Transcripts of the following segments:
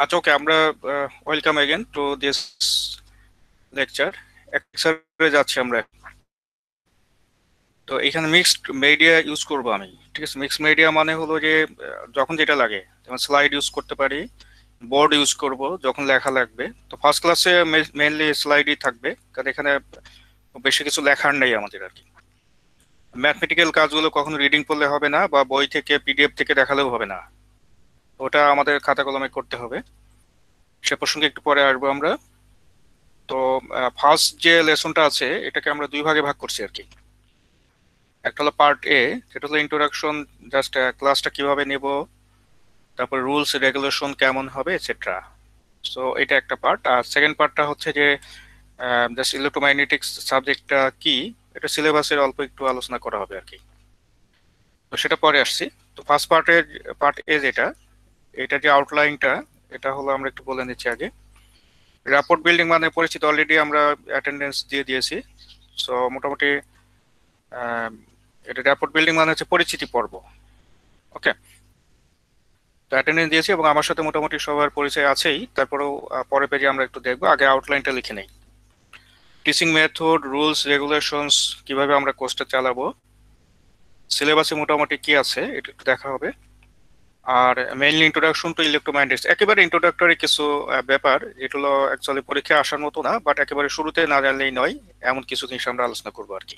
আচ্ছা, ওকে, আমরা welcome again to this lecture. এক্সারে যাচ্ছি আমরা। তো এখানে মিক্সড মিডিয়া ইউজ করব আমি। ঠিক আছে, মিক্সড মিডিয়া মানে হলো যে যখন যেটা লাগে, যেমন স্লাইড ইউজ করতে পারি, বোর্ড ইউজ করব যখন লেখা লাগবে। তো ফার্স্ট ক্লাসে মেইনলি স্লাইডই থাকবে, কারণ এখানে বেশি কিছু লেখার নেই আমাদের আর কি। ম্যাথমেটিক্যাল কাজগুলো কখনো রিডিং করলে হবে না, বা বই থেকে পিডিএফ থেকে দেখালেও হবে না, ওটা আমাদের খাতা কলমে করতে হবে। সে প্রসঙ্গে একটু পরে আসবো আমরা। তো ফার্স্ট যে লেসনটা আছে এটাকে আমরা দুই ভাগে ভাগ করছি আর কি। একটা হলো পার্ট এ, যেটা হলো ইন্ট্রোডাকশন, জাস্ট ক্লাসটা কিভাবে নেব, তারপর রুলস রেগুলেশন কেমন হবে এটসেট্রা। সো এটা একটা পার্ট। আর সেকেন্ড পার্টটা হচ্ছে যে জাস্ট ইলেকট্রোম্যাগনেটিক্স সাবজেক্টটা কি, এটা সিলেবাসের অল্প একটু আলোচনা করা হবে আর কি। তো সেটা পরে আসছি। তো ফার্স্ট পার্ট এ যেটা, এটা যে আউটলাইনটা, এটা হলো আমরা একটু বলে নিচ্ছি আগে। র্যাপোর্ট বিল্ডিং মানে পরিচিত, অলরেডি আমরা অ্যাটেন্ডেন্স দিয়ে দিয়েছি। সো মোটামুটি আহ, এটা র্যাপোর্ট বিল্ডিং মানে হচ্ছে পরিচিতি পর্ব। ওকে, তো অ্যাটেন্ডেন্স দিয়েছি এবং আমার সাথে মোটামুটি সবার পরিচয় আছেই। তারপরেও পরের পেজে আমরা একটু দেখবো, আগে আউটলাইনটা লিখে নেই। টিচিং মেথড, রুলস রেগুলেশনস, কিভাবে আমরা কোর্সটা চালাবো, সিলেবাসে মোটামুটি কি আছে এটা একটু দেখা হবে। আর মেইনলি ইন্ট্রোডাকশন টু ইলেকট্রোম্যাগনেটিক্স, একেবারে ইন্ট্রোডাক্টরি কিছু ব্যাপার যেগুলো অ্যাকচুয়ালি পরীক্ষায় আসার মতো না, বাট একেবারে শুরুতে না জানলেই নয়, এমন কিছু জিনিস আমরা আলোচনা করবো আর কি।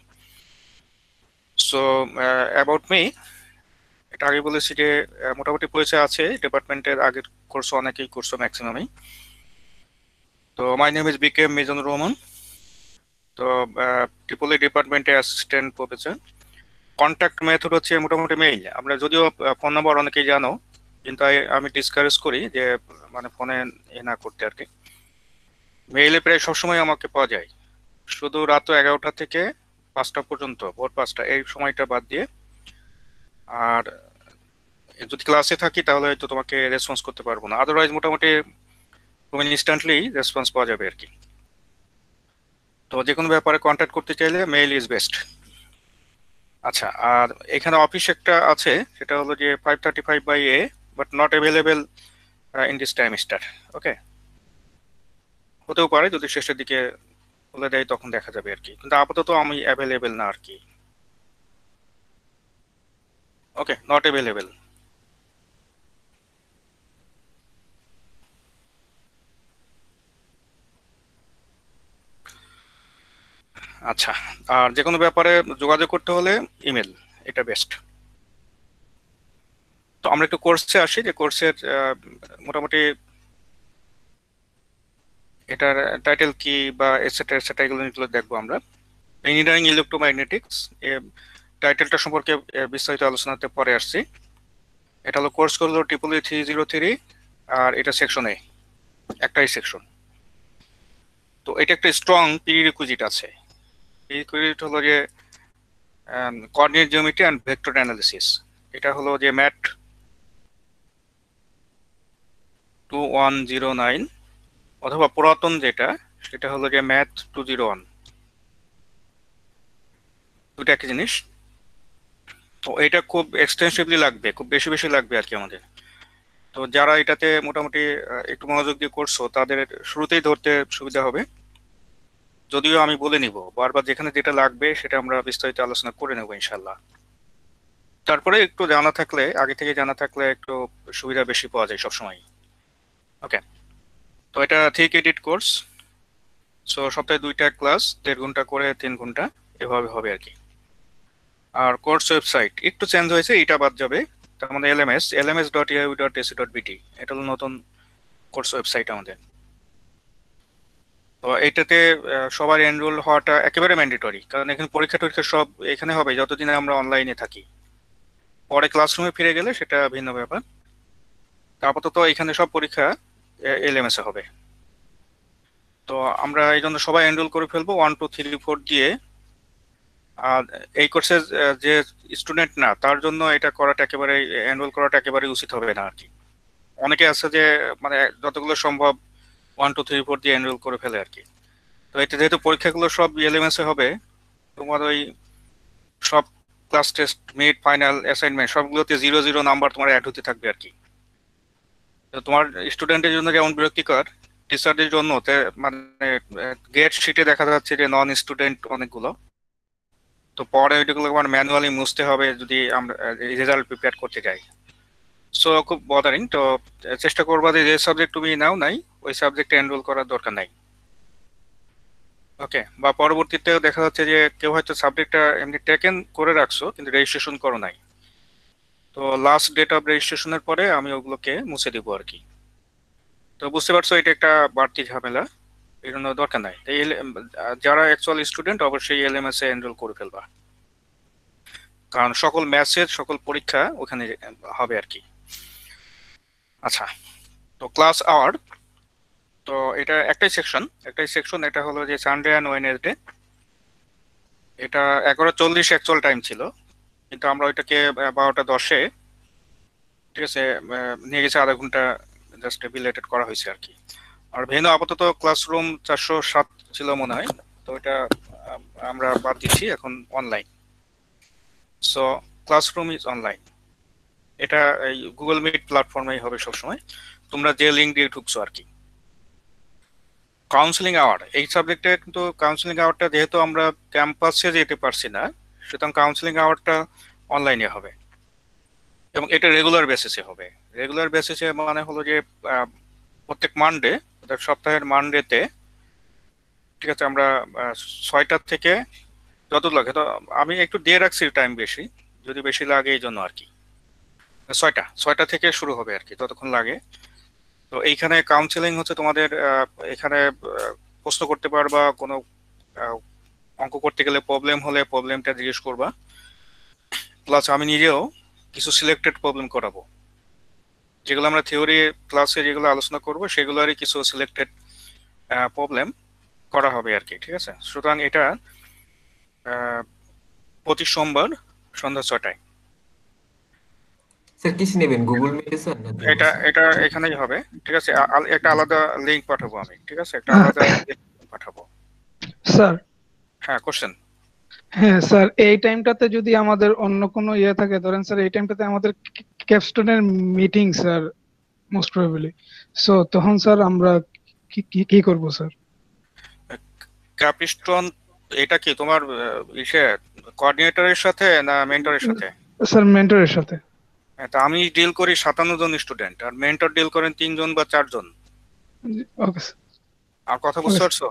সো অ্যাবাউট মি, এটা আগে বলেছি যে মোটামুটি পরিচয় আছে, ডিপার্টমেন্টের আগের কোর্স অনেকেই করছো ম্যাক্সিমামই। তো মাই নেম ইজ বিকে মিজানুর রহমান। তো ট্রিপল ডিপার্টমেন্টে অ্যাসিস্ট্যান্ট প্রফেসর। কন্ট্যাক্ট মেথড হচ্ছে মোটামুটি মেইল। আমরা যদিও ফোন নাম্বার অনেকেই জানো, কিন্তু আমি ডিসকারেজ করি যে মানে ফোনে এ না করতে আর কি। মেইলে প্রায় সবসময় আমাকে পাওয়া যায়, শুধু রাত 11টা থেকে 5টা পর্যন্ত, ভোর 5টা এই সময়টা বাদ দিয়ে। আর যদি ক্লাসে থাকি তাহলে হয়তো তোমাকে রেসপন্স করতে পারবো না, আদারওয়াইজ মোটামুটি তুমি ইনস্ট্যান্টলি রেসপন্স পাওয়া যাবে আর কি। তো যে কোনো ব্যাপারে কন্ট্যাক্ট করতে চাইলে মেইল ইজ বেস্ট। আচ্ছা, আর এখানে অফিস একটা আছে, সেটা হলো যে 535/A, but not available in this time star. Okay, হতেও পারে যদি শেষের দিকে বলে দেয় তখন দেখা যাবে আর কি, কিন্তু আপাতত আমি অ্যাভেলেবেল না আর কি। ওকে, নট অ্যাভেলেবেল। আচ্ছা, আর যে কোনো ব্যাপারে যোগাযোগ করতে হলে ইমেল, এটা বেস্ট। তো আমরা একটু কোর্সে আসি, যে কোর্সের মোটামুটি এটার টাইটেল কি বা এটসেট্রা এটসেট্রা, এগুলো এগুলো দেখবো আমরা। ইঞ্জিনিয়ারিং ইলেকট্রোম্যাগনেটিক্স, টাইটেলটা সম্পর্কে বিস্তারিত আলোচনাতে পরে আসছি। এটা হলো কোর্স করলো TEEE 303, আর এটা সেকশন এ, একটাই সেকশন। তো এটা একটা স্ট্রং প্রি রিকুইজিট আছে। প্রি রিকুইজিট হলো যে coordinate geometry and vector analysis. এটা হলো যে ম্যাথ 2109, অথবা পুরাতন যেটা, সেটা হলো যে ম্যাথ 201, দুটো একই জিনিস। তো এটা খুব এক্সটেন্সিভলি লাগবে, খুব বেশি বেশি লাগবে আর কি আমাদের। তো যারা এটাতে মোটামুটি একটু মনোযোগ দিয়ে করছো তাদের শুরুতেই ধরতে সুবিধা হবে। যদিও আমি বলে নিব বারবার যেখানে যেটা লাগবে সেটা আমরা বিস্তারিত আলোচনা করে নেবো ইনশাল্লাহ। তারপরে একটু জানা থাকলে, আগে থেকে জানা থাকলে একটু সুবিধা বেশি পাওয়া যায় সবসময়। ওকে, তো এটা 3 ক্রেডিট কোর্স। সো সপ্তাহে 2টা ক্লাস, 1.5 ঘন্টা করে 3 ঘন্টা, এভাবে হবে আর কি। আর কোর্স ওয়েবসাইট একটু চেঞ্জ হয়েছে, এটা বাদ যাবে। তার মানে lms.eau.ac.bt, এটা হলো নতুন কোর্স ওয়েবসাইট আমাদের। তো এটাতে সবার এনরোল হওয়াটা একেবারে ম্যান্ডেটরি, কারণ এখানে পরীক্ষা টরীক্ষা সব এখানে হবে যতদিন আমরা অনলাইনে থাকি। পরে ক্লাসরুমে ফিরে গেলে সেটা ভিন্ন ব্যাপার। তা আপাতত এখানে সব পরীক্ষা এলএমএস এ হবে। তো আমরা এই জন্য সবাই এনরোল করে ফেলবো 1 2 3 4 দিয়ে। আর এই কোর্সের যে স্টুডেন্ট না তার জন্য এটা করাটা একেবারে, এনরোল করাটা একেবারে উচিত হবে না আর কি। অনেকে আছে যে মানে যতগুলো সম্ভব 1 2 3 4 দিয়ে এনরোল করে ফেলে আর কি। তো এটা যেহেতু পরীক্ষাগুলো সব এলএমএস এ হবে, তোমার ওই সব class test, mid, final, assignment সবগুলোতে 0 0 নাম্বার তোমার অ্যাড হতে থাকবে আর কি। তো তোমার স্টুডেন্টের জন্য যেমন বিরক্তিকর, টিচারদের জন্য মানে গেট শিটে দেখা যাচ্ছে যে নন স্টুডেন্ট অনেকগুলো। তো পরে ওইগুলো আমার ম্যানুয়ালি মুছতে হবে যদি আমরা রেজাল্ট প্রিপেয়ার করতে যাই। সো খুব বদারিং। তো চেষ্টা করবা যে যে সাবজেক্ট তুমি নাও নাই ওই সাবজেক্টে এনরোল করার দরকার নাই। ওকে, বা পরবর্তীতে দেখা যাচ্ছে যে কেউ হয়তো সাবজেক্টটা এমনি টেকেন করে রাখছো কিন্তু রেজিস্ট্রেশন করো নাই, তো লাস্ট ডেট অফ রেজিস্ট্রেশনের পরে আমি ওগুলোকে মুছে দিব আর কি। তো বুঝতে পারছো এটা একটা বাড়তি ঝামেলা, এই জন্য দরকার নাই। তাই যারা অ্যাকচুয়াল স্টুডেন্ট অবশ্যই এলএমএস এ এনরোল করে ফেলবা, কারণ সকল ম্যাচের সকল পরীক্ষা ওখানে হবে আর কি। আচ্ছা, তো ক্লাস আওয়ার, তো এটা একটাই সেকশন, এটা হলো যে সানডে অ্যান্ড ওয়েনেসডে। এটা 11:40 অ্যাকচুয়াল টাইম ছিল, কিন্তু আমরা ওইটাকে 12টা 10-এ, ঠিক আছে, নিয়ে গেছে আধা ঘন্টা, জাস্ট রিলেটেড করা হয়েছে আর কি। আর ভেন্যু আপাতত ক্লাসরুম 407 ছিল মনে হয়, তো এটা আহ, আমরা বাদ দিচ্ছি, এখন online. So classroom is online. এটা এই গুগল মিট প্ল্যাটফর্মেই হবে সবসময়, তোমরা যে লিঙ্ক দিয়ে ঢুকছো আর কি। কাউন্সিলিং আওয়ার, এই সাবজেক্টে কিন্তু কাউন্সিলিং আওয়ারটা যেহেতু আমরা ক্যাম্পাসে যেতে পারছি না, সুতরাং কাউন্সিলিং আওয়ারটা অনলাইনে হবে এবং এটা রেগুলার বেসিসে হবে। রেগুলার বেসিসে মানে হলো যে প্রত্যেক মানডে, অর্থাৎ সপ্তাহের মানডেতে, ঠিক আছে, আমরা 6টা থেকে যত লাগে, তো আমি একটু দিয়ে রাখছি টাইম বেশি, যদি বেশি লাগে এই জন্য আর কি। 6টা থেকে শুরু হবে আর কি, ততক্ষণ লাগে। তো এইখানে কাউন্সেলিং হচ্ছে তোমাদের এখানে প্রশ্ন করতে পারবা, কোনো আহ, অঙ্ক করতে গেলে প্রবলেম হলে প্রবলেমটা জিজ্ঞেস করবা, প্লাস আমি নিজেও কিছু সিলেক্টেড প্রবলেম করাবো, যেগুলো আমরা থিওরি ক্লাসে যেগুলো আলোচনা করব সেগুলোরই কিছু সিলেক্টেড প্রবলেম করা হবে আর কি। ঠিক আছে, সুতরাং এটা আহ, প্রতি সোমবার সন্ধ্যা 6টায়। স্যার কিসে নেবেন, গুগল মিটে স্যার না জুমে এটা স্যার? এটা এখানেই হবে, ঠিক আছে। একটা আলাদা লিঙ্ক পাঠাবো আমি, ঠিক আছে, একটা হ্যাঁ আলাদা লিঙ্ক পাঠাবো। স্যার। হ্যাঁ, কোশ্চেন। হ্যাঁ স্যার, এই টাইমটাতে যদি আমাদের অন্য কোনো ইয়ে থাকে, ধরেন স্যার এই টাইমটাতে আমাদের ক্যাপস্টোনের meeting sir, most probably. So তখন স্যার আমরা কি কি কি করব স্যার? ক্যাপিস্টন, এটা কি তোমার ইসে কোঅর্ডিনেটরের সাথে না মেন্টরের সাথে? স্যার মেন্টরের সাথে। হ্যাঁ, তা আমি ডিল করি 57 জন স্টুডেন্ট, আর মেন্টর ডিল করেন 3 জন বা 4 জন। Okay sir. আর কথা ওকে বুঝতে স্যার। পারছো?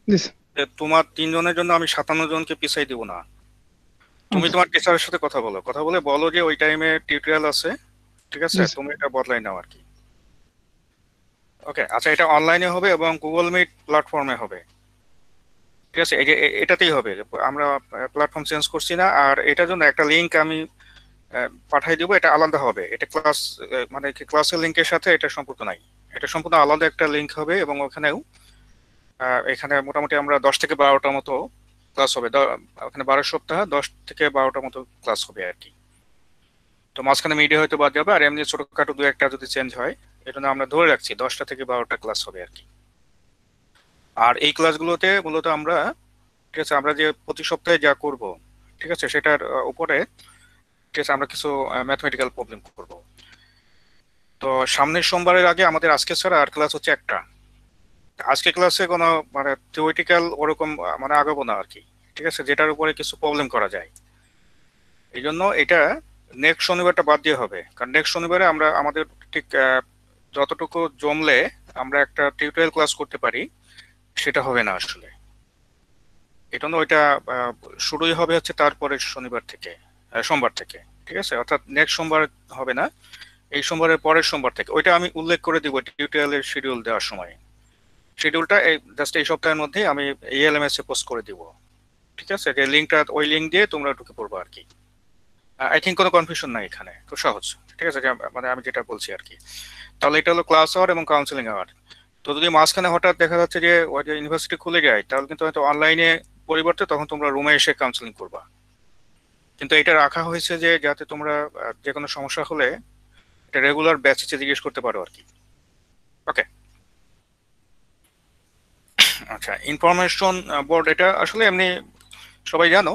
জি স্যার। যে তোমার 3 জনের জন্য আমি 57 জনকে পিছাই দিব না। তুমি ওকে তোমার টিচারের সাথে কথা বলে বলো যে ওই টাইমে টিউটোরিয়াল আছে, ঠিক আছে, জি স্যার। তুমি এটা বদলাই নাও আর কি। ওকে, আচ্ছা, এটা অনলাইনে হবে এবং গুগল মিট প্ল্যাটফর্মে হবে, ঠিক আছে। এই যে এটাতেই হবে, আমরা প্ল্যাটফর্ম চেঞ্জ করছি না। আর এটার জন্য একটা লিংক আমি পাঠাই দিব, এটা আলাদা হবে। এটা ক্লাস মানে ক্লাসের লিংকের সাথে এটা সম্পর্ক নাই, এটা সম্পূর্ণ আলাদা একটা লিংক হবে। এবং ওখানেও এখানে মোটামুটি আমরা 10 থেকে 12টা মতো ক্লাস হবে। ওখানে 12 সপ্তাহ 10 থেকে 12টা মতো ক্লাস হবে আর কি। তো মাঝখানে মিডিয়া হয়তো বাদ যাবে, আর এমনি ছোটখাটো দু একটা যদি চেঞ্জ হয়, এটা না আমরা ধরে রাখছি 10টা থেকে 12টা ক্লাস হবে আর কি। আর এই ক্লাসগুলোতে মূলত আমরা, ঠিক আছে, আমরা যে প্রতি সপ্তাহে যা করব, ঠিক আছে, সেটার উপরে, ঠিক আছে, আমরা কিছু ম্যাথমেটিক্যাল প্রবলেম করব। তো সামনের সোমবারের আগে আমাদের আজকে ছাড়া আর ক্লাস হচ্ছে একটা। আজকে ক্লাসে কোনো মানে থিওরিটিক্যাল ওরকম মানে আগাবো না আর কি, ঠিক আছে, যেটার উপরে কিছু প্রবলেম করা যায়। এই জন্য এটা নেক্সট শনিবারটা বাদ দিয়ে হবে, কারণ নেক্সট শনিবারে আমরা আমাদের ঠিক যতটুকু জমলে আমরা একটা টিউটোরিয়াল ক্লাস করতে পারি সেটা হবে না আসলে। এই জন্য ওইটা আহ, শুরুই হবে হচ্ছে তারপরে শনিবার থেকে, সোমবার থেকে, ঠিক আছে, অর্থাৎ নেক্সট সোমবার হবে না, এই সোমবারের পরের সোমবার থেকে। ওইটা আমি উল্লেখ করে দিব টিউটোরিয়ালের শিডিউল দেওয়ার সময়। শিডিউলটা এই জাস্ট এই সপ্তাহের মধ্যে আমি এলএমএস এ পোস্ট করে দিব, ঠিক আছে, যে লিঙ্কটা, ওই লিঙ্ক দিয়ে তোমরা ঢুকে পড়বো আর কি। আই থিঙ্ক কোনো কনফিউশন নাই এখানে, খুব সহজ, ঠিক আছে, মানে আমি যেটা বলছি আর কি। তাহলে এটা হলো ক্লাস আওয়ার এবং কাউন্সিলিং আওয়ার। তো যদি মাঝখানে হঠাৎ দেখা যাচ্ছে যে ওই যে ইউনিভার্সিটি খুলে যায়, তাহলে কিন্তু হয়তো অনলাইনে পরিবর্তে তখন তোমরা রুমে এসে কাউন্সিলিং করবা। কিন্তু এটা রাখা হয়েছে যে যাতে তোমরা যে কোনো সমস্যা হলে এটা রেগুলার ব্যাচে জিজ্ঞেস করতে পারো আর কি। ওকে, আচ্ছা, ইনফরমেশন বোর্ড এটা আসলে এমনি সবাই জানো,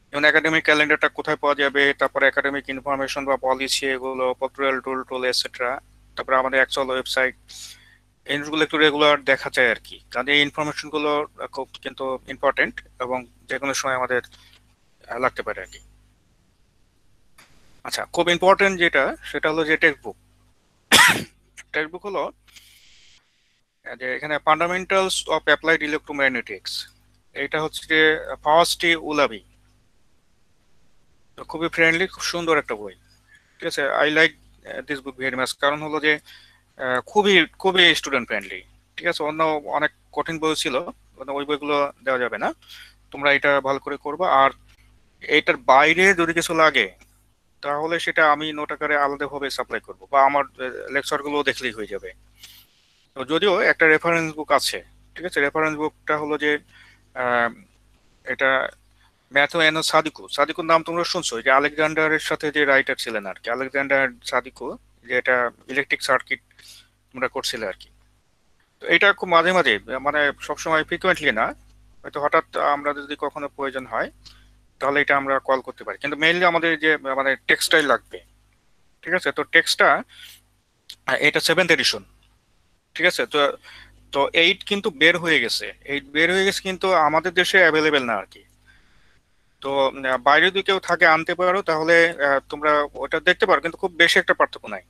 যেমন একাডেমিক ক্যালেন্ডারটা কোথায় পাওয়া যাবে, তারপরে একাডেমিক ইনফরমেশন বা পলিসি, এগুলো, পত্রিয়াল টুল টুল এটসেট্রা, তারপরে আমাদের অ্যাকচুয়াল ওয়েবসাইট, এই জিনিসগুলো একটু রেগুলার দেখা যায় আর কি, কারণ এই ইনফরমেশন গুলো খুব কিন্তু ইম্পর্টেন্ট এবং যে কোনো সময় আমাদের লাগতে পারে আর কি। আচ্ছা, খুব ইম্পর্টেন্ট যেটা সেটা হলো যে টেক্সট বুক। টেক্সট বুক হলো যে এখানে ফান্ডামেন্টালস অফ অ্যাপ্লাইড ইলেকট্রোম্যাগনেটিক্স, এটা হচ্ছে যে ফাওয়াস্টি উলাবি, তো খুবই ফ্রেন্ডলি, খুব সুন্দর একটা বই। ঠিক আছে, I like this book very much, কারণ হলো যে খুবই খুবই স্টুডেন্ট ফ্রেন্ডলি। ঠিক আছে, অন্য অনেক কঠিন বই ছিল, ওই বইগুলো দেওয়া যাবে না, তোমরা এটা ভালো করে করবা। আর এইটার বাইরে যদি কিছু লাগে তাহলে সেটা আমি নোট আকারে আলাদাভাবে সাপ্লাই করবো, বা আমার লেকচার গুলো দেখলেই হয়ে যাবে। তো যদিও একটা রেফারেন্স বুক আছে, ঠিক আছে, রেফারেন্স বুকটা হলো যে এটা ম্যাথু এনো সাদিকু, সাদিকুর নাম তোমরা শুনছো, যে আলেকজান্ডারের সাথে যে রাইটার ছিলেন আর কি, আলেকজান্ডার সাদিকু, যে এটা ইলেকট্রিক সার্কিট তোমরা করছিলে আর কি। তো এটা খুব মাঝে মাঝে, মানে সবসময় ফ্রিকুয়েন্টলি না, হয়তো হঠাৎ আমরা যদি কখনো প্রয়োজন হয় তাহলে এটা আমরা কল করতে পারি, কিন্তু মেইনলি আমাদের যে মানে টেক্সটাইল লাগবে। ঠিক আছে, তো টেক্সটটা এটা 7th এডিশন। ঠিক আছে, তো তো 8 কিন্তু বের হয়ে গেছে, 8 বের হয়ে গেছে কিন্তু আমাদের দেশে অ্যাভেলেবেল না আর কি। তো বাইরে যদি কেউ থাকে আনতে পারো তাহলে তোমরা ওটা দেখতে পারো, কিন্তু খুব বেশি একটা পার্থক্য নাই।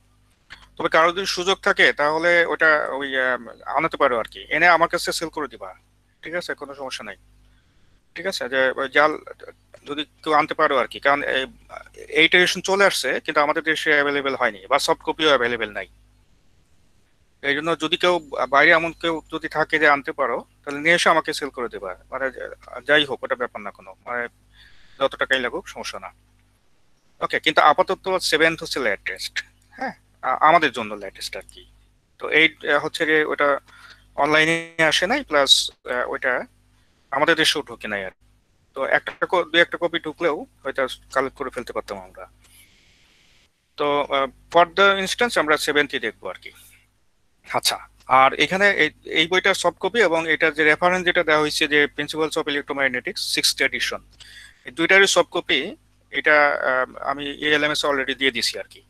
তবে কারো যদি সুযোগ থাকে তাহলে ওটা ওই আনাতে পারো আর কি, এনে আমার কাছে সেল করে দিবা। ঠিক আছে, কোনো সমস্যা নাই। ঠিক আছে, যে ওই জাল যদি কেউ আনতে পারো আর কি, কারণ এই এডিশন চলে আসছে কিন্তু আমাদের দেশে অ্যাভেলেবেল হয়নি, বা সফট কপিও অ্যাভেলেবেল নাই। এই জন্য যদি কেউ বাইরে এমন কেউ যদি থাকে যে আনতে পারো, তাহলে নিয়ে এসে আমাকে সেল করে দেবা, মানে যাই হোক ওটা ব্যাপার না কোনো, মানে যত টাকাই লাগুক সমস্যা না। ওকে, কিন্তু আপাতত 7th হচ্ছে লেটেস্ট। হ্যাঁ, আমাদের জন্য লেটেস্ট আর কি। তো এই হচ্ছে যে ওটা অনলাইনে আসে নাই, প্লাস ওইটা আমাদের দেশেও ঢুকে নাই আর। তো দুই একটা কপি ঢুকলেও হয়তো কালেক্ট করে ফেলতে পারতাম আমরা। তো ফর দ্য ইনস্ট্যান্স আমরা 7th দেখবো আর কি। আচ্ছা, আর এখানে এই বইটার সফট কপি এবং এটার যে রেফারেন্স যেটা দেওয়া হয়েছে যে প্রিন্সিপালস অফ ইলেকট্রোম্যাগনেটিক্স 6th এডিশন, এই দুইটারই সফট কপি এটা আমি এএলএমএস অলরেডি দিয়ে দিছি আর কি।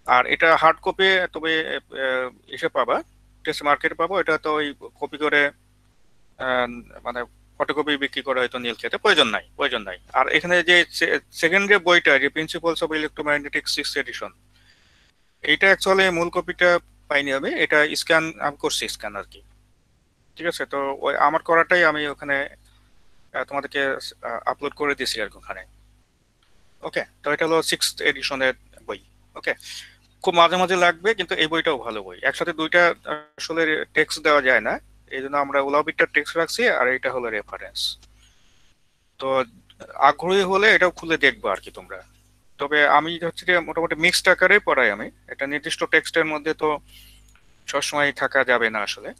আর এটা হার্ড কপি তবে এসে পাবা, টেস্ট মার্কেটে পাবো, এটা তো ওই কপি করে মানে ফটোকপি বিক্রি করে হয়তো নীল খেতে প্রয়োজন নাই। আর এখানে যে সেকেন্ড যে বইটা যে প্রিন্সিপালস অফ ইলেকট্রোম্যাগনেটিক্স 6th এডিশন, এইটা অ্যাকচুয়ালি মূল কপিটা পাইনি আমি, এটা স্ক্যান আমি করছি, স্ক্যান আর কি। ঠিক আছে, তো ওই আমার করাটাই আমি ওখানে তোমাদেরকে আপলোড করে দিয়েছি আর কি ওখানে। ওকে, তো এটা হলো 6th এডিশনের বই। ওকে, খুব মাঝে মাঝে লাগবে, কিন্তু এই বইটাও ভালো বই, একসাথে দুইটা আসলে টেক্সট দেওয়া যায় না, এই জন্য আমরা উলাবিটটা টেক্সট রাখছি আর এটা হলো রেফারেন্স। তো আগ্রহী হলে এটাও খুলে দেখবো আর কি তোমরা। তবে আমি হচ্ছে যে মোটামুটি মিক্সড আকারে পড়াই আমি, এটা নির্দিষ্ট টেক্সটের মধ্যে তো সবসময় থাকা যাবে না আসলে,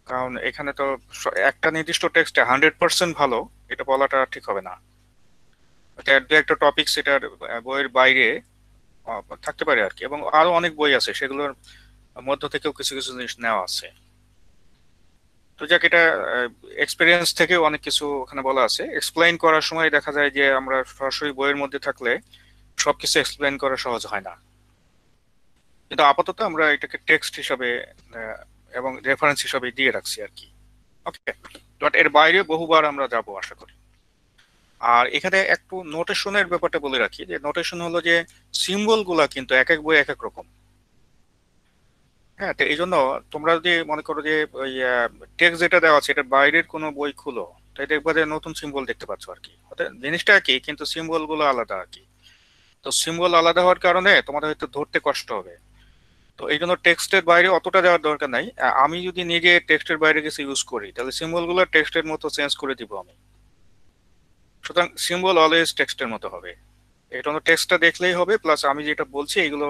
কারণ এখানে তো একটা নির্দিষ্ট টেক্সটে 100% ভালো এটা বলাটা ঠিক হবে না। দু একটা টপিক সেটার বইয়ের বাইরে থাকতে পারে আর কি, এবং আরো অনেক বই আছে সেগুলোর মধ্য থেকেও কিছু কিছু জিনিস নেওয়া আছে। তো যাক, এটা এক্সপিরিয়েন্স থেকে অনেক কিছু ওখানে বলা আছে। এক্সপ্লেইন করার সময় দেখা যায় যে আমরা সরাসরি বইয়ের মধ্যে থাকলে সবকিছু এক্সপ্লেইন করা সহজ হয় না, কিন্তু আপাতত আমরা এটাকে টেক্সট হিসাবে এবং রেফারেন্স হিসাবে দিয়ে রাখছি আর কি। ওকে, বাট এর বাইরে বহুবার আমরা যাব আশা করি। আর এখানে একটু নোটেশনের ব্যাপারটা বলে রাখি, যে নোটেশন হলো যে সিম্বল গুলা কিন্তু এক এক বই এক এক রকম। হ্যাঁ, তো এই জন্য তোমরা যদি মনে করো যে ওই টেক্সট যেটা দেওয়া আছে এটার বাইরের কোনো বই খুলো, তাই দেখবা যে নতুন সিম্বল দেখতে পাচ্ছ আর কি, জিনিসটা একই কিন্তু সিম্বল গুলো আলাদা আর কি। তো সিম্বল আলাদা হওয়ার কারণে তোমাদের হয়তো ধরতে কষ্ট হবে। তো এই জন্য টেক্সটের বাইরে অতটা যাওয়ার দরকার নাই। আমি যদি নিজে টেক্সটের বাইরে কিছু ইউজ করি তাহলে সিম্বল গুলো টেক্সটের মতো চেঞ্জ করে দিব আমি। সুতরাং সিম্বল অলওয়েজ টেক্সটের মতো হবে, এটা টেক্সটটা দেখলেই হবে, প্লাস আমি যেটা বলছি এগুলো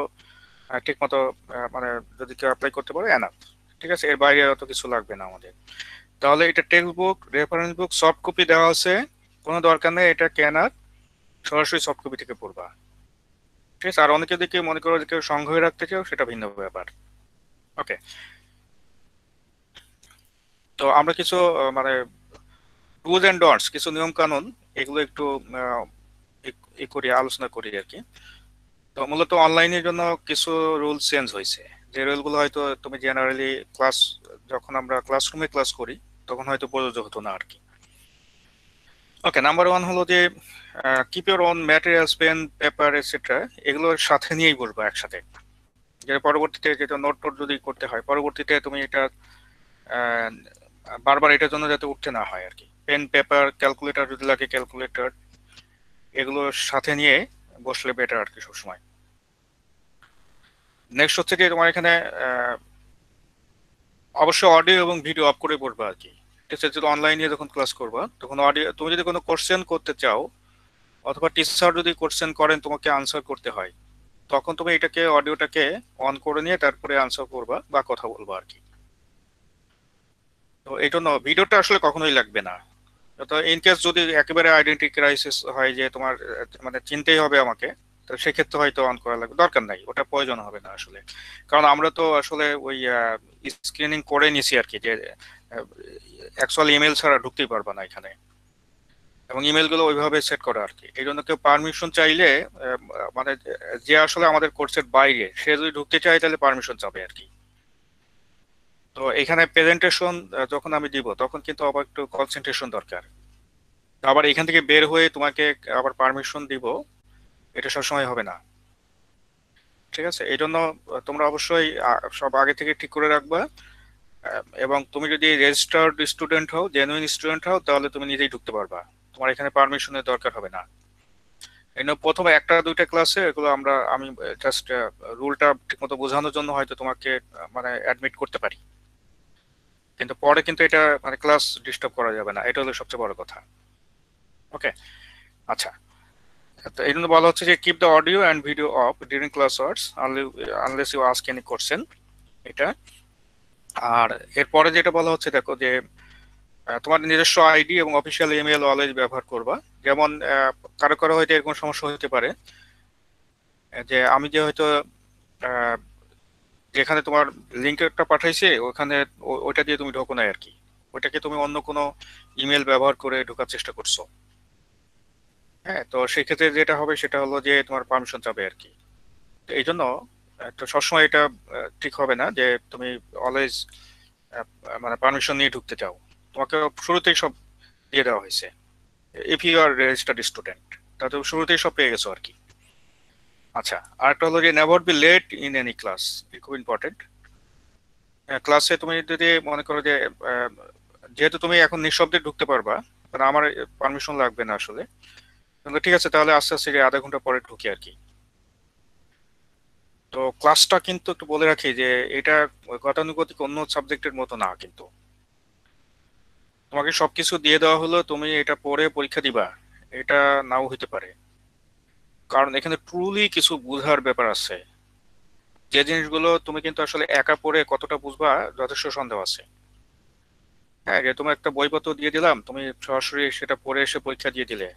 ঠিক মতো মানে যদি কেউ অ্যাপ্লাই করতে পারে এনাফ। ঠিক আছে, এর বাইরে অত কিছু লাগবে না আমাদের। তাহলে এটা টেক্সট বুক, রেফারেন্স বুক, সফট কপি দেওয়া আছে, কোনো দরকার নেই এটা কেনার, সরাসরি সফট কপি থেকে পড়বা। ঠিক আছে, আর অনেকে দিকে মনে করো যে কেউ সংগ্রহে রাখতে চাও, সেটা ভিন্ন ব্যাপার। ওকে, তো আমরা কিছু মানে ডুজ এন্ড ডন্টস, কিছু নিয়ম কানুন, এগুলো একটু করি, আলোচনা করি আর কি। তো মূলত অনলাইনের জন্য কিছু রুল চেঞ্জ হয়েছে, যে রুলগুলো হয়তো তুমি জেনারেলি ক্লাস, যখন আমরা ক্লাসরুমে ক্লাস করি তখন হয়তো প্রযোজ্য হতো না আর কি। ওকে, নাম্বার ওয়ান হলো যে keep your own materials, pen, paper etcetera, এগুলোর সাথে নিয়েই বলবো একসাথে, যে পরবর্তীতে যেটা নোট টোট যদি করতে হয় পরবর্তীতে তুমি এটা আহ, বারবার এটার জন্য যাতে উঠতে না হয় আর কি। পেন, পেপার, ক্যালকুলেটর যদি লাগে ক্যালকুলেটর, এগুলোর সাথে নিয়ে বসলে বেটার আর কি সবসময়। নেক্সট হচ্ছে যে তোমার এখানে অবশ্যই অডিও এবং ভিডিও অফ করে পড়বা আর কি। ঠিক আছে, যদি অনলাইনে যখন ক্লাস করবা তখন অডিও, তুমি যদি কোনো কোশ্চেন করতে চাও অথবা টিচার যদি কোশ্চেন করেন তোমাকে আনসার করতে হয়, তখন তুমি এটাকে অডিওটাকে অন করে নিয়ে তারপরে আনসার করবা বা কথা বলবা আর কি। তো এই জন্য ভিডিওটা আসলে কখনোই লাগবে না। তো ইন কেস যদি একেবারে আইডেন্টি ক্রাইসিস হয় যে তোমার মানে চিনতেই হবে আমাকে, তো সেক্ষেত্রে হয়তো অন করা লাগবে, দরকার নাই, ওটা প্রয়োজন হবে না আসলে। কারণ আমরা তো আসলে ওই স্ক্রিনিং করে নিছি আর কি, যে অ্যাকচুয়াল ইমেল ছাড়া ঢুকতেই পারবা না এখানে, এবং ইমেল গুলো ওইভাবে সেট করা আর কি। এই জন্য কেউ পারমিশন চাইলে মানে যে আসলে আমাদের কোর্সের বাইরে সে যদি ঢুকতে চায় তাহলে পারমিশন চাবে আর কি। তো এখানে প্রেজেন্টেশন যখন আমি দিব তখন কিন্তু আবার একটু কনসেন্ট্রেশন দরকার। তো আবার এখান থেকে বের হয়ে তোমাকে আবার পারমিশন দিব, এটা সবসময় হবে না। ঠিক আছে, এই জন্য তোমরা অবশ্যই সব আগে থেকে ঠিক করে রাখবা। এবং তুমি যদি রেজিস্টার্ড স্টুডেন্ট হও, জেনুইন স্টুডেন্ট হও, তাহলে তুমি নিজেই ঢুকতে পারবা, তোমার এখানে পারমিশনের দরকার হবে না। এই জন্য প্রথমে একটা দুইটা ক্লাসে এগুলো আমি জাস্ট রুলটা ঠিকমতো বোঝানোর জন্য হয়তো তোমাকে মানে অ্যাডমিট করতে পারি, কিন্তু পরে কিন্তু এটা মানে ক্লাস ডিস্টার্ব করা যাবে না, এটা হলো সবচেয়ে বড় কথা। ওকে, আচ্ছা। তো এই জন্য বলা হচ্ছে যে keep the audio and video off during class hours unless you ask any question, এটা। আর এরপরে যেটা বলা হচ্ছে দেখো যে তোমার নিজস্ব আইডি এবং অফিসিয়াল ইমেল অলওয়েজ ব্যবহার করবা। যেমন কারো কারো হয়তো এরকম সমস্যা হতে পারে যে আমি যে হয়তো আহ, যেখানে তোমার লিঙ্কটা পাঠাইছে ওখানে ওইটা দিয়ে তুমি ঢোকো নাই আর কি, ওইটাকে তুমি অন্য কোনো ইমেল ব্যবহার করে ঢোকার চেষ্টা করছো। হ্যাঁ, তো সেই ক্ষেত্রে যেটা হবে সেটা হলো যে তোমার পারমিশন চাবে আর কি। তো এই জন্য তো সবসময় এটা ঠিক হবে না যে তুমি অলওয়েজ মানে পারমিশন নিয়ে ঢুকতে চাও, তোমাকে শুরুতেই সব দিয়ে দেওয়া হয়েছে। If you are registered student, তাহলে তুমি শুরুতেই সব পেয়ে গেছো আর কি। আচ্ছা, আরেকটা হলো যে never be late in any class, খুব ইম্পর্টেন্ট। ক্লাসে তুমি যদি মনে করো যে আহ, যেহেতু তুমি এখন নিঃশব্দে ঢুকতে পারবা, কারণ আমার পারমিশন লাগবে না আসলে, কিন্তু ঠিক আছে তাহলে আস্তে আস্তে যে আধা ঘন্টা পরে ঢুকি আর কি। তো ক্লাসটা কিন্তু একটু বলে রাখি যে এটা গতানুগতিক অন্য সাবজেক্টের মতো না কিন্তু। তোমাকে সবকিছু দিয়ে দেওয়া হলো, তুমি এটা পড়ে পরীক্ষা দিবা, এটা নাও হইতে পারে। কারণ এখানে ট্রুলি কিছু বোঝার ব্যাপার আছে, যে জিনিসগুলো তুমি কিন্তু আসলে একা পড়ে কতটা বুঝবা যথেষ্ট সন্দেহ আছে। হ্যাঁ, যে তুমি একটা বইপত্র দিয়ে দিলাম, তুমি সরাসরি সেটা পড়ে এসে পরীক্ষা দিয়ে দিলে,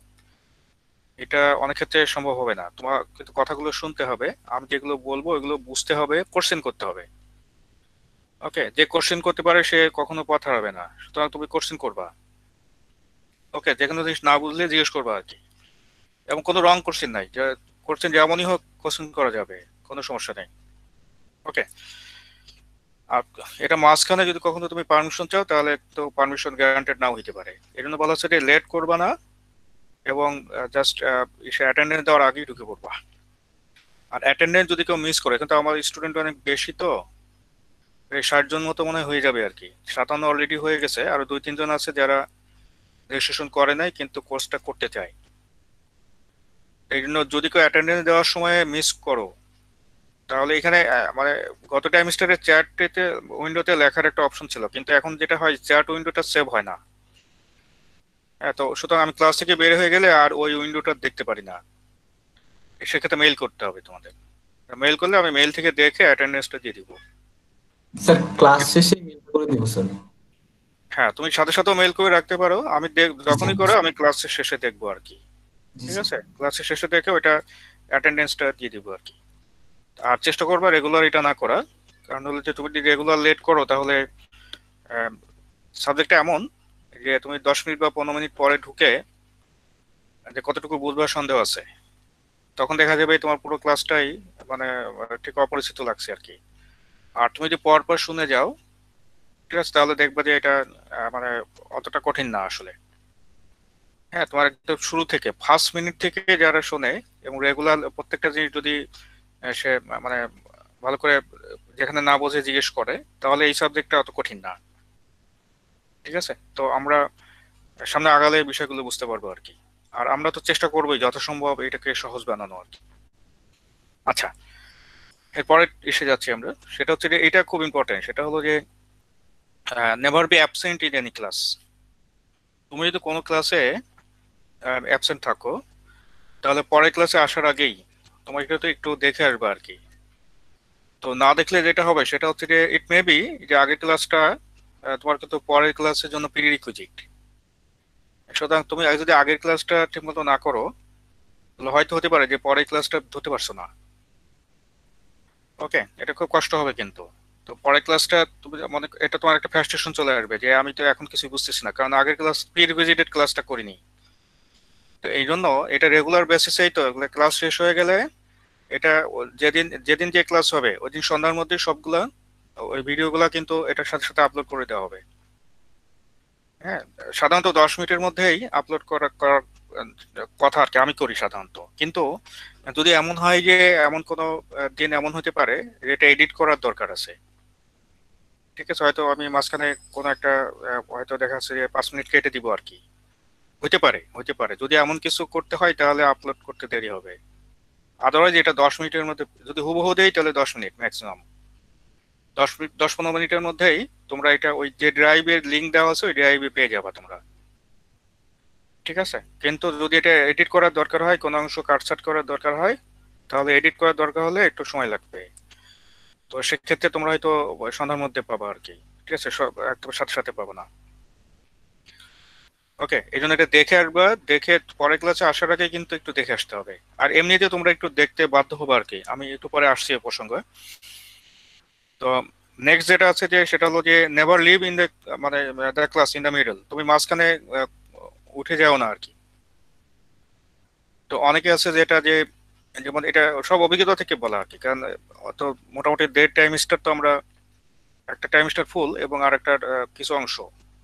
এটা অনেক ক্ষেত্রে সম্ভব হবে না। তোমার কিন্তু কথাগুলো শুনতে হবে, আমি যেগুলো বলবো এগুলো বুঝতে হবে, কোশ্চেন করতে হবে। ওকে, যে কোশ্চেন করতে পারে সে কখনো পথ হারাবে না, সুতরাং তুমি কোশ্চেন করবা। ওকে, যে কোনো জিনিস না বুঝলে জিজ্ঞেস করবা আর কি। এবং কোনো রং কোশ্চেন নাই, যে কোশ্চেন যেমনই হোক কোশ্চেন করা যাবে, কোনো সমস্যা নেই। ওকে, আর এটা মাঝখানে যদি কখনো তুমি পারমিশন চাও তাহলে তো পারমিশন গ্যারান্টেড নাও হইতে পারে। এই জন্য বলা হচ্ছে যে লেট করবা না, এবং জাস্ট সে অ্যাটেন্ডেন্স দেওয়ার আগেই ঢুকে পড়বা। আর অ্যাটেন্ডেন্স যদি কেউ মিস করে, কিন্তু আমার স্টুডেন্ট অনেক বেশি, তো এই 60 জন মতো মনে হয় হয়ে যাবে আর কি। 57 অলরেডি হয়ে গেছে, আরো 2-3 জন আছে যারা রেজিস্ট্রেশন করে নাই কিন্তু কোর্সটা করতে চায়। এই জন্য যদি কেউ অ্যাটেন্ডেন্স দেওয়ার সময় মিস করো, তাহলে এখানে মানে গত টাইমিস্টারের চ্যাটে উইন্ডোতে লেখার একটা অপশন ছিল, কিন্তু এখন যেটা হয় চ্যাট উইন্ডোটা সেভ হয় না। হ্যাঁ, তো সুতরাং আমি ক্লাস থেকে বের হয়ে গেলে আর ওই উইন্ডোটা দেখতে পারি না, সেক্ষেত্রে মেইল করতে হবে তোমাদের। মেইল করলে আমি মেইল থেকে দেখে অ্যাটেন্ডেন্সটা দিয়ে দিব। স্যার ক্লাস শেষে মেল করে দিব স্যার। হ্যাঁ, তুমি সাথে সাথেও মেইল করে রাখতে পারো, আমি জি স্যার। যখনই করো আমি ক্লাসের শেষে দেখবো আর কি। জি ঠিক স্যার। আছে, ক্লাসের শেষে দেখে ওইটা অ্যাটেন্ডেন্সটা দিয়ে দিব আর কি। আর চেষ্টা করবা রেগুলার এটা না করা, কারণ হলো যে তুমি যদি রেগুলার লেট করো তাহলে সাবজেক্টটা এমন যে তুমি 10 মিনিট বা 15 মিনিট পরে ঢুকে যে কতটুকু বুঝবার সন্দেহ আছে। তখন দেখা যাবে তোমার পুরো ক্লাসটাই মানে ঠিক অপরিচিত লাগছে আর কি। আর তুমি যদি পর পর শুনে যাও, ঠিক আছে, তাহলে দেখবে যে এটা মানে অতটা কঠিন না আসলে। হ্যাঁ, তোমার একদম শুরু থেকে ফার্স্ট মিনিট থেকে যারা শোনে এবং রেগুলার প্রত্যেকটা জিনিস যদি সে মানে ভালো করে যেখানে না বোঝে জিজ্ঞেস করে, তাহলে এই সাবজেক্টটা অত কঠিন না। ঠিক আছে, তো আমরা সামনে আগালে এই বিষয়গুলো বুঝতে পারবো আর কি। আর আমরা তো চেষ্টা করবোই যথাসম্ভব এটাকে সহজ বানানো আর কি। আচ্ছা, এরপরে এসে যাচ্ছি আমরা, সেটা হচ্ছে যে এটা খুব ইম্পর্টেন্ট, সেটা হলো যে never be absent in any class. তুমি যদি কোনো ক্লাসে অ্যাবসেন্ট থাকো, তাহলে পরের ক্লাসে আসার আগেই তোমাকে তো একটু দেখে আসবে আর কি। তো না দেখলে যেটা হবে সেটা হচ্ছে যে ইট মে বি যে আগের ক্লাসটা তোমার কিন্তু পরের ক্লাসের জন্য প্রিরিকুইজিট। সুতরাং তুমি যদি আগের ক্লাসটা ঠিকমতো না করো, তাহলে হয়তো হতে পারে যে পরের ক্লাসটা ধরতে পারছো না। ওকে, এটা খুব কষ্ট হবে কিন্তু। তো পরের ক্লাসটা তুমি মনে এটা তোমার একটা ফ্রাস্ট্রেশন চলে আসবে যে আমি তো এখন কিছু বুঝতেছি না, কারণ আগের ক্লাস প্রিরিকুইজিটেড ক্লাসটা করিনি। তো এই জন্য এটা রেগুলার বেসিসেই তো ক্লাস শেষ হয়ে গেলে এটা যেদিন যেদিন যে ক্লাস হবে ওই দিন সন্ধ্যার মধ্যে সবগুলা ওই ভিডিওগুলা কিন্তু এটার সাথে সাথে আপলোড করে দেওয়া হবে। হ্যাঁ, সাধারণত 10 মিনিটের মধ্যেই আপলোড করার কথা আর কি আমি করি সাধারণত। কিন্তু যদি এমন হয় যে এমন কোনো দিন এমন হতে পারে যে এটা এডিট করার দরকার আছে, ঠিক আছে, হয়তো আমি মাঝখানে কোনো একটা হয়তো দেখা যাচ্ছে যে 5 মিনিট কেটে দিব আর কি। হতে পারে যদি এমন কিছু করতে হয় তাহলে আপলোড করতে দেরি হবে। আদারওয়াইজ এটা 10 মিনিটের মধ্যে যদি হুবহু দেই তাহলে 10 মিনিট ম্যাক্সিমাম। 10 মিনিট 10-15 মিনিটের মধ্যেই তোমরা এটা ওই যে ড্রাইভের লিঙ্ক দেওয়া আছে ওই ড্রাইভে পেয়ে যাবা তোমরা। ঠিক আছে, কিন্তু যদি এটা এডিট করার দরকার হয়, কোনো অংশ কাটছাট করার দরকার হয়, তাহলে এডিট করার দরকার হলে একটু সময় লাগবে। তো সেক্ষেত্রে তোমরা হয়তো ওই সন্ধ্যার মধ্যে পাবা আর কি। ঠিক আছে, সব একদম সাথে সাথে পাবো না। ওকে, এই জন্য এটা দেখে আসবা, দেখে পরের ক্লাসে আসার আগে কিন্তু একটু দেখে আসতে হবে। আর এমনিতে তোমরা একটু দেখতে বাধ্য হবে আর কি, আমি একটু পরে আসছি এ প্রসঙ্গে। তো নেক্সট যেটা আছে যে সেটা হলো যে নেভার লিভ ইন দ্য মানে the class in the middle, তুমি মাঝখানে আহ, উঠে যাও না আর কি। তো অনেকে আছে যেটা যে যেমন এটা সব অভিজ্ঞতা থেকে বলা আর কি, কারণ অত মোটামুটি দেড় টাইম স্টার তো আমরা একটা টাইম স্টার ফুল এবং আর একটা কিছু অংশ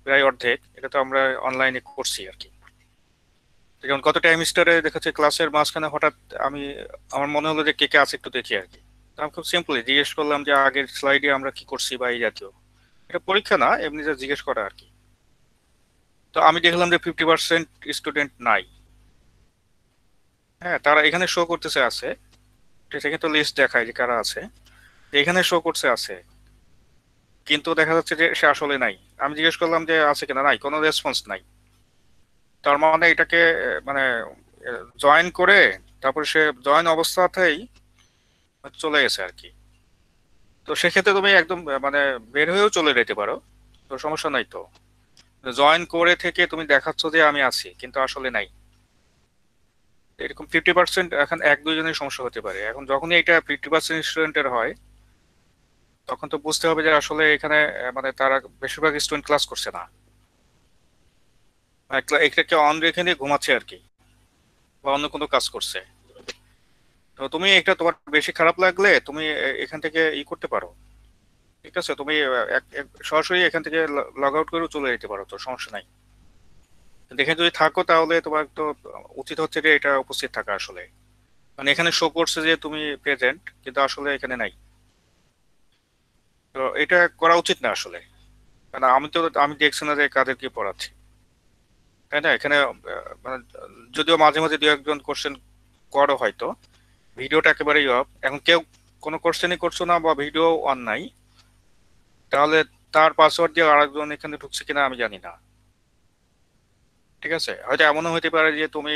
প্রায় অর্ধেক এটা তো আমরা অনলাইনে করছি আর কি। তো যেমন কত টাইম স্টারে দেখাচ্ছে ক্লাসের মাঝখানে হঠাৎ আমি আমার মনে হলো যে কে কে আছে একটু দেখি আর কি। তো আমি খুব সিম্পলি জিজ্ঞেস করলাম যে আগের স্লাইডে আমরা কি করছি বা এই জাতীয়। এটা পরীক্ষা না, এমনি যা জিজ্ঞেস করা আর কি। তো আমি দেখলাম যে 50% স্টুডেন্ট নাই। হ্যাঁ, তারা এখানে শো করতেছে আছে, ঠিক আছে, তো লিস্ট দেখায় যে কারা আছে, এখানে শো করছে আছে, কিন্তু দেখা যাচ্ছে যে সে আসলে নাই। আমি জিজ্ঞেস করলাম যে আছে কিনা, নাই, কোনো রেসপন্স নাই। তার মানে এটাকে মানে জয়েন করে তারপর সে জয়েন অবস্থাতেই চলে গেছে আর কি। তো সেক্ষেত্রে তুমি একদম মানে বের হয়েও চলে যেতে পারো, তো সমস্যা নাই তো। জয়েন করে থেকে তুমি দেখাচ্ছ যে আমি আছি কিন্তু আসলে নাই, এরকম 50% এখন 1-2 জনের সমস্যা হতে পারে। এখন যখনই এটা 50% স্টুডেন্টের হয় তখন তো বুঝতে হবে যে আসলে এখানে মানে তারা বেশিরভাগ স্টুডেন্ট ক্লাস করছে না, এটাকে অন রেখে দিয়ে ঘুমাচ্ছে আর কি, বা অন্য কোনো কাজ করছে। তো তুমি এটা তোমার বেশি খারাপ লাগলে তুমি এখান থেকে করতে পারো। ঠিক আছে, তুমি সরাসরি এখান থেকে লগ আউট করে চলে যেতে পারো, তো সমস্যা নাই। দেখে যদি থাকো তাহলে তোমার তো উচিত হচ্ছে যে এটা উপস্থিত থাকা আসলে, মানে এখানে শো করছে যে তুমি প্রেজেন্ট কিন্তু আসলে এখানে নাই। তো এটা করা উচিত না আসলে, কারণ আমি দেখছি না যে কাদের কি পড়াচ্ছি, তাই না? এখানে মানে যদিও মাঝে মাঝে দু একজন কোশ্চেন করো হয়তো, ভিডিওটা একেবারেই অফ। এখন কেউ কোনো কোশ্চেনই করছো না বা ভিডিও অন নাই, তাহলে তার পাসওয়ার্ড দিয়ে আরেকজন এখানে ঢুকছে কিনা আমি জানি না। ঠিক আছে, হয়তো এমনও হতে পারে যে তুমি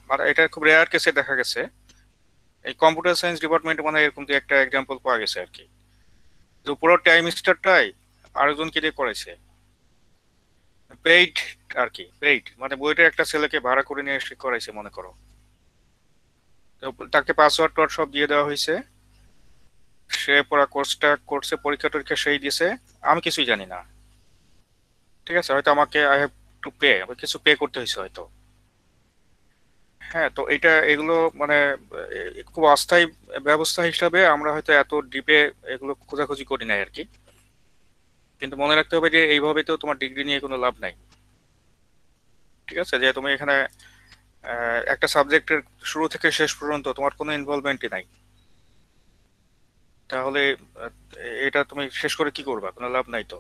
মানে এটা খুব রেয়ার কেসে দেখা গেছে, এই কম্পিউটার সায়েন্স ডিপার্টমেন্টে মানে এরকম দু একটা এক্সাম্পল পাওয়া গেছে আর কি। তো পুরো টাইম স্টারটাই আরেকজনকে দিয়ে করেছে, পেইড আর কি, পেইড মানে বইটা একটা ছেলেকে ভাড়া করে নিয়ে এসে করাইছে মনে করো। তো তাকে পাসওয়ার্ড টাওয়ার্ড সব দিয়ে দেওয়া হয়েছে, সে পুরো কোর্সটা করছে, পরীক্ষা টরীক্ষা সেই দিছে, আমি কিছুই জানি না। ঠিক আছে, হয়তো আমাকে আই হ্যাভ টু পে, কিছু পে করতে হয়েছে হয়তো। হ্যাঁ, তো এগুলো মানে খুব অস্থায়ী ব্যবস্থা হিসাবে আমরা হয়তো এত ডিপে এগুলো খোঁজাখুঁজি করি নাই আর কি। কিন্তু মনে রাখতে হবে যে এইভাবে তো তোমার ডিগ্রি নিয়ে কোনো লাভ নাই। ঠিক আছে, যে তুমি এখানে একটা সাবজেক্টের শুরু থেকে শেষ পর্যন্ত তোমার কোনো ইনভলভমেন্টই নাই, তাহলে আহ, এটা তুমি শেষ করে কি করবা? কোনো লাভ নাই তো।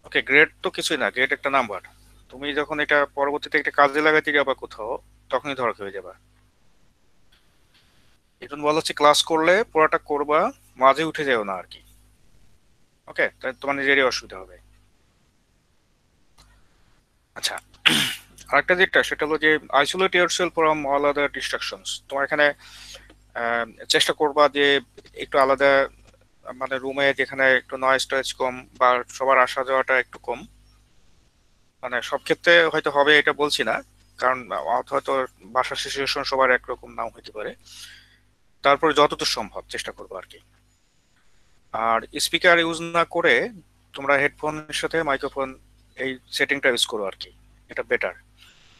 ওকে, গ্রেড তো কিছুই না, গ্রেড একটা নাম্বার। তুমি যখন এটা পরবর্তীতে একটা কাজে লাগাতে যাবা কোথাও, তখনই ধরা খেয়ে যাবা। এখন বলা হচ্ছে ক্লাস করলে পড়াটা করবা, মাঝে উঠে যাও না আর কি। ওকে, তাই তোমার নিজেরই অসুবিধা হবে। আচ্ছা, আরেকটা যেটা সেটা হলো যে isolate yourself from all other distractions. তোমার এখানে চেষ্টা করবা যে একটু আলাদা, মানে রুমে যেখানে একটু নয়েজ টয়েজ কম বা সবার আসা যাওয়াটা একটু কম। মানে সব ক্ষেত্রে হয়তো হবে এটা বলছি না, কারণ হয়তো বাসার সিচুয়েশন সবার একরকম নাও হতে পারে। তারপরে যতদূর সম্ভব চেষ্টা করবো আর কি। আর স্পিকার ইউজ না করে তোমরা হেডফোনের সাথে মাইক্রোফোন এই সেটিংটা ইউজ করো আর কি, এটা বেটার।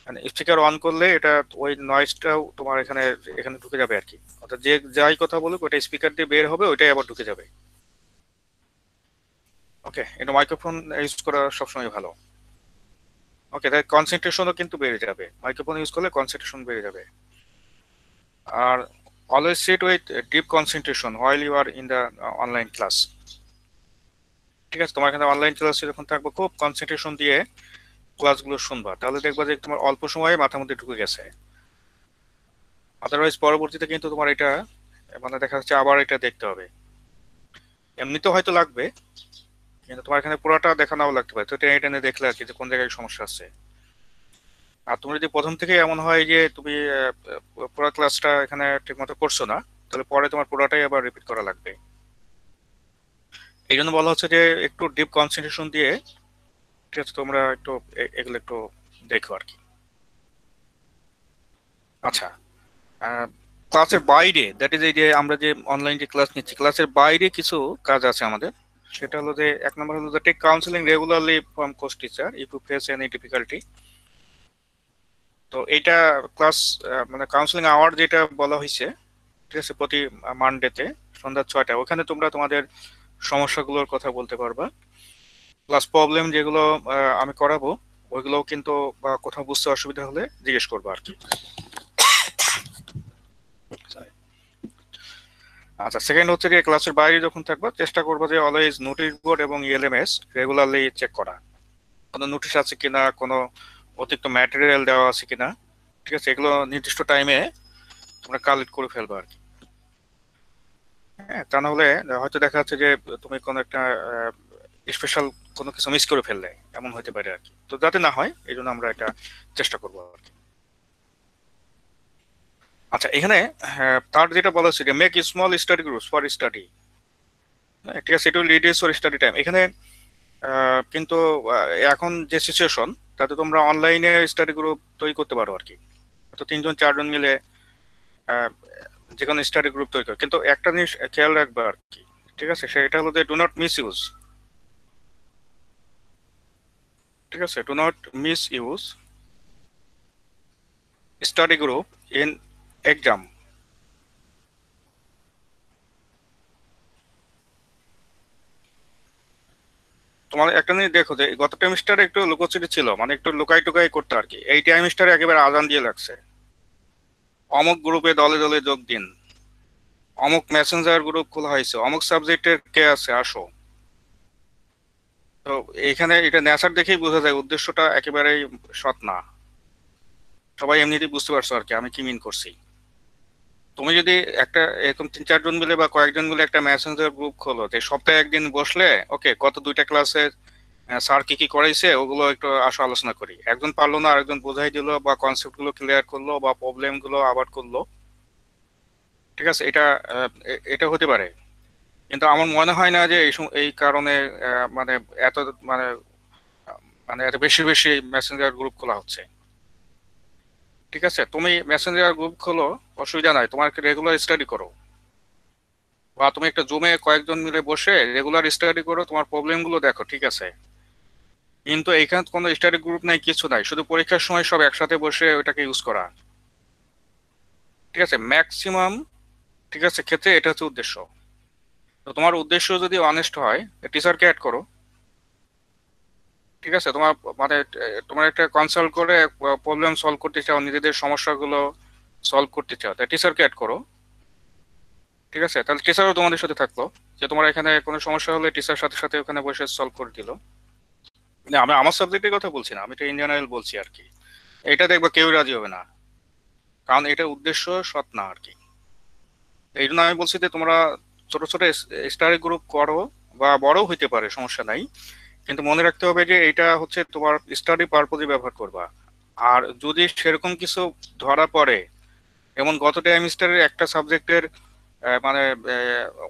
মানে স্পিকার অন করলে এটা ওই নয়েজটাও তোমার এখানে এখানে ঢুকে যাবে আর কি। অর্থাৎ যে যাই কথা বলুক ওটা স্পিকার দিয়ে বের হবে, ওইটাই আবার ঢুকে যাবে। ওকে, এটা মাইক্রোফোন ইউজ করা সবসময় ভালো। ওকে, তাই কনসেন্ট্রেশনও কিন্তু বেড়ে যাবে, মাইক্রোফোন ইউজ করলে কনসেন্ট্রেশন বেড়ে যাবে। আর always sit with deep concentration while you are in the online class. ঠিক আছে, তোমার এখানে অনলাইন ক্লাসে যখন থাকবো খুব কনসেন্ট্রেশন দিয়ে ক্লাসগুলো শুনবা, তাহলে দেখবা যে তোমার অল্প সময়ে মাথার মধ্যে ঢুকে গেছে। আদারওয়াইজ পরবর্তীতে কিন্তু তোমার এটা মানে দেখা যাচ্ছে আবার এটা দেখতে হবে। এমনিতে হয়তো লাগবে, কিন্তু তোমার এখানে পুরোটা দেখা নাও লাগতে পারে, তো টেনে টেনে দেখলে আর কি যে কোন জায়গায় সমস্যা আছে। আর তুমি যদি প্রথম থেকে এমন হয় যে তুমি পুরো ক্লাসটা এখানে ঠিক মতো করছো না, তাহলে পরে তোমার পুরোটাই আবার রিপিট করা লাগবে। এই জন্য বলা হচ্ছে যে একটু ডিপ কনসেন্ট্রেশন দিয়ে, ঠিক আছে, তোমরা একটু এগুলো একটু দেখো আর কি। আচ্ছা, ক্লাসের বাইরে, দ্যাট ইজ এই যে আমরা যে অনলাইন যে ক্লাস নিচ্ছি, ক্লাসের বাইরে কিছু কাজ আছে আমাদের। সেটা হলো যে এক নম্বর হলো যে take counselling regularly from course teacher if you face any difficulty. তো এইটা ক্লাস মানে কাউন্সিলিং আওয়ার যেটা বলা হয়েছে, ঠিক আছে, প্রতি মানডেতে সন্ধ্যা 6টায় ওখানে তোমরা তোমাদের সমস্যাগুলোর কথা বলতে পারবা। প্লাস প্রবলেম যেগুলো আমি করাবো ওইগুলোও কিন্তু, বা কোথাও বুঝতে অসুবিধা হলে জিজ্ঞেস করবো আর কি। আচ্ছা, সেকেন্ড হচ্ছে যে ক্লাসের বাইরে যখন থাকবা চেষ্টা করবো যে অলওয়েজ নোটিশ বোর্ড এবং ইএলএমএস রেগুলারলি চেক করা, কোনো নোটিশ আছে কিনা, কোনো অতিরিক্ত ম্যাটেরিয়াল দেওয়া আছে কিনা। ঠিক আছে, এগুলো নির্দিষ্ট টাইমে তোমরা কালেক্ট করে ফেলবা আর কি। হ্যাঁ, তা না হলে হয়তো দেখা যাচ্ছে যে তুমি কোনো একটা স্পেশাল কোনো কিছু মিস করে ফেললে, এমন হতে পারে আর কি। তো যাতে না হয় এই জন্য আমরা এটা চেষ্টা করবো আর কি। আচ্ছা, এখানে তার যেটা বলা হচ্ছে যে make small study groups for study. ঠিক আছে, এটা রিডিউস ফর স্টাডি টাইম। এখানে কিন্তু এখন যে সিচুয়েশন, তাতে তোমরা অনলাইনে স্টাডি গ্রুপ তৈরি করতে পারো আর কি। তো 3 জন 4 জন মিলে আহ, যে কোনো স্টাডি গ্রুপ তৈরি করো, কিন্তু একটা জিনিস খেয়াল রাখবে আর কি। ঠিক আছে, সেটা হলো যে ডু নট মিস ইউজ। ঠিক আছে, do not miss use study group in exam. তোমার একটা জিনিস দেখো যে গত টাইমিস্টারে একটু লুকোচুরি ছিল, মানে একটু লুকাই টুকাই করতে আর কি। এই টাইমিস্টারে একেবারে আজান দিয়ে লাগছে, অমুক গ্রুপে দলে দলে যোগ দিন, অমুক মেসেঞ্জার গ্রুপ খোলা হয়েছে, অমুক সাবজেক্টের কে আছে আসো। তো এখানে এটা নেচার দেখেই বোঝা যায় উদ্দেশ্যটা একেবারেই সৎ না। সবাই এমনিতেই বুঝতে পারছো আর কি আমি কি মিন করছি। তুমি যদি একটা এরকম 3 4 জন মিলে বা কয়েকজন মিলে একটা মেসেঞ্জার গ্রুপ খোলো, যে সপ্তাহে একদিন বসলে ওকে গত 2টা ক্লাসে স্যার কি কি করাইছে ওগুলো একটু আসো আলোচনা করি। একজন পারলো না আরেকজন বোঝাই দিল, বা কনসেপ্ট গুলো ক্লিয়ার করলো, বা প্রবলেম গুলো আবার করলো। ঠিক আছে, এটা এটা হতে পারে। কিন্তু আমার মনে হয় না যে এই কারণে মানে এত মানে মানে এত বেশি বেশি মেসেঞ্জার গ্রুপ খোলা হচ্ছে। ঠিক আছে, তুমি মেসেঞ্জার গ্রুপ খোলো, অসুবিধা নাই, তোমার রেগুলার স্টাডি করো। বা তুমি একটা জুমে কয়েকজন মিলে বসে রেগুলার স্টাডি করো, তোমার প্রবলেম গুলো দেখো। ঠিক আছে, কিন্তু এখানে কোনো স্টাডি গ্রুপ নাই, কিছু নাই, শুধু পরীক্ষার সময় সব একসাথে বসে ওটাকে ইউজ করা। ঠিক আছে, ম্যাক্সিমাম, ঠিক আছে, ক্ষেত্রে এটা হচ্ছে উদ্দেশ্য। তো তোমার উদ্দেশ্য যদি অনেস্ট হয়, টিচারকে অ্যাড করো। ঠিক আছে, তোমার মানে তোমার একটা কনসাল্ট করে প্রবলেম সলভ করতে চাও, নিজেদের সমস্যাগুলো সলভ করতে চাও, তাই টিচারকে অ্যাড করো। ঠিক আছে, তাহলে টিচারও তোমাদের সাথে থাকলো, যে তোমার এখানে কোনো সমস্যা হলে টিচার সাথে সাথে ওখানে বসে সলভ করে দিল। না, আমি আমার সাবজেক্টের কথা বলছি না, আমি তো ইন জেনারেল বলছি আর কি। এটা দেখবা কেউ রাজি হবে না, কারণ এটার উদ্দেশ্য সৎ না আর কি। এই জন্য আমি বলছি যে তোমরা ছোট ছোট স্টাডি গ্রুপ করো, বা বড় হইতে পারে, সমস্যা নাই, কিন্তু মনে রাখতে হবে যে এটা হচ্ছে তোমার স্টাডি পারপোজে ব্যবহার করবা। আর যদি সেরকম কিছু ধরা পড়ে, যেমন গত সেমিস্টারের একটা সাবজেক্টের মানে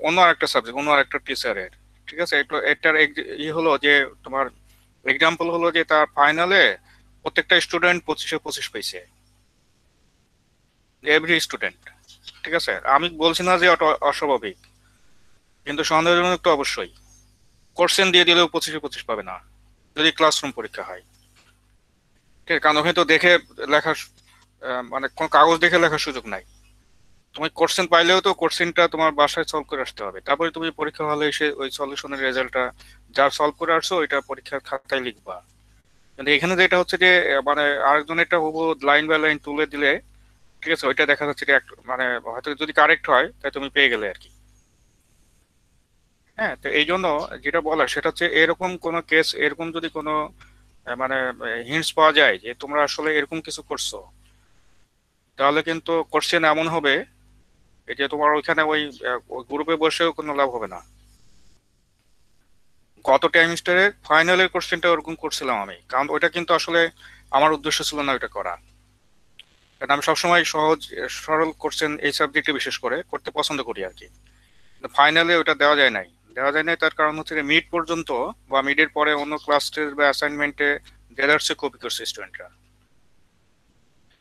অন্য আরেকটা সাবজেক্ট, অন্য আরেকটা টিচারের, ঠিক আছে, এটার হলো যে তোমার এক্সাম্পল হলো যে তার ফাইনালে প্রত্যেকটা স্টুডেন্ট 25-25 পেয়েছে, এভরি স্টুডেন্ট। ঠিক আছে, আমি বলছি না যে ওটা অস্বাভাবিক, কিন্তু সন্দেহজনক তো অবশ্যই। কোশ্চেন দিয়ে দিলেও 25-25 পাবে না যদি ক্লাসরুম পরীক্ষা হয়। ঠিক আছে, কারণ ওখানে তো দেখে লেখার মানে কোন কাগজ দেখে লেখার সুযোগ নাই। তুমি কোশ্চেন পাইলেও তো কোশ্চেনটা তোমার বাসায় সলভ করে আসতে হবে, তারপরে তুমি পরীক্ষা হলে এসে ওই সলিউশনের রেজাল্টটা যা সলভ করে আসছো ওইটা পরীক্ষার খাতায় লিখবা। কিন্তু এখানে যেটা হচ্ছে যে মানে আরেকজনেরটা হুবহু লাইন বাই লাইন তুলে দিলে, ঠিক আছে, ওইটা দেখা যাচ্ছে যে মানে হয়তো যদি কারেক্ট হয় তাই তুমি পেয়ে গেলে আর কি। হ্যাঁ, তো এই জন্য যেটা বলার সেটা হচ্ছে এরকম কোন কেস, এরকম যদি কোনো মানে হিন্টস পাওয়া যায় যে তোমরা আসলে এরকম কিছু করছো, তাহলে কিন্তু কোশ্চেন এমন হবে এই যে তোমার ওইখানে ওই গ্রুপে বসেও কোনো লাভ হবে না। গত সেমিস্টারের ফাইনালের কোশ্চেনটা ওরকম করছিলাম আমি, কারণ ওইটা কিন্তু আসলে আমার উদ্দেশ্য ছিল না ওইটা করা, কারণ আমি সবসময় সহজ সরল কোশ্চেন এই সাবজেক্টে বিশেষ করে করতে পছন্দ করি আর কি। ফাইনালে ওটা দেওয়া যায় নাই তার কারণ হচ্ছে মিড পর্যন্ত বা মিডের পরে অন্য ক্লাস টেস্ট বা অ্যাসাইনমেন্টে দেদারসে কপি করছে স্টুডেন্টরা।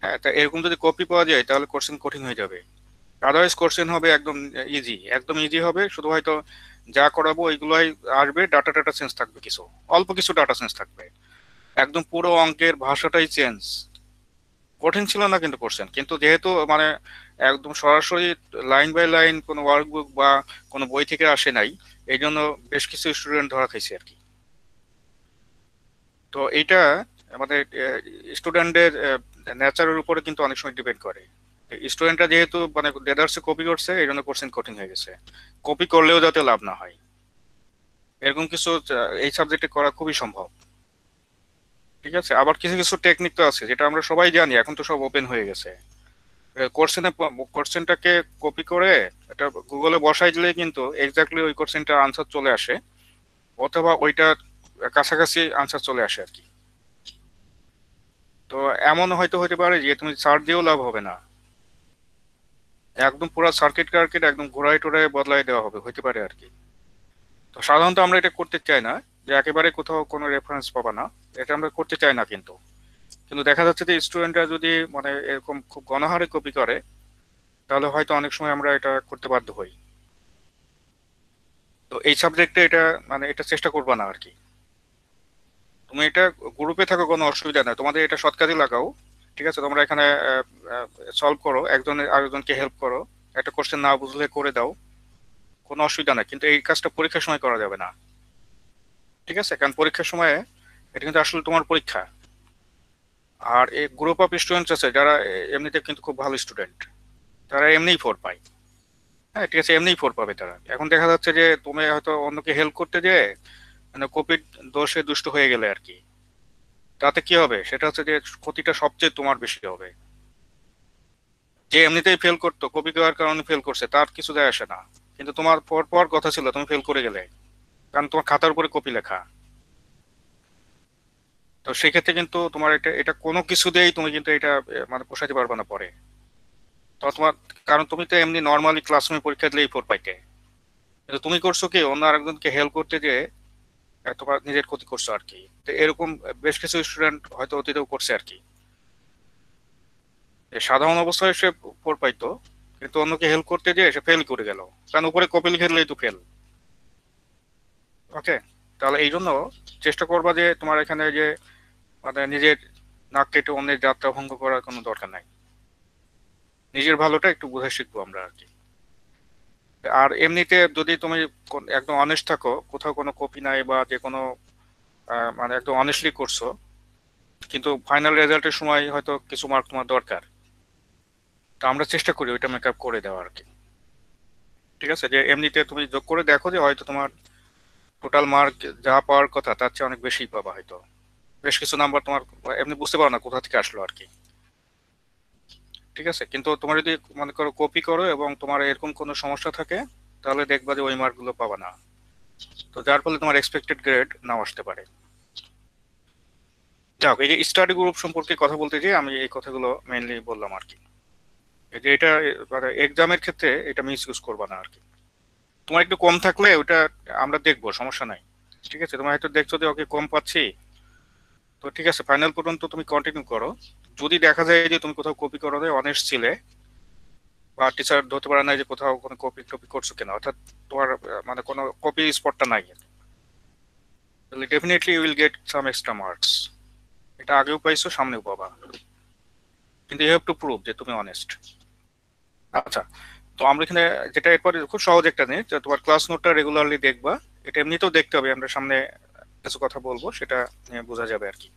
হ্যাঁ, তা এরকম যদি কপি পাওয়া যায় তাহলে কোশ্চেন কঠিন হয়ে যাবে। আদারওয়াইজ কোশ্চেন হবে একদম ইজি, একদম ইজি হবে, শুধু হয়তো যা করাবো ওইগুলাই আসবে, ডাটা টাটা চেঞ্জ থাকবে, কিছু অল্প কিছু ডাটা চেঞ্জ থাকবে, একদম পুরো অঙ্কের ভাষাটাই চেঞ্জ। কঠিন ছিল না কিন্তু কোশ্চেন, কিন্তু যেহেতু মানে একদম সরাসরি লাইন বাই লাইন কোনো ওয়ার্কবুক বা কোনো বই থেকে আসে নাই, এই জন্য বেশ কিছু স্টুডেন্ট ধরা খাইছে আর কি। তো এইটা আমাদের স্টুডেন্টদের নেচারের উপরে কিন্তু অনেক সময় ডিপেন্ড করে। স্টুডেন্টরা যেহেতু মানে দেদারসে কপি করছে, এই জন্য কোশ্চেন কঠিন হয়ে গেছে, কপি করলেও যাতে লাভ না হয়, এরকম কিছু এই সাবজেক্টে করা খুবই সম্ভব। ঠিক আছে, আবার কিছু কিছু টেকনিক তো আছে যেটা আমরা সবাই জানি, এখন তো সব ওপেন হয়ে গেছে। কোশ্চেনটাকে কপি করে এটা গুগলে বসাই দিলে কিন্তু এক্স্যাক্টলি ওই কোশ্চেনটার আনসার চলে আসে, অথবা ওইটা কাছাকাছি আনসার চলে আসে আর কি। তো এমন হয়তো হতে পারে যে তুমি সার্চ দিয়েও লাভ হবে না, একদম পুরো সার্কিট কার্কিট একদম ঘোরায় টোরায় বদলাই দেওয়া হবে, হতে পারে আর কি। তো সাধারণত আমরা এটা করতে চাই না, যে একেবারে কোথাও কোনো রেফারেন্স পাবা না, এটা আমরা করতে চাই না। কিন্তু কিন্তু দেখা যাচ্ছে যে স্টুডেন্টরা যদি মানে এরকম খুব গণহারে কপি করে, তাহলে হয়তো অনেক সময় আমরা এটা করতে বাধ্য হই। তো এই সাবজেক্টে এটা মানে এটা চেষ্টা করবা না আর কি। তুমি এটা গ্রুপে থাকো কোনো অসুবিধা নেই, তোমাদের এটা সৎ কাজে লাগাও। ঠিক আছে, তোমরা এখানে সলভ করো, একজনের আরেকজনকে হেল্প করো, একটা কোশ্চেন না বুঝলে করে দাও, কোনো অসুবিধা নেই, কিন্তু এই কাজটা পরীক্ষার সময় করা যাবে না। ঠিক আছে, কারণ পরীক্ষার সময় এটা কিন্তু আসলে তোমার পরীক্ষা। আর এই গ্রুপ অফ স্টুডেন্টস আছে যারা এমনিতে কিন্তু খুব ভালো স্টুডেন্ট, তারা এমনিই 4 পায়। হ্যাঁ, ঠিক আছে, এমনিই 4 পাবে তারা। এখন দেখা যাচ্ছে যে তুমি হয়তো অন্যকে হেল্প করতে যেয়ে মানে কপির দোষে দুষ্ট হয়ে গেলে আর কি, তাতে কি হবে সেটা হচ্ছে যে ক্ষতিটা সবচেয়ে তোমার বেশি হবে। যে এমনিতেই ফেল করতো, কপি করার কারণে ফেল করছে, তার কিছু যায় আসে না, কিন্তু তোমার পর পর কথা ছিল তুমি ফেল করে গেলে, কারণ তোমার খাতার উপরে কপি লেখা। তো সেক্ষেত্রে কিন্তু তোমার এটা এটা কোনো কিছু দিয়েই তুমি কিন্তু এটা মানে পোষাইতে পারবে না পরে। তো তোমার, কারণ তুমি তো এমনি নর্মালি ক্লাসরুমে পরীক্ষা দিলেই 4 পাইতে, কিন্তু তুমি করছো কি অন্য আরেকজনকে হেল্প করতে যে তোমার নিজের ক্ষতি করছো আর কি। তো এরকম বেশ কিছু স্টুডেন্ট হয়তো অতীতেও করছে আর কি, যে সাধারণ অবস্থায় সে 4 পাইতো, কিন্তু অন্যকে হেল্প করতে যে সে ফেল করে গেল, কারণ উপরে কপি লিখে দিলেই তো ফেল। ওকে। তাহলে এই জন্য চেষ্টা করবা যে তোমার এখানে যে মানে নিজের নাক কেটে অন্যের যাত্রা ভঙ্গ করার কোনো দরকার নাই, নিজের ভালোটা একটু বুঝে শিখবো আমরা আর কি। আর এমনিতে যদি তুমি একদম অনেস্ট থাকো, কোথাও কোনো কপি নাই বা যে কোনো মানে একদম অনেস্টলি করছো, কিন্তু ফাইনাল রেজাল্টের সময় হয়তো কিছু মার্ক তোমার দরকার, তো আমরা চেষ্টা করি ওইটা মেকআপ করে দেওয়া আর কি। ঠিক আছে, যে এমনিতে তুমি যোগ করে দেখো যে হয়তো তোমার টোটাল মার্ক যা পাওয়ার কথা তার চেয়ে অনেক বেশি পাবা, হয়তো বেশ কিছু নাম্বার তোমার এমনি বুঝতে পারো না কোথা থেকে আসলো আর কি। ঠিক আছে, কিন্তু তোমার যদি মনে করো কপি করো এবং তোমার এরকম কোনো সমস্যা থাকে, তাহলে দেখবা যে ওই মার্কগুলো পাবা না, তো যার ফলে তোমার এক্সপেক্টেড গ্রেড নাও আসতে পারে। যাক, এই যে স্টাডি গ্রুপ সম্পর্কে কথা বলতে যে আমি এই কথাগুলো মেইনলি বললাম আর কি। এই যে এটা মানে এক্সামের ক্ষেত্রে এটা মিস ইউজ করবা না আর কি। তোমার একটু কম থাকলে ওটা আমরা দেখবো, সমস্যা নাই। ঠিক আছে, তোমার হয়তো দেখছো যে ওকে কম পাচ্ছি, তো ঠিক আছে, ফাইনাল পর্যন্ত তুমি কন্টিনিউ করো। যদি দেখা যায় যে তুমি কোথাও কপি করো, অনেস্ট ছিলে, বা টিচার ধরতে পারে না যে কোথাও কোনো কপি টপি করছো কিনা, অর্থাৎ তোমার মানে কোনো কপি স্পটটা নাই, তাহলে definitely you will get some extra marks. এটা আগেও পাইছো, সামনেও পাবা, কিন্তু ইউ হ্যাভ টু প্রুভ যে তুমি অনেস্ট। আচ্ছা, তো আমরা এখানে যেটা এরপরে খুব সহজ একটা জিনিস, যে তোমার ক্লাস নোটটা রেগুলারলি দেখবা। এটা এমনিতেও দেখতে হবে, আমরা সামনে কিছু কথা বলবো, সেটা নিয়ে বোঝা যাবে আর কি।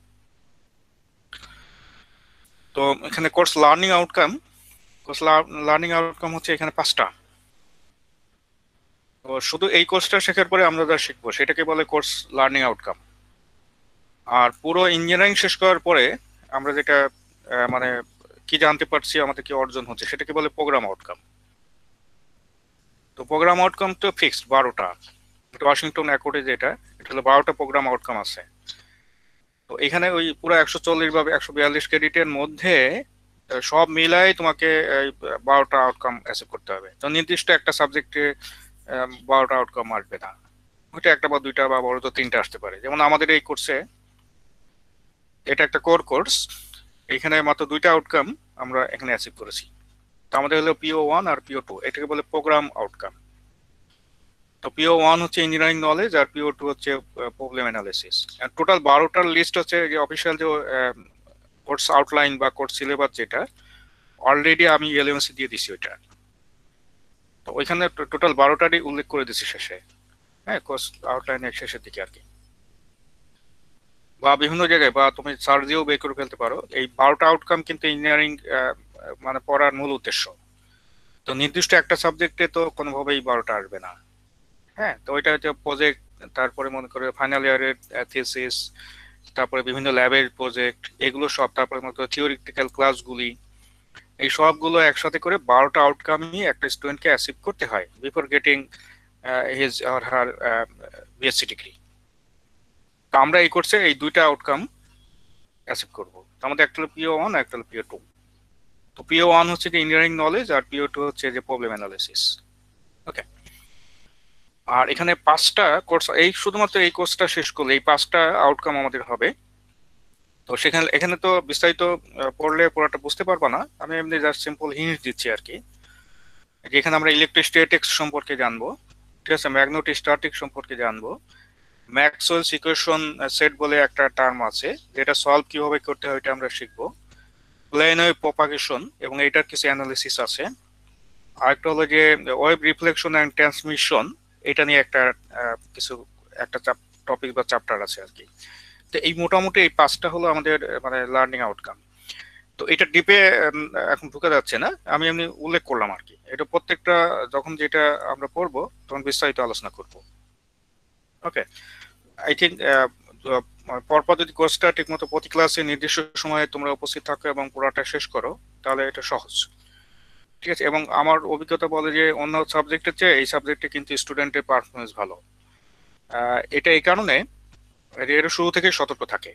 তো এখানে course learning outcome, course learning outcome হচ্ছে এখানে 5টা। তো শুধু এই কোর্সটা শেখার পরে আমরা যা শিখবো সেটাকে বলে কোর্স লার্নিং আউটকাম। আর পুরো ইঞ্জিনিয়ারিং শেষ করার পরে আমরা যেটা মানে কি জানতে পারছি, আমাদের কি অর্জন হচ্ছে, সেটাকে বলে প্রোগ্রাম আউটকাম। তো প্রোগ্রাম আউটকাম তো ফিক্সড 12টা, ওয়াশিংটন অ্যাকর্ডে যেটা, এটা হলো 12টা প্রোগ্রাম আউটকাম আছে। তো এখানে ওই পুরো 140 বা 142 ক্রেডিটের মধ্যে সব মিলাই তোমাকে এই 12টা আউটকাম অ্যাচিভ করতে হবে। তো নির্দিষ্ট একটা সাবজেক্টে 12টা আউটকাম আসবে না, ওইটা একটা বা দুইটা বা বড় তো 3টা আসতে পারে। যেমন আমাদের এই কোর্সে এটা একটা কোর কোর্স, এখানে মাত্র 2টা আউটকাম আমরা এখানে অ্যাচিভ করেছি। তো আমাদের হলো PO1 আর PO2, এটাকে বলে প্রোগ্রাম আউটকাম। তো PO1 হচ্ছে ইঞ্জিনিয়ারিং নলেজ, আর PO2 হচ্ছে প্রবলেম অ্যানালিসিস। টোটাল 12টার লিস্ট হচ্ছে যে অফিসিয়াল যে কোর্স আউটলাইন বা কোর্স সিলেবাস, যেটা অলরেডি আমি এলএমসি দিয়ে দিছি ওইটা। তো ওইখানে টোটাল 12টারই উল্লেখ করে দিছি শেষে, হ্যাঁ, কোর্স আউটলাইনের শেষের দিকে আর কি। বা বিভিন্ন জায়গায় বা তুমি সার্চ দিয়েও বের করে ফেলতে পারো, এই 12টা আউটকাম কিন্তু ইঞ্জিনিয়ারিং মানে পড়ার মূল উদ্দেশ্য। তো নির্দিষ্ট একটা সাবজেক্টে তো কোনোভাবেই 12টা আসবে না। হ্যাঁ, তো ওইটা হচ্ছে প্রজেক্ট, তারপরে মনে করে ফাইনাল ইয়ারের থিসিস, তারপরে বিভিন্ন ল্যাবের প্রজেক্ট, এগুলো সব, তারপরে মনে করো থিওরিটিক্যাল ক্লাসগুলি, এই সবগুলো একসাথে করে 12টা আউটকামই একটা স্টুডেন্টকে অ্যাচিভ করতে হয় before getting his or her BSc degree. তো আমরা এই কোর্সে এই 2টা আউটকাম অ্যাচিভ করবো। তো আমাদের একটা হলো PO1 আর একটা হলো PO2। তো PO1 হচ্ছে যে ইঞ্জিনিয়ারিং নলেজ, আর PO2 হচ্ছে যে প্রবলেম অ্যানালিসিস। ওকে, আর এখানে 5টা কোর্স, এই শুধুমাত্র এই কোর্সটা শেষ করলে এই 5টা আউটকাম আমাদের হবে। তো সেখানে এখানে তো বিস্তারিত পড়লে পুরোটা বুঝতে পারবো না, আমি এমনি জাস্ট সিম্পল হিন্ট দিচ্ছি আর কি। যেখানে আমরা ইলেকট্রোস্ট্যাটিক্স সম্পর্কে জানবো, ঠিক আছে, ম্যাগনেটোস্ট্যাটিক্স সম্পর্কে জানবো, ম্যাক্সওয়েলস ইকুয়েশন সেট বলে একটা টার্ম আছে, যেটা সলভ কিভাবে করতে হয় এটা আমরা শিখবো, প্লেন ওয়েভ প্রপাগেশন, এবং এটার কিছু অ্যানালিসিস আছে। আরেকটা হলো যে ওয়েভ রিফ্লেকশন অ্যান্ড ট্রান্সমিশন, এটা নিয়ে একটা কিছু একটা টপিক বা চ্যাপ্টার আছে আর কি। তো এই মোটামুটি এই 5টা হলো আমাদের মানে লার্নিং আউটকাম। তো এটা ডিপে এখন ঢুকে যাচ্ছে না, আমি এমনি উল্লেখ করলাম আর কি। এটা প্রত্যেকটা যখন যেটা আমরা পড়বো তখন বিস্তারিত আলোচনা করব। ওকে, আই থিঙ্ক পরপর যদি কোর্সটা ঠিকমতো প্রতি ক্লাসে নির্দিষ্ট সময়ে তোমরা উপস্থিত থাকো এবং পুরোটা শেষ করো, তাহলে এটা সহজ। ঠিক আছে, এবং আমার অভিজ্ঞতা বলে যে অন্য সাবজেক্টের চেয়ে এই সাবজেক্টে কিন্তু স্টুডেন্টের পারফরমেন্স ভালো। এটা এই কারণে এর শুরু থেকে সতর্ক থাকে,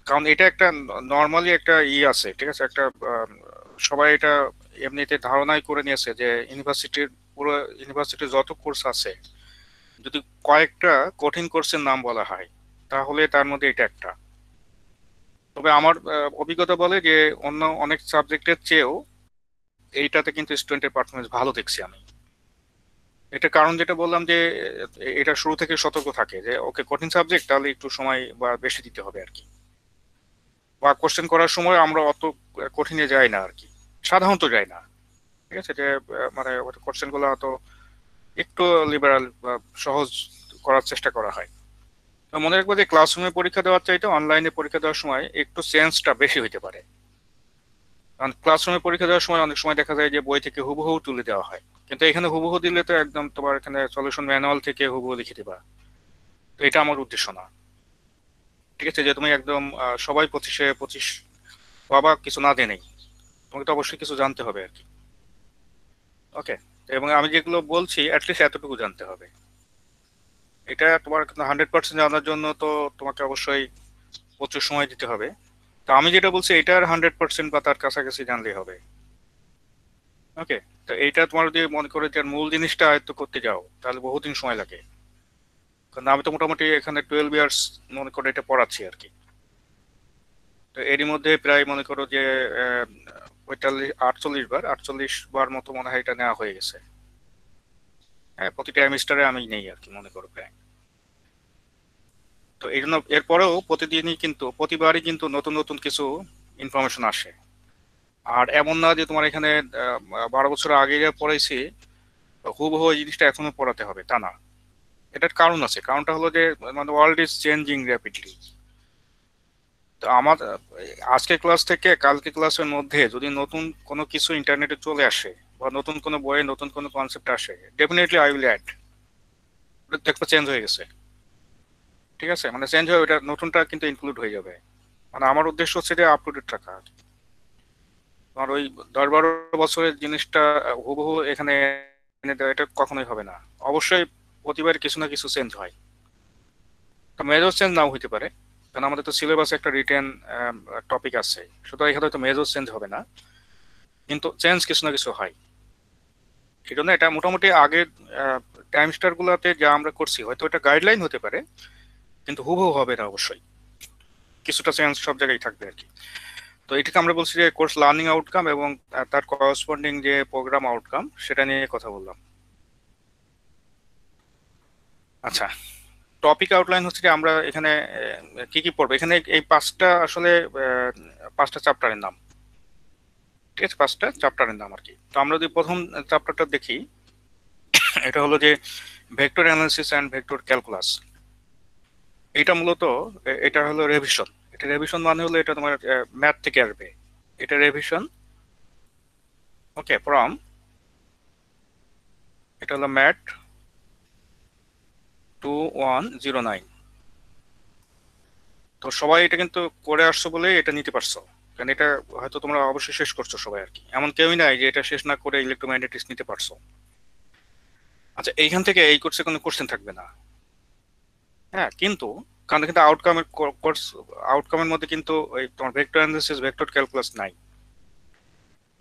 কারণ এটা একটা নর্মালি একটা আছে, ঠিক আছে, একটা সবাই এটা এমনিতে ধারণাই করে নিয়েছে যে ইউনিভার্সিটির পুরো ইউনিভার্সিটির যত কোর্স আছে, যদি কয়েকটা কঠিন কোর্সের নাম বলা হয় তাহলে তার মধ্যে এটা একটা। তবে আমার অভিজ্ঞতা বলে যে অন্য অনেক সাবজেক্টের চেয়েও এইটাতে কিন্তু স্টুডেন্টের পারফরমেন্স ভালো দেখছি আমি। এটার কারণ যেটা বললাম যে এটা শুরু থেকে সতর্ক থাকে যে ওকে কঠিন সাবজেক্ট, তাহলে একটু সময় বা বেশি দিতে হবে আর কি, বা কোশ্চেন করার সময় আমরা অত কঠিনে যাই না আর কি, সাধারণত যাই না। ঠিক আছে, যে মানে কোশ্চেন গুলো অত একটু লিবারাল বা সহজ করার চেষ্টা করা হয়। তো মনে রাখবো যে ক্লাসরুমে পরীক্ষা দেওয়ার চাইতে অনলাইনে পরীক্ষা দেওয়ার সময় একটু সেন্সটা বেশি হইতে পারে। কারণ ক্লাসরুমে পরীক্ষা দেওয়ার সময় অনেক সময় দেখা যায় যে বই থেকে হুবহু তুলে দেওয়া হয়, কিন্তু এখানে হুবহু দিলে তো একদম তোমার এখানে সলিউশন ম্যানুয়াল থেকে হুবহু লিখে দিবা। তো এটা আমার উদ্দেশ্য না। ঠিক আছে, যে তুমি একদম সবাই 25-এ 25 পাবা কিছু না জেনেই, তোমাকে তো অবশ্যই কিছু জানতে হবে আর কি। ওকে, এবং আমি যেগুলো বলছি অ্যাটলিস্ট এতটুকু জানতে হবে। এটা তোমার 100% জানার জন্য তো তোমাকে অবশ্যই প্রচুর সময় দিতে হবে। তো আমি যেটা বলছি এটার 100% বা তার কাছাকাছি জানলেই হবে। ওকে, তো এইটা তোমার যদি মনে করে যে মূল জিনিসটা আয়ত্ত করতে যাও তাহলে বহুদিন সময় লাগে। কারণ আমি তো মোটামুটি এখানে 12 ইয়ার্স মনে করে এটা পড়াচ্ছি আর কি। তো এরই মধ্যে প্রায় মনে করো যে 48 বার মতো মনে হয় এটা নেওয়া হয়ে গেছে। হ্যাঁ, প্রতিটা সেমিস্টারে আমি নেই আর কি, মনে করো প্রায়। তো এই জন্য এরপরেও প্রতিদিনই কিন্তু প্রতিবারই কিন্তু নতুন নতুন কিছু ইনফরমেশন আসে। আর এমন না যে তোমার এখানে 12 বছর আগে যা পড়াইছি হুবহু এই জিনিসটা এখনো পড়াতে হবে, তা না। এটার কারণ আছে, কারণটা হলো যে মানে ওয়ার্ল্ড ইজ চেঞ্জিং র্যাপিডলি। তো আমার আজকে ক্লাস থেকে কালকে ক্লাসের মধ্যে যদি নতুন কোনো কিছু ইন্টারনেটে চলে আসে বা নতুন কোনো বইয়ে নতুন কোনো কনসেপ্ট আসে, ডেফিনেটলি আই উইল অ্যাড। দেখতে চেঞ্জ হয়ে গেছে, ঠিক আছে, মানে চেঞ্জ হয়ে ওটা নতুনটা কিন্তু ইনক্লুড হয়ে যাবে। মানে আমার উদ্দেশ্য হচ্ছে যে আপ টু ডেট রাখা। তোমার ওই 10-12 বছরের জিনিসটা হুবহু এখানে এনে দেওয়া এটা কখনোই হবে না। অবশ্যই প্রতিবার কিছু না কিছু চেঞ্জ হয়, মেজর চেঞ্জ নাও হইতে পারে, কারণ আমাদের তো সিলেবাসে একটা রিটেন টপিক আছে, সুতরাং এখানে হয়তো মেজর চেঞ্জ হবে না, কিন্তু চেঞ্জ কিছু না কিছু হয়। এই জন্য এটা মোটামুটি আগের টাইম স্টার গুলাতে যা আমরা করছি হয়তো এটা গাইডলাইন হতে পারে, কিন্তু হুবহু হবে না অবশ্যই, কিছুটা চেঞ্জ সব জায়গায় থাকবে আর কি। তো এটাকে আমরা বলছি যে কোর্স লার্নিং আউটকাম এবং তার করসপন্ডিং যে প্রোগ্রাম আউটকাম সেটা নিয়ে কথা বললাম। আচ্ছা, টপিক আউটলাইন হচ্ছে যে আমরা এখানে কি কি পড়বো। এখানে এই পাঁচটা আসলে 5টা চ্যাপ্টারের নাম। ঠিক আছে, 5টা চ্যাপ্টারের নাম আর কি। তো আমরা যদি প্রথম চ্যাপ্টারটা দেখি, এটা হলো যে vector analysis and vector calculus. এটা মূলত এটা হলো রেভিশন। এটা রেভিশন মানে হলো এটা তোমার ম্যাথ থেকে আসবে। এটা রেভিশন, ওকে, ফ্রম, এটা হলো ম্যাথ 2109। তো সবাই এটা কিন্তু করে আসছো বলে এটা নিতে পারছো, কারণ এটা হয়তো তোমরা অবশ্যই শেষ করছো সবাই আর কি। এমন কেউই নাই যে এটা শেষ না করে ইলেকট্রোম্যাগনেটিক্স নিতে পারছো। আচ্ছা, এইখান থেকে এই কোর্সে কোনো কোশ্চেন থাকবে না। হ্যাঁ, কিন্তু কারণ কিন্তু আউটকামের কোর্স আউটকামের মধ্যে কিন্তু ওই তোমার ভেক্টর অ্যানালিসিস ভেক্টর ক্যালকুলাস নাই।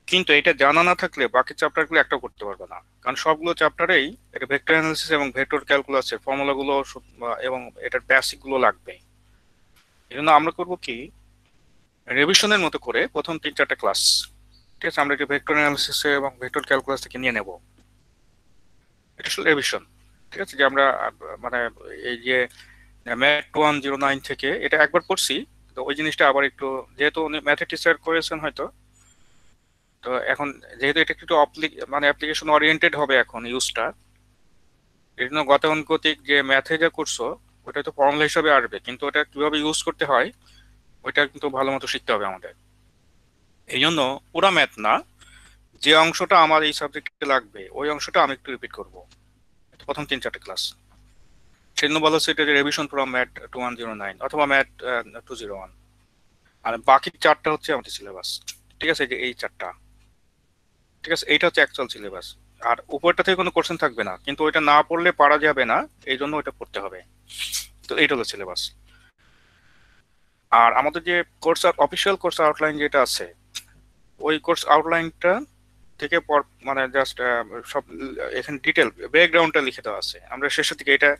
কিন্তু এটা জানা না থাকলে বাকি চ্যাপ্টারগুলো একটাও করতে পারবে না, কারণ সবগুলো চ্যাপ্টারেই এটা ভেক্টর অ্যানালিসিস এবং ভেক্টর ক্যালকুলাসের ফর্মুলাগুলো এবং এটার বেসিক গুলো লাগবে। এই জন্য আমরা করবো কি, রিভিশনের মতো করে প্রথম 3-4টা ক্লাস, ঠিক আছে, আমরা এটা ভেক্টর অ্যানালিসিস এবং ভেক্টর ক্যালকুলাস থেকে নিয়ে নেব। এটা আসলে রিভিশন। ঠিক আছে, যে আমরা মানে এই যে ম্যাথ 2109 থেকে এটা একবার পড়ছি, তো ওই জিনিসটা আবার একটু, যেহেতু উনি ম্যাথের টিচার করেছেন হয়তো, তো এখন যেহেতু এটা একটু মানে অ্যাপ্লিকেশন ওরিয়েন্টেড হবে এখন ইউজটা, এই জন্য গতানুগতিক যে ম্যাথে যা করছো ওটা তো ফর্মুলা হিসাবে আসবে, কিন্তু ওটা কিভাবে ইউজ করতে হয় ওইটা কিন্তু ভালো মতো শিখতে হবে আমাদের। এই জন্য পুরা ম্যাথ না, যে অংশটা আমার এই সাবজেক্টে লাগবে ওই অংশটা আমি একটু রিপিট করব প্রথম 3-4টে ক্লাস। সেজন্য বলা হচ্ছে এটা রিভিশন ফ্রম ম্যাথ 2109 অথবা ম্যাথ 201। আর বাকি 4টা হচ্ছে আমাদের সিলেবাস। ঠিক আছে, যে এই 4টা, ঠিক আছে, এইটা হচ্ছে অ্যাকচুয়াল সিলেবাস। আর উপরটা থেকে কোনো কোশ্চেন থাকবে না, কিন্তু ওইটা না পড়লে পারা যাবে না, এই জন্য ওইটা পড়তে হবে। তো এইটা হলো সিলেবাস। আর আমাদের যে কোর্স অফিসিয়াল কোর্স আউটলাইন যেটা আছে, ওই কোর্স আউটলাইনটা থেকে পর মানে জাস্ট সব এখানে ডিটেল ব্যাকগ্রাউন্ডটা লিখে দেওয়া আছে। আমরা শেষের দিকে এটা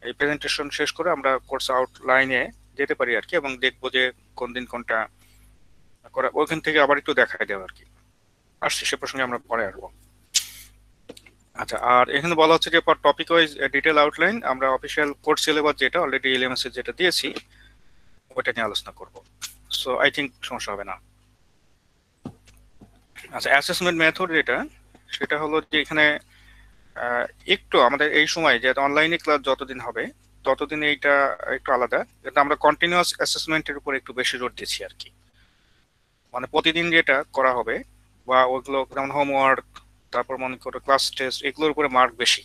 এই প্রেজেন্টেশন শেষ করে আমরা কোর্স আউটলাইনে যেতে পারি আর কি, এবং দেখবো যে কোন দিন কোনটা করা, ওইখান থেকে আবার একটু দেখাই দেওয়া আর কি। আসছি সে প্রসঙ্গে আমরা পরে আসবো। আচ্ছা, আর এখানে বলা হচ্ছে যে টপিক ওয়াইজ ডিটেল আউটলাইন আমরা অফিসিয়াল কোর্স সিলেবাস যেটা অলরেডি এলএমএস এর যেটা দিয়েছি ওটা নিয়ে আলোচনা করব। সো আই থিঙ্ক সমস্যা হবে না। আচ্ছা, অ্যাসেসমেন্ট মেথড যেটা সেটা হলো যে এখানে একটু আমাদের এই সময় যে অনলাইনে ক্লাস যতদিন হবে ততদিন এইটা একটু আলাদা, কিন্তু আমরা কন্টিনিউয়াস অ্যাসেসমেন্টের উপর একটু বেশি জোর দিচ্ছি আর কি। মানে প্রতিদিন যেটা করা হবে বা ওগুলো যেমন হোমওয়ার্ক, তারপর মনে করো ক্লাস টেস্ট, এগুলোর উপরে মার্ক বেশি।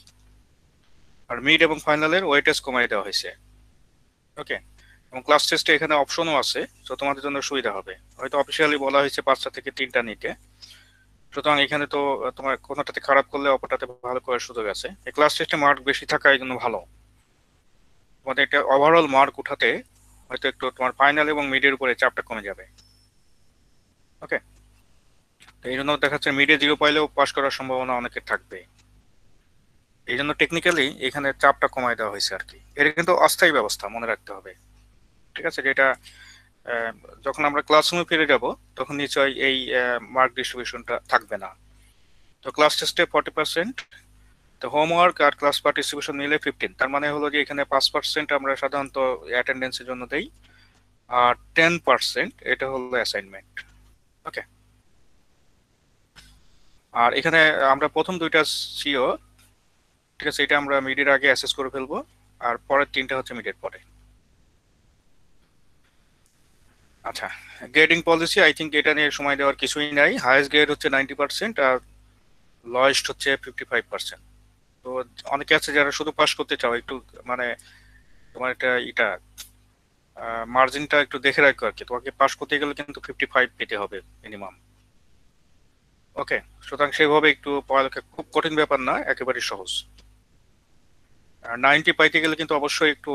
আর মিড এবং ফাইনালের ওয়েটেজ কমাই দেওয়া হয়েছে। ওকে, এবং ক্লাস টেস্টে এখানে অপশনও আছে, তো তোমাদের জন্য সুবিধা হবে। হয়তো অফিসিয়ালি বলা হয়েছে 5টা থেকে 3টা নিতে, সুতরাং এখানে তো তোমার কোনোটাতে খারাপ করলে অপরটাতে ভালো করার সুযোগ আছে। এই ক্লাস টেস্টে মার্ক বেশি থাকা এই জন্য ভালো, তোমাদের একটা ওভারঅল মার্ক উঠাতে হয়তো একটু তোমার ফাইনাল এবং মিডের উপরে চাপটা কমে যাবে। ওকে, তো এই জন্য দেখা যাচ্ছে মিডে 0 পাইলেও পাস করার সম্ভাবনা অনেকের থাকবে। এই জন্য টেকনিক্যালি এখানে চাপটা কমায় দেওয়া হয়েছে আর কি। এটা কিন্তু অস্থায়ী ব্যবস্থা, মনে রাখতে হবে। ঠিক আছে, যেটা আহ, যখন আমরা ক্লাসরুমে ফিরে যাব তখন নিশ্চয়ই এই মার্ক ডিস্ট্রিবিউশনটা থাকবে না। তো ক্লাস টেস্টে 40%, তো হোমওয়ার্ক আর ক্লাস পার্টিসিপেশন মিলে 15, তার মানে হলো যে এখানে 5% আমরা সাধারণত অ্যাটেন্ডেন্সের জন্য দেই, আর 10% এটা হলো অ্যাসাইনমেন্ট। ওকে, আর এখানে আমরা প্রথম 2টা সিও, ঠিক আছে, এটা আমরা মিডের আগে অ্যাসেস করে ফেলবো, আর পরের 3টা হচ্ছে মিডের পরে। আচ্ছা, গ্রেডিং পলিসি আই থিঙ্ক এটা নিয়ে সময় দেওয়ার কিছুই নাই। হাইয়েস্ট গ্রেড হচ্ছে 90% আর লোয়েস্ট হচ্ছে 55%। তো অনেকে আছে যারা শুধু পাস করতে চাও, একটু মানে তোমার এটা মার্জিনটা একটু দেখে রাখো আর কি। তোমাকে পাস করতে গেলে কিন্তু 55 পেতে হবে মিনিমাম। ওকে, সুতরাং সেভাবে একটু পড়ালেখা খুব কঠিন ব্যাপার না, একেবারে সহজ। আর 90 পাইতে গেলে কিন্তু অবশ্যই একটু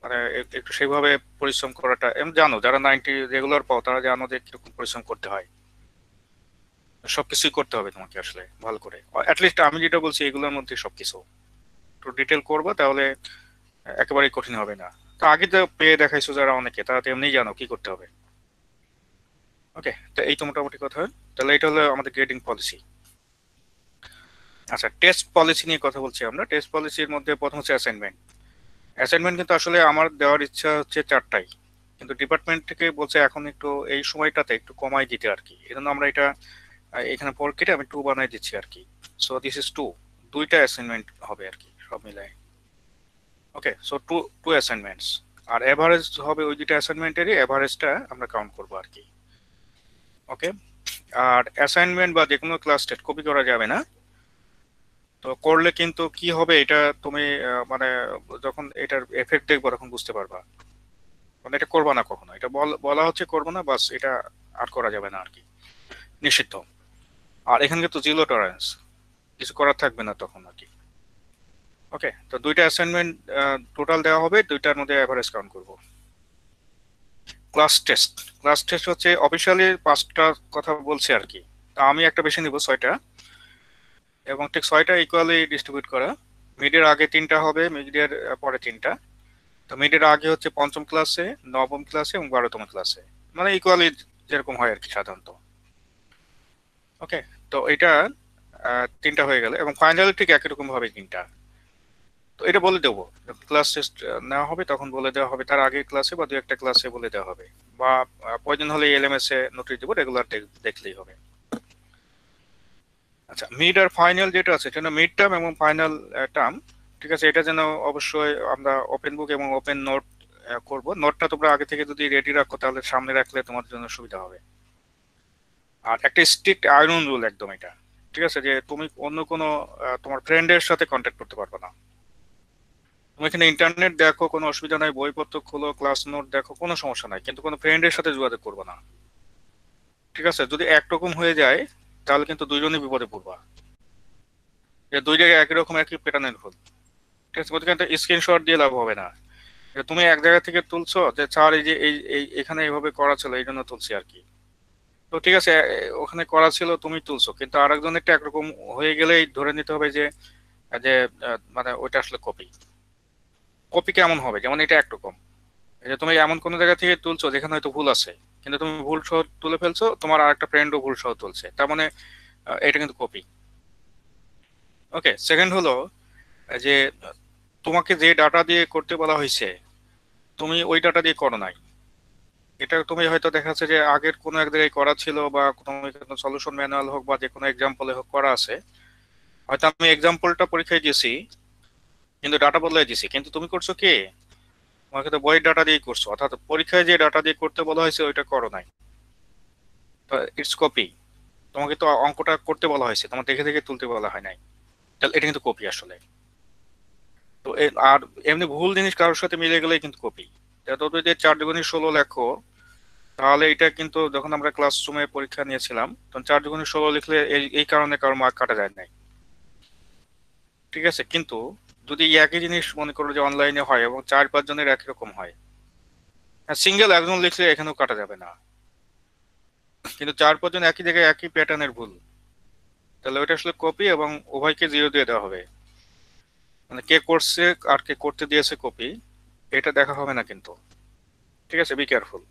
মানে একটু সেইভাবে পরিশ্রম করাটা, জানো যারা 90 রেগুলার পাও তারা জানো যে কিরকম পরিশ্রম করতে হয়। সবকিছুই করতে হবে তোমাকে আসলে ভালো করে। অ্যাটলিস্ট আমি যেটা বলছি এগুলোর মধ্যে সবকিছু একটু ডিটেল করবো, তাহলে একেবারেই কঠিন হবে না। তো আগে তো পেয়ে দেখাইছো যারা অনেকে, তারা তো এমনি জানো কি করতে হবে। ওকে, তো এই তো মোটামুটি কথা। তাহলে এটা হলো আমাদের গ্রেডিং পলিসি। আচ্ছা, টেস্ট পলিসি নিয়ে কথা বলছি আমরা। টেস্ট পলিসির মধ্যে প্রথম হচ্ছে অ্যাসাইনমেন্ট। অ্যাসাইনমেন্ট কিন্তু আসলে আমার দেওয়ার ইচ্ছা হচ্ছে 4টাই, কিন্তু ডিপার্টমেন্ট থেকে বলছে এখন একটু এই সময়টাতে একটু কমাই দিতে আর কি। এই জন্য আমরা এটা এখানে পর কেটে আমি 2 বানাই দিচ্ছি আর কি। সো দিস ইজ 2, 2টা অ্যাসাইনমেন্ট হবে আর কি সব মিলায়। ওকে, সো টু অ্যাসাইনমেন্টস, আর এভারেজ হবে ওই 2টা অ্যাসাইনমেন্টেরই এভারেজটা আমরা কাউন্ট করবো আর কি। ওকে, আর অ্যাসাইনমেন্ট বা যে কোনো ক্লাস টেস্ট কপি করা যাবে না। তো করলে কিন্তু কি হবে এটা তুমি মানে যখন এটার এফেক্ট দেখবো তখন বুঝতে পারবা। মানে এটা করবা না কখনো, এটা বলা হচ্ছে করবো না, বাস এটা আর করা যাবে না আর কি, নিষিদ্ধ। আর এখানে কিন্তু জিরো টলারেন্স, কিছু করার থাকবে না তখন আর কি। ওকে, তো 2টা অ্যাসাইনমেন্ট টোটাল দেওয়া হবে, 2টার মধ্যে এভারেজ কাউন্ট করব। ক্লাস টেস্ট, ক্লাস টেস্ট হচ্ছে অফিসিয়ালি 5টা কথা বলছে আর কি। তা আমি একটা বেশি নিব 6টা, এবং ঠিক 6টা ইকুয়ালি ডিস্ট্রিবিউট করা। মিডের আগে 3টা হবে, মিডের পরে 3টা। তো মিডের আগে হচ্ছে 5ম ক্লাসে, 9ম ক্লাসে এবং 12তম ক্লাসে, মানে ইকুয়ালি যেরকম হয় আর কি সাধারণত। ওকে, তো এটা 3টা হয়ে গেল, এবং ফাইনালি ঠিক একই রকম ভাবে 3টা। তো এটা বলে দেবো ক্লাস টেস্ট নেওয়া হবে তখন বলে দেওয়া হবে, তার আগে ক্লাসে বা 2-1টা ক্লাসে বলে দেওয়া হবে, বা প্রয়োজন হলে এলএমএস এ নোটিশ দেবো, রেগুলার দেখলেই হবে। আচ্ছা, মিড আর ফাইনাল যেটা আছে সেটা মিড টার্ম এবং ফাইনাল টার্ম। ঠিক আছে, এটা যেন অবশ্যই আমরা ওপেন বুক এবং ওপেন নোট করব। নোটটা তোমরা আগে থেকে যদি রেডি রাখো তাহলে সামনে রাখলে তোমার জন্য সুবিধা হবে। আর একটা স্ট্রিক্ট আয়রন রুল একদম এটা, ঠিক আছে, যে তুমি অন্য কোনো তোমার ফ্রেন্ডের সাথে কন্ট্যাক্ট করতে পারবে না। তুমি এখানে ইন্টারনেট দেখো কোনো অসুবিধা নাই, বইপত্র খোলো, ক্লাস নোট দেখো, কোনো সমস্যা নাই, কিন্তু কোনো ফ্রেন্ডের সাথে যোগাযোগ করবে না। ঠিক আছে, যদি একরকম হয়ে যায় তাহলে কিন্তু দুইজনই বিপদে পড়বা, যে 2 জায়গায় একই রকম একই প্যাটার্নের ভুল। ঠিক আছে, ওদিকে একটা স্ক্রিনশট দিয়ে লাভ হবে না। যে তুমি এক জায়গা থেকে তুলছো যে স্যার এই যে এখানে এইভাবে করা ছিল এই জন্য তুলছি আর কি। তো ঠিক আছে, ওখানে করা ছিল তুমি তুলছো, কিন্তু আরেকজন একটা একরকম হয়ে গেলেই ধরে নিতে হবে যে যে মানে ওইটা আসলে কপি। কপি কেমন হবে, যেমন এটা একরকম, এই যে তুমি এমন কোন জায়গা থেকে তুলছো যেখানে হয়তো ভুল আছে, কিন্তু তুমি ভুল সহ তুলে ফেলছো, তোমার আরেকটা ফ্রেন্ডও ভুল সহ তুলছে, তার মানে এটা কিন্তু কপি। ওকে, সেকেন্ড হলো যে তোমাকে যে ডাটা দিয়ে করতে বলা হয়েছে তুমি ওই ডাটা দিয়ে করো নাই। এটা তুমি হয়তো দেখা যাচ্ছে যে আগের কোনো এক জায়গায় করা ছিল, বা কোনো সলিউশন ম্যানুয়াল হোক বা যে কোনো এক্সাম্পলে হোক করা আছে। হয়তো আমি এক্সাম্পলটা পরীক্ষায় দিয়েছি কিন্তু ডাটা বদলাই দিয়েছি, কিন্তু তুমি করছো কি, তোমাকে তো বইয়ের ডাটা দিয়ে করছো, অর্থাৎ পরীক্ষায় যে ডাটা দিয়ে করতে বলা হয়েছে ওইটা করো নাই। তো ইটস কপি। তোমাকে তো অঙ্কটা করতে বলা হয়েছে, তোমার দেখে দেখে তুলতে বলা হয় নাই, তাহলে এটা কিন্তু কপি আসলে। তো আর এমনি ভুল জিনিস কারোর সাথে মিলে গেলেই কিন্তু কপি। তো যদি 4 × 16 লেখো, তাহলে এটা কিন্তু যখন আমরা ক্লাসরুমে পরীক্ষা নিয়েছিলাম তখন 4 × 16 লিখলে এই এই কারণে কারো মার্ক কাটা যায় নাই, ঠিক আছে। কিন্তু যদি এই একই জিনিস মনে করো যে অনলাইনে হয় এবং 4-5 জনের একই রকম হয়, সিঙ্গেল একজন লিখলে এখানেও কাটা যাবে না, কিন্তু 4-5 জন একই জায়গায় একই প্যাটার্নের ভুল, তাহলে ওইটা আসলে কপি এবং উভয়কে 0 দিয়ে দেওয়া হবে। মানে কে করছে আর কে করতে দিয়েছে কপি, এটা দেখা হবে না কিন্তু, ঠিক আছে, বি কেয়ারফুল।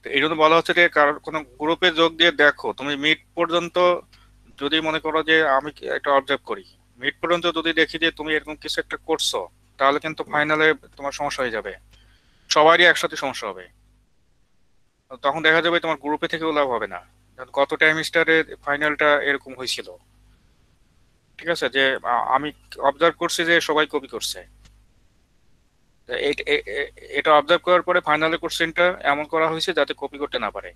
তো এই জন্য বলা হচ্ছে যে কারোর কোনো গ্রুপে যোগ দিয়ে দেখো, তুমি মিড পর্যন্ত যদি মনে করো যে আমি একটা অবজার্ভ করি, মিড পর্যন্ত যদি দেখি যে তুমি এরকম কিছু একটা করছো, তাহলে কিন্তু ফাইনালে তোমার সমস্যা হয়ে যাবে, সবারই একসাথে সমস্যা হবে। তখন দেখা যাবে তোমার গ্রুপে থেকেও লাভ হবে না। গত টাইমিস্টারে ফাইনালটা এরকম হয়েছিল, ঠিক আছে, যে আমি অবজার্ভ করছি যে সবাই কপি করছে। তো এটা অবজার্ভ করার পরে ফাইনালে কোশ্চেনটা এমন করা হয়েছে যাতে কপি করতে না পারে,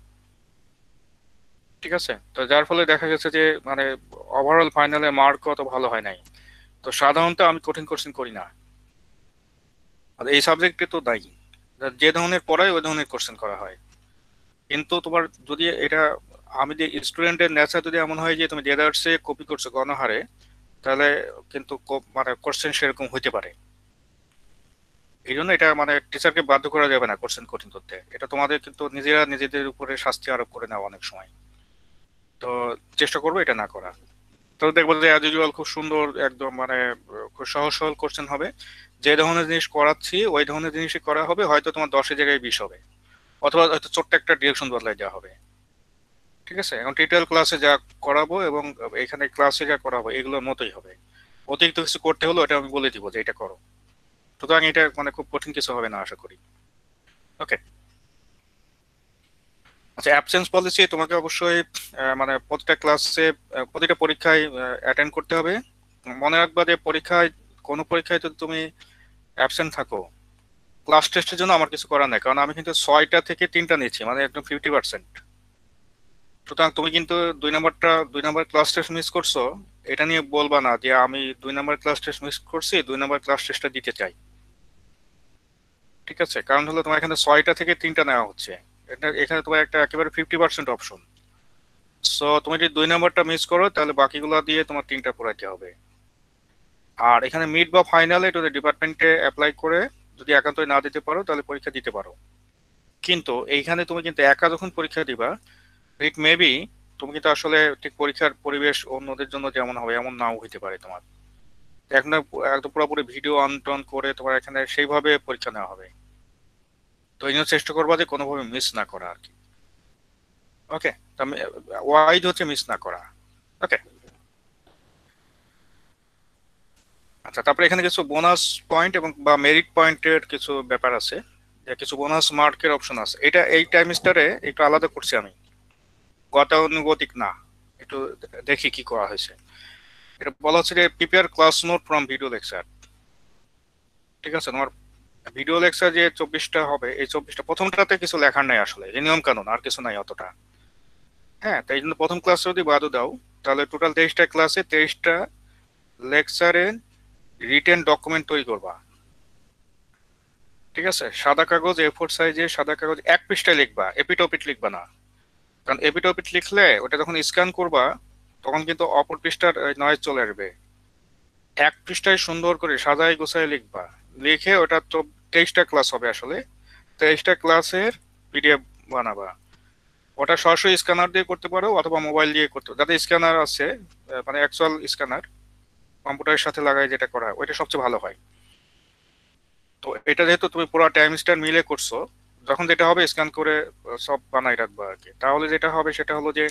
ঠিক আছে। তো যার ফলে দেখা গেছে যে মানে ওভারঅল ফাইনালে মার্ক অত ভালো হয় নাই। তো সাধারণত আমি কঠিন কোশ্চেন করি না, আর এই সাবজেক্টে তো নাই, যে ধরনের পড়ায় ওই ধরনের কোশ্চেন করা হয়। কিন্তু তোমার যদি এটা, আমি যে স্টুডেন্টের নেচার যদি এমন হয় যে তুমি দেদার্সে কপি করছো গণহারে, তাহলে কিন্তু মানে কোশ্চেন সেরকম হইতে পারে। এই জন্য এটা মানে টিচারকে বাধ্য করা যাবে না কোশ্চেন কঠিন করতে, এটা তোমাদের কিন্তু নিজেরা নিজেদের উপরে শাস্তি আরোপ করে নেওয়া অনেক সময়। তো চেষ্টা করবো এটা না করা। তো দেখবো যে অ্যাজ ইউজুয়াল খুব সুন্দর একদম মানে খুব সহজ সরল কোশ্চেন হবে, যে ধরনের জিনিস করাচ্ছি ওই ধরনের জিনিসই করা হবে, হয়তো তোমার 10-এর জায়গায় 20 হবে, অথবা হয়তো ছোট্ট একটা ডিরেকশন বদলাই দেওয়া হবে, ঠিক আছে। এখন টিউটোরিয়াল ক্লাসে যা করাবো এবং এখানে ক্লাসে যা করাবো এগুলোর মতোই হবে। অতিরিক্ত কিছু করতে হলো এটা আমি বলে দিব যে এটা করো। সুতরাং এটা মানে খুব কঠিন কিছু হবে না আশা করি। ওকে, আচ্ছা, অ্যাবসেন্স পলিসি তোমাকে অবশ্যই মানে প্রতিটা ক্লাসে প্রতিটা পরীক্ষায় অ্যাটেন্ড করতে হবে। মনে রাখবা যে পরীক্ষায়, কোনো পরীক্ষায় যদি তুমি অ্যাবসেন্ট থাকো, ক্লাস টেস্টের জন্য আমার কিছু করার নাই, কারণ আমি কিন্তু 6টা থেকে 3টা নিচ্ছি, মানে একদম 50%। সুতরাং তুমি কিন্তু 2 নম্বর ক্লাস টেস্ট মিস করছো, এটা নিয়ে বলবা না যে আমি 2 নম্বর ক্লাস টেস্ট মিস করছি, 2 নম্বর ক্লাস টেস্টটা দিতে চাই, ঠিক আছে। কারণ হলো তোমার এখানে 6টা থেকে 3টা নেওয়া হচ্ছে, এটা এখানে তোমার একটা একেবারে 50% অপশন। সো তুমি যদি 2 নম্বরটা মিস করো তাহলে বাকিগুলো দিয়ে তোমার 3টা পড়াইতে হবে। আর এখানে মিড বা ফাইনালে যদি ডিপার্টমেন্টে অ্যাপ্লাই করে যদি একান্তই না দিতে পারো তাহলে পরীক্ষা দিতে পারো। কিন্তু এইখানে তুমি কিন্তু একা যখন পরীক্ষা দিবা, ইট মেবি তুমি কিন্তু আসলে ঠিক পরীক্ষার পরিবেশ অন্যদের জন্য যেমন হবে এমন নাও হইতে পারে তোমার। এখন একদম পুরোপুরি ভিডিও অন টন করে তোমার এখানে সেইভাবে পরীক্ষা নেওয়া হবে। তো এই জন্য চেষ্টা করবা যে কোনোভাবে মিস না করা আর কি। ওকে, ওয়াইড হচ্ছে মিস না করা। ওকে, আচ্ছা, তারপরে এখানে কিছু বোনাস পয়েন্ট এবং বা মেরিট পয়েন্টের কিছু ব্যাপার আছে, যে কিছু বোনাস মার্কের অপশন আছে। এটা এই টাইমিস্টারে একটু আলাদা করছি আমি, গতানুগতিক না, একটু দেখি কি করা হয়েছে। এটা বলা হচ্ছে যে prepare class note from video lecture, ঠিক আছে। তোমার ভিডিও লেকচার যে 24টা হবে, এই 24টা প্রথমটাতে কিছু লেখার নাই আসলে, যে নিয়ম কানুন আর কিছু নাই অতটা। হ্যাঁ, তাই জন্য প্রথম ক্লাসে যদি বাদও দাও তাহলে টোটাল 23টা ক্লাসে 23টা লেকচারে রিটেন ডকুমেন্ট তৈরি করবা, ঠিক আছে। সাদা কাগজ A4 সাইজে সাদা কাগজ 1 পৃষ্ঠায় লিখবা, এপিটোপিট লিখবা না। কারণ এপিটোপিট লিখলে ওটা যখন স্ক্যান করবা তখন কিন্তু অপর পৃষ্ঠার নয়েজ চলে আসবে। 1 পৃষ্ঠায় সুন্দর করে সাজাই গোছায় লিখবা, লিখে ওটা তো 23টা ক্লাস হবে আসলে, 23টা ক্লাসের পিডিএফ বানাবা। ওটা সরাসরি স্ক্যানার দিয়ে করতে পারো অথবা মোবাইল দিয়ে করতে পারো, যাতে স্ক্যানার আছে মানে অ্যাকচুয়াল স্ক্যানার কম্পিউটারের সাথে লাগাই যেটা করা হয় ওইটা সবচেয়ে ভালো হয়। তো এটা যেহেতু তুমি পুরো টাইম স্টার মিলে করছো, যখন যেটা হবে স্ক্যান করে সব বানাই রাখবা আর কি। তাহলে যেটা হবে সেটা হলো যে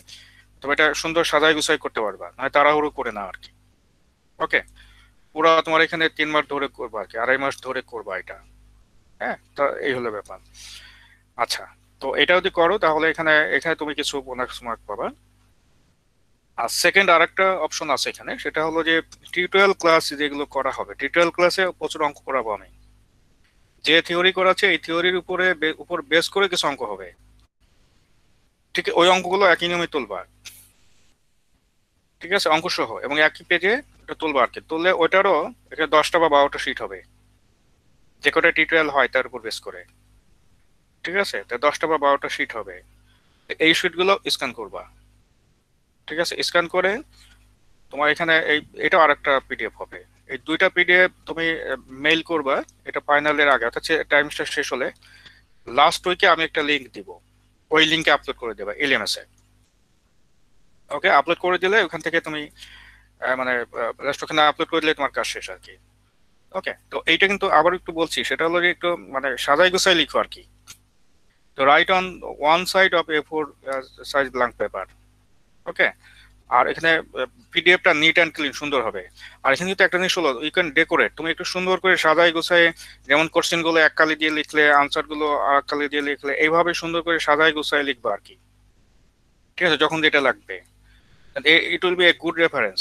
তুমি এটা সুন্দর সাজাই গুছাই করতে পারবা, নয় তাড়াহুড়ো করে না আর কি। ওকে, পুরো তোমার এখানে 3 মাস ধরে করবা আর কি, 2.5 মাস ধরে করবা এটা। হ্যাঁ, তো এই হলো ব্যাপার। আচ্ছা, তো এটা যদি করো তাহলে এখানে এখানে তুমি কিছু বোনাস মার্ক পাবা। আর সেকেন্ড আরেকটা অপশন আছে এখানে, সেটা হলো যে টিউটোরিয়াল ক্লাস যেগুলো করা হবে, টিউটোরিয়াল ক্লাসে প্রচুর অঙ্ক করাবো আমি। যে থিওরি করাচ্ছে এই থিওরির উপর বেস করে কিছু অঙ্ক হবে, ঠিক ওই অঙ্কগুলো একই নিয়মে তুলবা, ঠিক আছে, অঙ্ক সহ এবং একই পেজে এটা তুলবা আর কি। তুললে ওইটারও এখানে 10টা বা 12টা শিট হবে, যে কটা টিউটোরিয়াল হয় তার উপর বেস করে, ঠিক আছে। তো 10টা বা 12টা শিট হবে, এই শিটগুলো স্ক্যান করবা, ঠিক আছে। স্ক্যান করে তোমার এখানে এটা আরেকটা পিডিএফ হবে। এই 2টা পিডিএফ তুমি মেইল করবা এটা ফাইনালের আগে, অর্থাৎ টাইমটা শেষ হলে লাস্ট উইকে আমি একটা লিংক দিব, ওই লিংকে আপলোড করে দেবা এলএমএস এ। ওকে, আপলোড করে দিলে ওখান থেকে তুমি মানে জাস্ট ওখানে আপলোড করে দিলে তোমার কাজ শেষ আর কি। ওকে, তো এইটা কিন্তু আবার একটু বলছি, সেটা হলো যে একটু মানে সাজাই গুছাই লিখো আর কি। তো write on one side of A4 size blank paper. Okay, আর এখানে পিডিএফটা নিট অ্যান্ড ক্লিন সুন্দর হবে। আর এখানে কিন্তু একটা জিনিস হলো, ইউ ক্যান ডেকোরেট, তুমি একটু সুন্দর করে সাজাই গোছায়, যেমন কোশ্চেন গুলো 1 কালি দিয়ে লিখলে, আনসার গুলো 1 কালি দিয়ে লিখলে, এইভাবে সুন্দর করে সাজাই গোছায় লিখবা আর কি, ঠিক আছে, যখন যেটা লাগবে। It will B a good reference.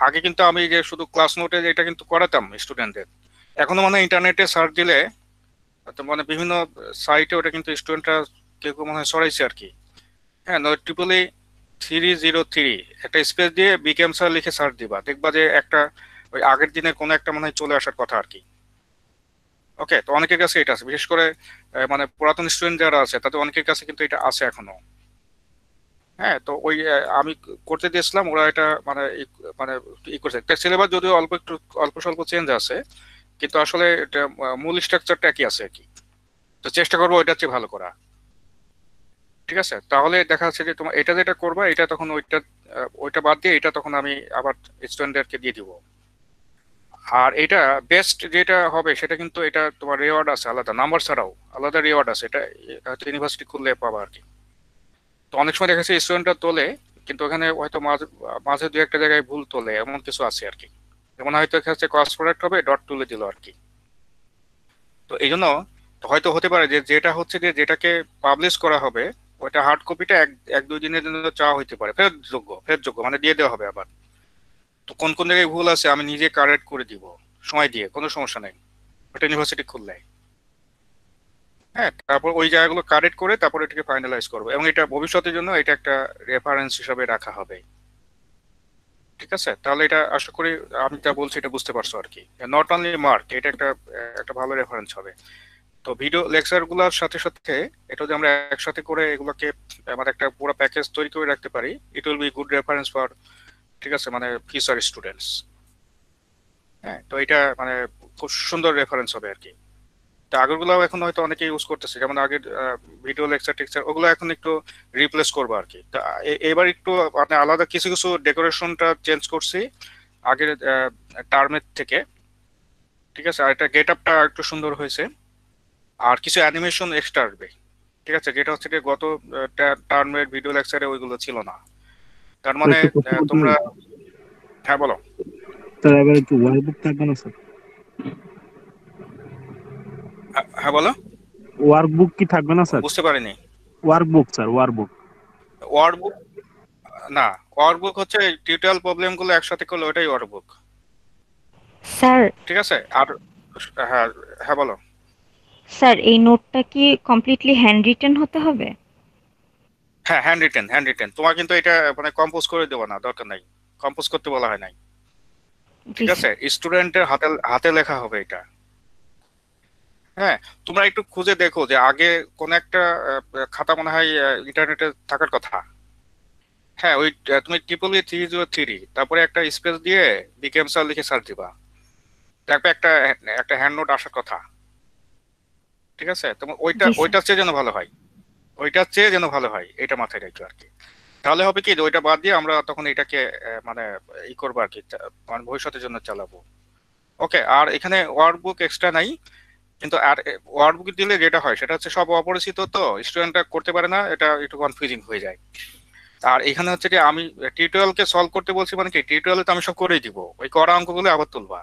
আগে কিন্তু আমি যে শুধু ক্লাস নোটে এটা কিন্তু করাতাম স্টুডেন্টদের, এখনো মানে ইন্টারনেটে সার্চ দিলে তো মানে বিভিন্ন সাইটে ওটা কিন্তু স্টুডেন্টরা কেউ কেউ মনে হয় সরাইছে আর কি। হ্যাঁ, TRIPLE 303 একটা স্পেস দিয়ে বিকেএম স্যার লিখে সার্চ দিবা, দেখবা যে একটা ওই আগের দিনের কোনো একটা মনে হয় চলে আসার কথা আর কি। ওকে, তো অনেকের কাছে এটা আছে, বিশেষ করে মানে পুরাতন স্টুডেন্ট যারা আছে তাদের অনেকের কাছে কিন্তু এটা আছে এখনো। হ্যাঁ, তো ওই আমি করতে দিয়েছিলাম, ওরা এটা মানে মানে ই করছে, একটা সিলেবাস যদিও অল্প স্বল্প চেঞ্জ আছে, কিন্তু আসলে এটা মূল স্ট্রাকচারটা একই আছে আর কি। তো চেষ্টা করবো ওইটার চেয়ে ভালো করা, ঠিক আছে। তাহলে দেখা যাচ্ছে যে তোমার এটা যেটা করবা এটা তখন ওইটা বাদ দিয়ে এটা তখন আমি আবার স্টুডেন্টদেরকে দিয়ে দিব। আর এটা বেস্ট যেটা হবে সেটা কিন্তু এটা তোমার রিওয়ার্ড আছে আলাদা, নাম্বার ছাড়াও আলাদা রিওয়ার্ড আছে, এটা হয়তো ইউনিভার্সিটি খুললে পাবা আর কি। তো অনেক সময় দেখা যাচ্ছে স্টুডেন্টরা তোলে, কিন্তু ওখানে হয়তো মাঝে মাঝে 2-1টা জায়গায় ভুল তোলে, এমন কিছু আছে আর কি। যেমন হয়তো দেখা যাচ্ছে ক্রস প্রোডাক্ট হবে, ডট তুলে দিল আর কি। তো এই জন্য হয়তো হতে পারে যে যেটা হচ্ছে যে যেটাকে পাবলিশ করা হবে ওটা হার্ড কপিটা 1-2 দিনের জন্য চাওয়া হইতে পারে, ফেরতযোগ্য মানে দিয়ে দেওয়া হবে আবার। তো কোন কোন জায়গায় ভুল আছে আমি নিজে কারেক্ট করে দিব সময় দিয়ে, কোনো সমস্যা নেই, ওটা ইউনিভার্সিটি খুললে। হ্যাঁ, তারপর ওই জায়গাগুলো কারেক্ট করে তারপর এটাকে ফাইনালাইজ করবো, এবং এটা ভবিষ্যতের জন্য এটা একটা রেফারেন্স হিসাবে রাখা হবে, ঠিক আছে। তাহলে এটা আশা করি আমি যা বলছি এটা বুঝতে পারছো আর কি। নট অনলি মার্ক, এটা একটা একটা ভালো রেফারেন্স হবে। তো ভিডিও লেকচার গুলোর সাথে সাথে এটা যদি আমরা একসাথে করে এগুলোকে আমার একটা পুরো প্যাকেজ তৈরি করে রাখতে পারি, it will be good reference for, ঠিক আছে, মানে ফিউচার স্টুডেন্টস। হ্যাঁ, তো এটা মানে খুব সুন্দর রেফারেন্স হবে আর কি। তো আগেরগুলো এখন হয়তো অনেকে ইউজ করতেছে, যেমন আগের ভিডিও লেকচার টেকচার ওগুলো এখন একটু রিপ্লেস করবো আর কি। তো এবার একটু মানে আলাদা কিছু কিছু ডেকোরেশনটা চেঞ্জ করছি আগের টার্মের থেকে, ঠিক আছে। আর এটা গেট আপটা একটু সুন্দর হয়েছে, আর কিছু অ্যানিমেশন এক্সট্রা আসবে, ঠিক আছে, যেটা হচ্ছে কি গত টার্মের ভিডিও লেকচারে ওইগুলো ছিল না। তার স্যার মানে একটা প্রশ্ন করতে তোমরা, পারি? হ্যাঁ বলো। স্যার এবার কি ওয়ার্কবুক থাকবে না স্যার? হ্যাঁ বলো, ওয়ার্কবুক কি থাকবে না স্যার? বুঝতে পারিনি। Workbook sir, workbook. ওয়ার্ডবুক না, ওয়ার্কবুক হচ্ছে টিউটোরিয়াল প্রবলেম গুলো একসাথে করলে ওটাই ওয়ার্কবুক, স্যার ঠিক আছে। আর হ্যাঁ, হ্যাঁ বলো। স্যার এই নোটটা কি কমপ্লিটলি হ্যান্ড রিটেন হতে হবে? হ্যাঁ, হ্যান্ড রিটেন তোমার কিন্তু এটা মানে কম্পোজ করে দেবো না, দরকার নাই, কম্পোজ করতে বলা হয় নাই, জি ঠিক আছে। স্টুডেন্টের হাতে হাতে লেখা হবে এটা। হ্যাঁ, তোমরা একটু খুঁজে দেখো যে আগে কোন একটা খাতা মনে হয় ইন্টারনেটে থাকার কথা। হ্যাঁ, ওই তুমি TRIPLE 303 তারপরে একটা স্পেস দিয়ে বিকেএম স্যার লিখে সার্চ দিবা, দেখবে একটা একটা হ্যান্ড নোট আসার কথা, ঠিক আছে। তোমার জি স্যার। ওইটার চেয়ে যেন ভালো হয়, ওইটার চেয়ে যেন ভালো হয়, এটা মাথায় রাখো আর কি। তাহলে হবে কি যে ওইটা বাদ দিয়ে আমরা তখন এটাকে মানে ই করবো আর কি, মানে ভবিষ্যতের জন্য চালাবো। ওকে, আর এখানে ওয়ার্কবুক এক্সট্রা নাই, কিন্তু আর ওয়ার্কবুক দিলে যেটা হয় সেটা হচ্ছে সব অপরিচিত, তো স্টুডেন্টরা করতে পারে না, এটা একটু কনফিউজিং হয়ে যায়। আর এখানে হচ্ছে যে আমি টিউটোরিয়াল কে সলভ করতে বলছি, মানে কি টিউটোরিয়ালে তো আমি সব করেই দিব, ওই করা অঙ্কগুলো আবার তুলবা।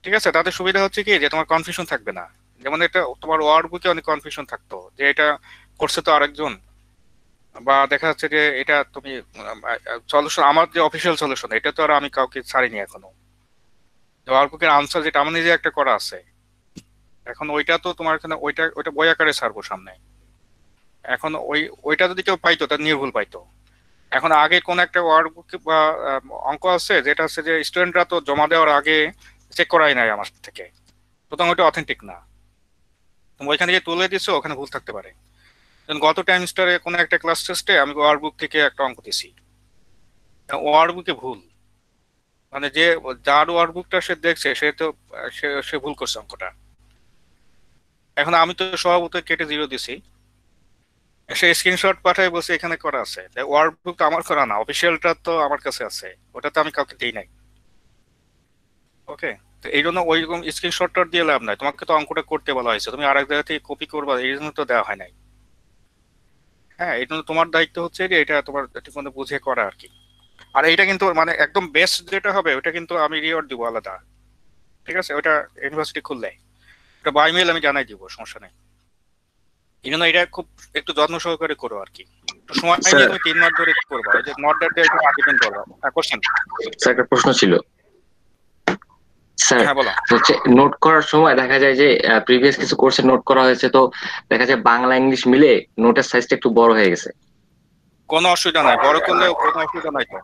ঠিক আছে, তাতে সুবিধা হচ্ছে কি যে তোমার কনফিউশন থাকবে না। যেমন এটা তোমার ওয়ার্ড বুকে অনেক কনফিউশন থাকতো যে এটা করছে তো আরেকজন, বা দেখা যাচ্ছে যে এটা তুমি সলিউশন, আমার যে অফিসিয়াল সলিউশন এটা তো আর আমি কাউকে ছাড়িনি এখনো। ওয়ার্ড বুকের আনসার যেটা আমার নিজে একটা করা আছে, এখন ওইটা তো তোমার এখানে ওইটা ওইটা বই আকারে ছাড়বো সামনে। এখন ওইটা যদি কেউ পাইতো তার নির্ভুল পাইতো। এখন আগে কোন একটা ওয়ার্ড বুক বা অঙ্ক আছে যেটা হচ্ছে যে স্টুডেন্টরা তো জমা দেওয়ার আগে চেক করাই নাই আমার থেকে, সুতরাং ওইটা অথেন্টিক না। তুমি ওইখানে যে তুলে দিছো ওখানে ভুল থাকতে পারে। গত টাইমস্টারে কোনো একটা ক্লাস টেস্টে আমি ওয়ার্ড বুক থেকে একটা অঙ্ক দিছি, ওয়ার্ড বুকে ভুল, মানে যে যার ওয়ার্ড বুকটা সে দেখছে সে তো সে ভুল করছে অঙ্কটা। এখন আমি তো স্বভাবত কেটে 0 দিছি, সে স্ক্রিনশট পাঠায় বলছে এখানে করা আছে। ওয়ার্ড বুক তো আমার করা না, অফিসিয়ালটা তো আমার কাছে আছে, ওটা তো আমি কাউকে দিই নাই। ওকে, তো এই জন্য ওইরকম স্ক্রিনশটটা দিয়ে লাভ নাই, তোমাকে তো অঙ্কটা করতে বলা হয়েছে, তুমি আরেক জায়গা থেকে কপি করবা এই জন্য তো দেওয়া হয় নাই। হ্যাঁ, এই জন্য তোমার দায়িত্ব হচ্ছে যে এটা তোমার ঠিক মতো বুঝে করা আর কি। আর এইটা কিন্তু মানে একদম বেস্ট যেটা হবে ওটা কিন্তু আমি রিওয়ার্ড দিব আলাদা। ঠিক আছে, ওটা ইউনিভার্সিটি খুললে ওটা বাই মেল আমি জানাই দিব, সমস্যা নেই। এই জন্য এটা খুব একটু যত্ন সহকারে করো আর কি, একটু সময় নিয়ে তুমি 3 মাস ধরে করবা, ওই যে নট দ্যাট ডে আবেদন করবা। কোশ্চেন স্যার একটা প্রশ্ন ছিল স্যার। হ্যাঁ বলো। হচ্ছে নোট করার সময় দেখা যায় যে প্রিভিয়াস কিছু কোর্সে নোট করা হয়েছে, তো দেখা যায় বাংলা ইংলিশ মিলে নোটের সাইজটা একটু বড় হয়ে গেছে। কোনো অসুবিধা নাই, বড় করলেও কোনো অসুবিধা নাই তো।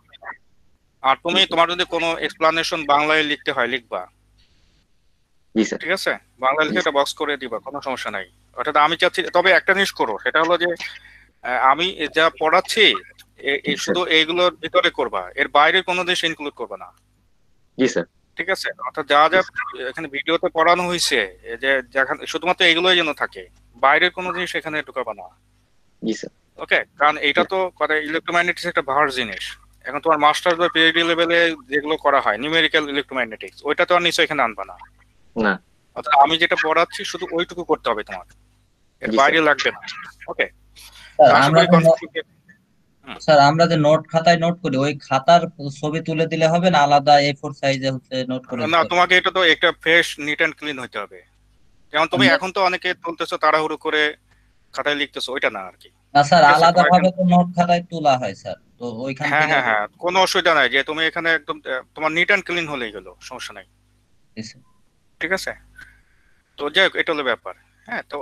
আর তুমি তোমার যদি কোনো এক্সপ্লানেশন বাংলায় লিখতে হয় লিখবা, জি স্যার। ঠিক আছে, বাংলা লিখে একটা বক্স করে দিবা, কোনো সমস্যা নাই। অর্থাৎ আমি চাচ্ছি, তবে একটা জিনিস করো, সেটা হলো যে আমি যা পড়াচ্ছি এই শুধু এইগুলোর ভিতরে করবা, এর বাইরে কোনো জিনিস ইনক্লুড করবা না। জি স্যার। ঠিক আছে, অর্থাৎ যা যা এখানে ভিডিওতে পড়ানো হয়েছে যে যেখানে শুধুমাত্র এইগুলোই যেন থাকে, বাইরের কোনো জিনিস এখানে ঢুকাবা না। জি স্যার। ওকে, কারণ এটা তো মানে ইলেকট্রোম্যাগনেটিক্স একটা ভার জিনিস। এখন তোমার মাস্টার্স বা পিএইচডি লেভেলে যেগুলো করা হয় নিউমেরিক্যাল ইলেকট্রোম্যাগনেটিক্স, ওইটা তো আর নিশ্চয়ই এখানে আনবা না। না। অর্থাৎ আমি যেটা পড়াচ্ছি শুধু ওইটুকু করতে হবে তোমার, এর জি বাইরে স্যার। লাগবে না। ওকে, স্যার আশা আমরা করি যে কনফিউশন। স্যার আমরা যে নোট খাতায় নোট করি, ওই খাতার ছবি তুলে দিলে হবে না, আলাদা A4 সাইজে হচ্ছে নোট করে না, দিতে হবে? তোমাকে এটা তো একটা ফ্রেশ নিট অ্যান্ড ক্লিন হইতে হবে। যেমন তুমি আমরা- এখন তো অনেকে তুলতেছো তাড়াহুড়ো করে খাতায় লিখতেছো, ওইটা না আর কি। না স্যার, ঠিক আছে, আলাদা তোমার ভাবে তো নোট খাতায় তোলা হয় স্যার, তো ওইখান হ্যাঁ থেকে। হ্যাঁ হ্যাঁ, কোনো অসুবিধা নাই, যে তুমি এখানে একদম তোমার নিট অ্যান্ড ক্লিন হলেই গেলো, সমস্যা নাই। জি, স্যার। ঠিক আছে, তো যাই হোক, এটা হলো ব্যাপার। হ্যাঁ, তো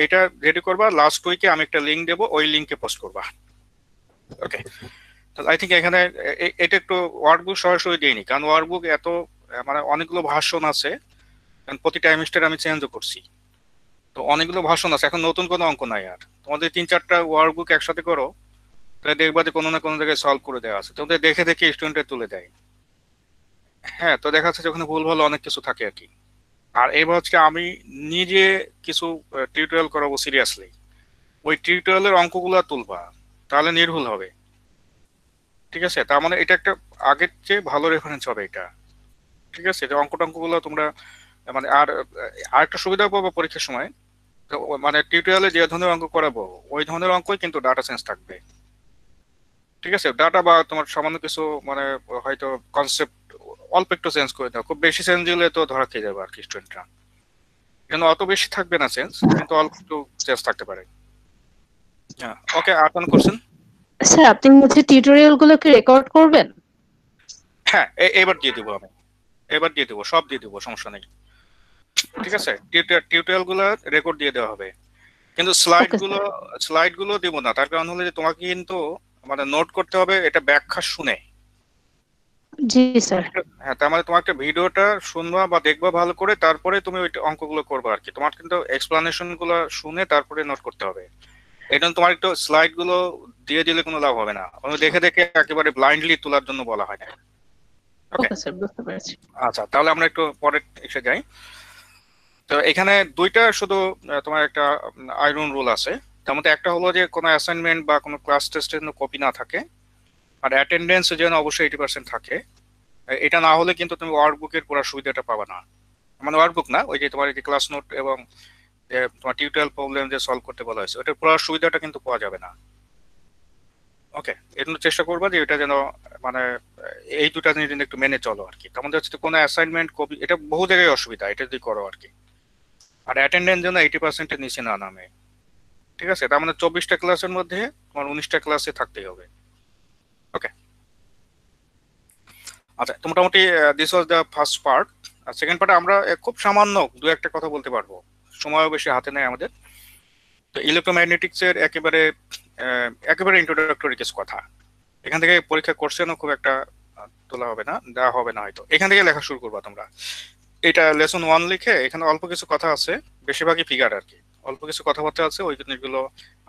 এটা রেডি করবা, লাস্ট উইকে আমি একটা লিঙ্ক দেবো, ওই লিঙ্কে পোস্ট করবা। ওকে, তো আই থিঙ্ক এখানে এটা একটু ওয়ার্কবুক সরাসরি দিইনি, কারণ ওয়ার্কবুক এত মানে অনেকগুলো ভাষণ আছে, কারণ প্রতি টাইমিস্টার আমি চেঞ্জও করছি, তো অনেকগুলো ভাষণ আছে, এখন নতুন কোনো অঙ্ক নাই। আর তোমাদের 3-4টা ওয়ার্কবুক একসাথে করো, তাহলে দেখবা যে কোনো না কোনো জায়গায় সলভ করে দেওয়া আছে, তোমাদের দেখে দেখে স্টুডেন্টের তুলে দেয়। হ্যাঁ, তো দেখা যাচ্ছে যে ওখানে ভুল ভালো অনেক কিছু থাকে আর কি। আর এবার হচ্ছে আমি নিজে কিছু টিউটোরিয়াল করাবো সিরিয়াসলি, ওই টিউটোরিয়ালের অঙ্কগুলো তুলবা, তাহলে নির্ভুল হবে। ঠিক আছে, তার মানে এটা একটা আগের চেয়ে ভালো রেফারেন্স হবে এটা। ঠিক আছে, যে অঙ্ক টঙ্কগুলো তোমরা মানে আরেকটা সুবিধা পাবো পরীক্ষার সময়, তো মানে টিউটোরিয়ালে যে ধরনের অঙ্ক করাবো ওই ধরনের অঙ্কই কিন্তু ডাটা সেন্স থাকবে। ঠিক আছে, ডাটা বা তোমার সামান্য কিছু মানে হয়তো কনসেপ্ট অল্প একটু চেঞ্জ করে দাও, খুব বেশি চেঞ্জ দিলে তো ধরা খেয়ে যাবে আর কি স্টুডেন্টরা। কিন্তু অত বেশি থাকবে না চেঞ্জ, কিন্তু অল্প একটু চেঞ্জ থাকতে পারে। হ্যাঁ, ওকে, আর কোনো কোশ্চেন? স্যার আপনি হচ্ছে টিউটোরিয়াল গুলোকে রেকর্ড করবেন? হ্যাঁ, এবার দিয়ে দিব আমি, এবার দিয়ে দিব, সব দিয়ে দিব, সমস্যা নেই। ঠিক আছে, টিউটোরিয়াল গুলো রেকর্ড দিয়ে দেওয়া হবে, কিন্তু স্লাইড গুলো দিব না। তার কারণ হলো যে তোমাকে কিন্তু মানে নোট করতে হবে এটা ব্যাখ্যা শুনে। জি স্যার। হ্যাঁ, তার মানে তোমার একটা ভিডিওটা শুনবা বা দেখবা ভালো করে, তারপরে তুমি ওই অঙ্কগুলো করবে আর কি। তোমার কিন্তু এক্সপ্লানেশন গুলো শুনে তারপরে নোট করতে হবে। এটা তোমার একটু স্লাইড গুলো দিয়ে দিলে কোনো লাভ হবে না, আমি দেখে দেখে একেবারে ব্লাইন্ডলি তোলার জন্য বলা হয় না। ওকে ওকে স্যার, বুঝতে পেরেছি। আচ্ছা, তাহলে আমরা একটু পরে এসে যাই। তো এখানে দুইটা শুধু তোমার একটা আয়রন রুল আছে, তার মধ্যে একটা হলো যে কোনো অ্যাসাইনমেন্ট বা কোনো ক্লাস টেস্টের জন্য কপি না থাকে, আর অ্যাটেন্ডেন্স যেন অবশ্যই 80% থাকে। এটা না হলে কিন্তু তুমি ওয়ার্কবুকের পুরো সুবিধাটা পাবে না, মানে ওয়ার্কবুক না, ওই যে তোমার যে ক্লাস নোট এবং তোমার টিউটোরিয়াল প্রবলেম যে সলভ করতে বলা হয়েছে ওটার পুরো সুবিধাটা কিন্তু পাওয়া যাবে না। ওকে, এর জন্য চেষ্টা করবা যে এটা যেন মানে এই দুটা জিনিস যেন একটু মেনে চলো আর কি। তেমন হচ্ছে কোনো অ্যাসাইনমেন্ট কপি, এটা বহু জায়গায় অসুবিধা, এটা যদি করো আর কি। আর অ্যাটেন্ডেন্স যেন 80%-এর নিচে না নামে, ঠিক আছে? তার মানে 24টা ক্লাসের মধ্যে তোমার 19টা ক্লাসে থাকতেই হবে। ওকে, আচ্ছা, তো মোটামুটি this was the first part. আর সেকেন্ড পার্টে আমরা খুব সামান্য দু একটা কথা বলতে পারবো, সময়ও বেশি হাতে নেই আমাদের। তো ইলেকট্রোম্যাগনেটিক্স এর একেবারে ইন্ট্রোডাক্টরি কিছু কথা, এখান থেকে পরীক্ষা কোশ্চেনও খুব একটা তোলা হবে না, দেওয়া হবে না হয়তো। এখান থেকে লেখা শুরু করবা তোমরা। এটা লেসন 1 লিখে এখানে অল্প কিছু কথা আছে, বেশিরভাগই ফিগার আর কি, অল্প কিছু কথাবার্তা আছে, ওই জিনিসগুলো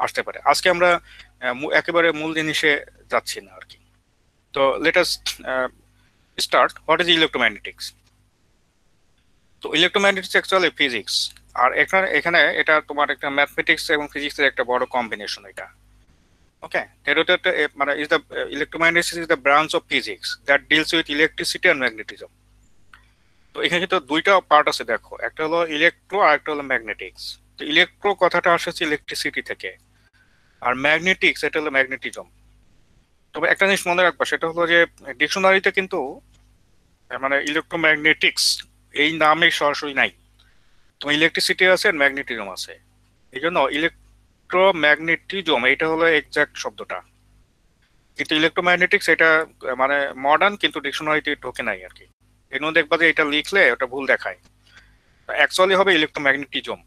আসতে পারে। আজকে আমরা একেবারে মূল জিনিসে যাচ্ছি না আর কি। তো let us start. What is electromagnetics? তো ইলেকট্রোম্যাগনেটিক্স অ্যাকচুয়ালি ফিজিক্স, আর এখানে এটা তোমার একটা ম্যাথমেটিক্স এবং ফিজিক্সের একটা বড় কম্বিনেশন এটা। ওকে, এটা মানে is the electromagnetics is the branch of physics that deals with electricity and magnetism. তো এখানে তো দুইটা পার্ট আছে দেখো, একটা হলো ইলেকট্রো আর একটা হলো ম্যাগনেটিক্স। তো ইলেকট্রো কথাটা আসছে ইলেকট্রিসিটি থেকে, আর ম্যাগনেটিক্স এটা হলো ম্যাগনেটিজম। তবে একটা জিনিস মনে রাখবা, সেটা হলো যে ডিকশনারিতে কিন্তু মানে ইলেকট্রোম্যাগনেটিক্স এই নামে সরাসরি নাই, তোমার ইলেকট্রিসিটি আছে আর ম্যাগনেটিজম আছে। এই জন্য ইলেকট্রোম্যাগনেটিজম এটা হলো এক্সাক্ট শব্দটা, কিন্তু ইলেকট্রোম্যাগনেটিক্স এটা মানে মডার্ন, কিন্তু ডিকশনারিতে ঢোকে নাই আর কি। এর মধ্যে দেখবা যে এটা লিখলে ওটা ভুল দেখায়, অ্যাকচুয়ালি হবে ইলেকট্রোম্যাগনেটিজম।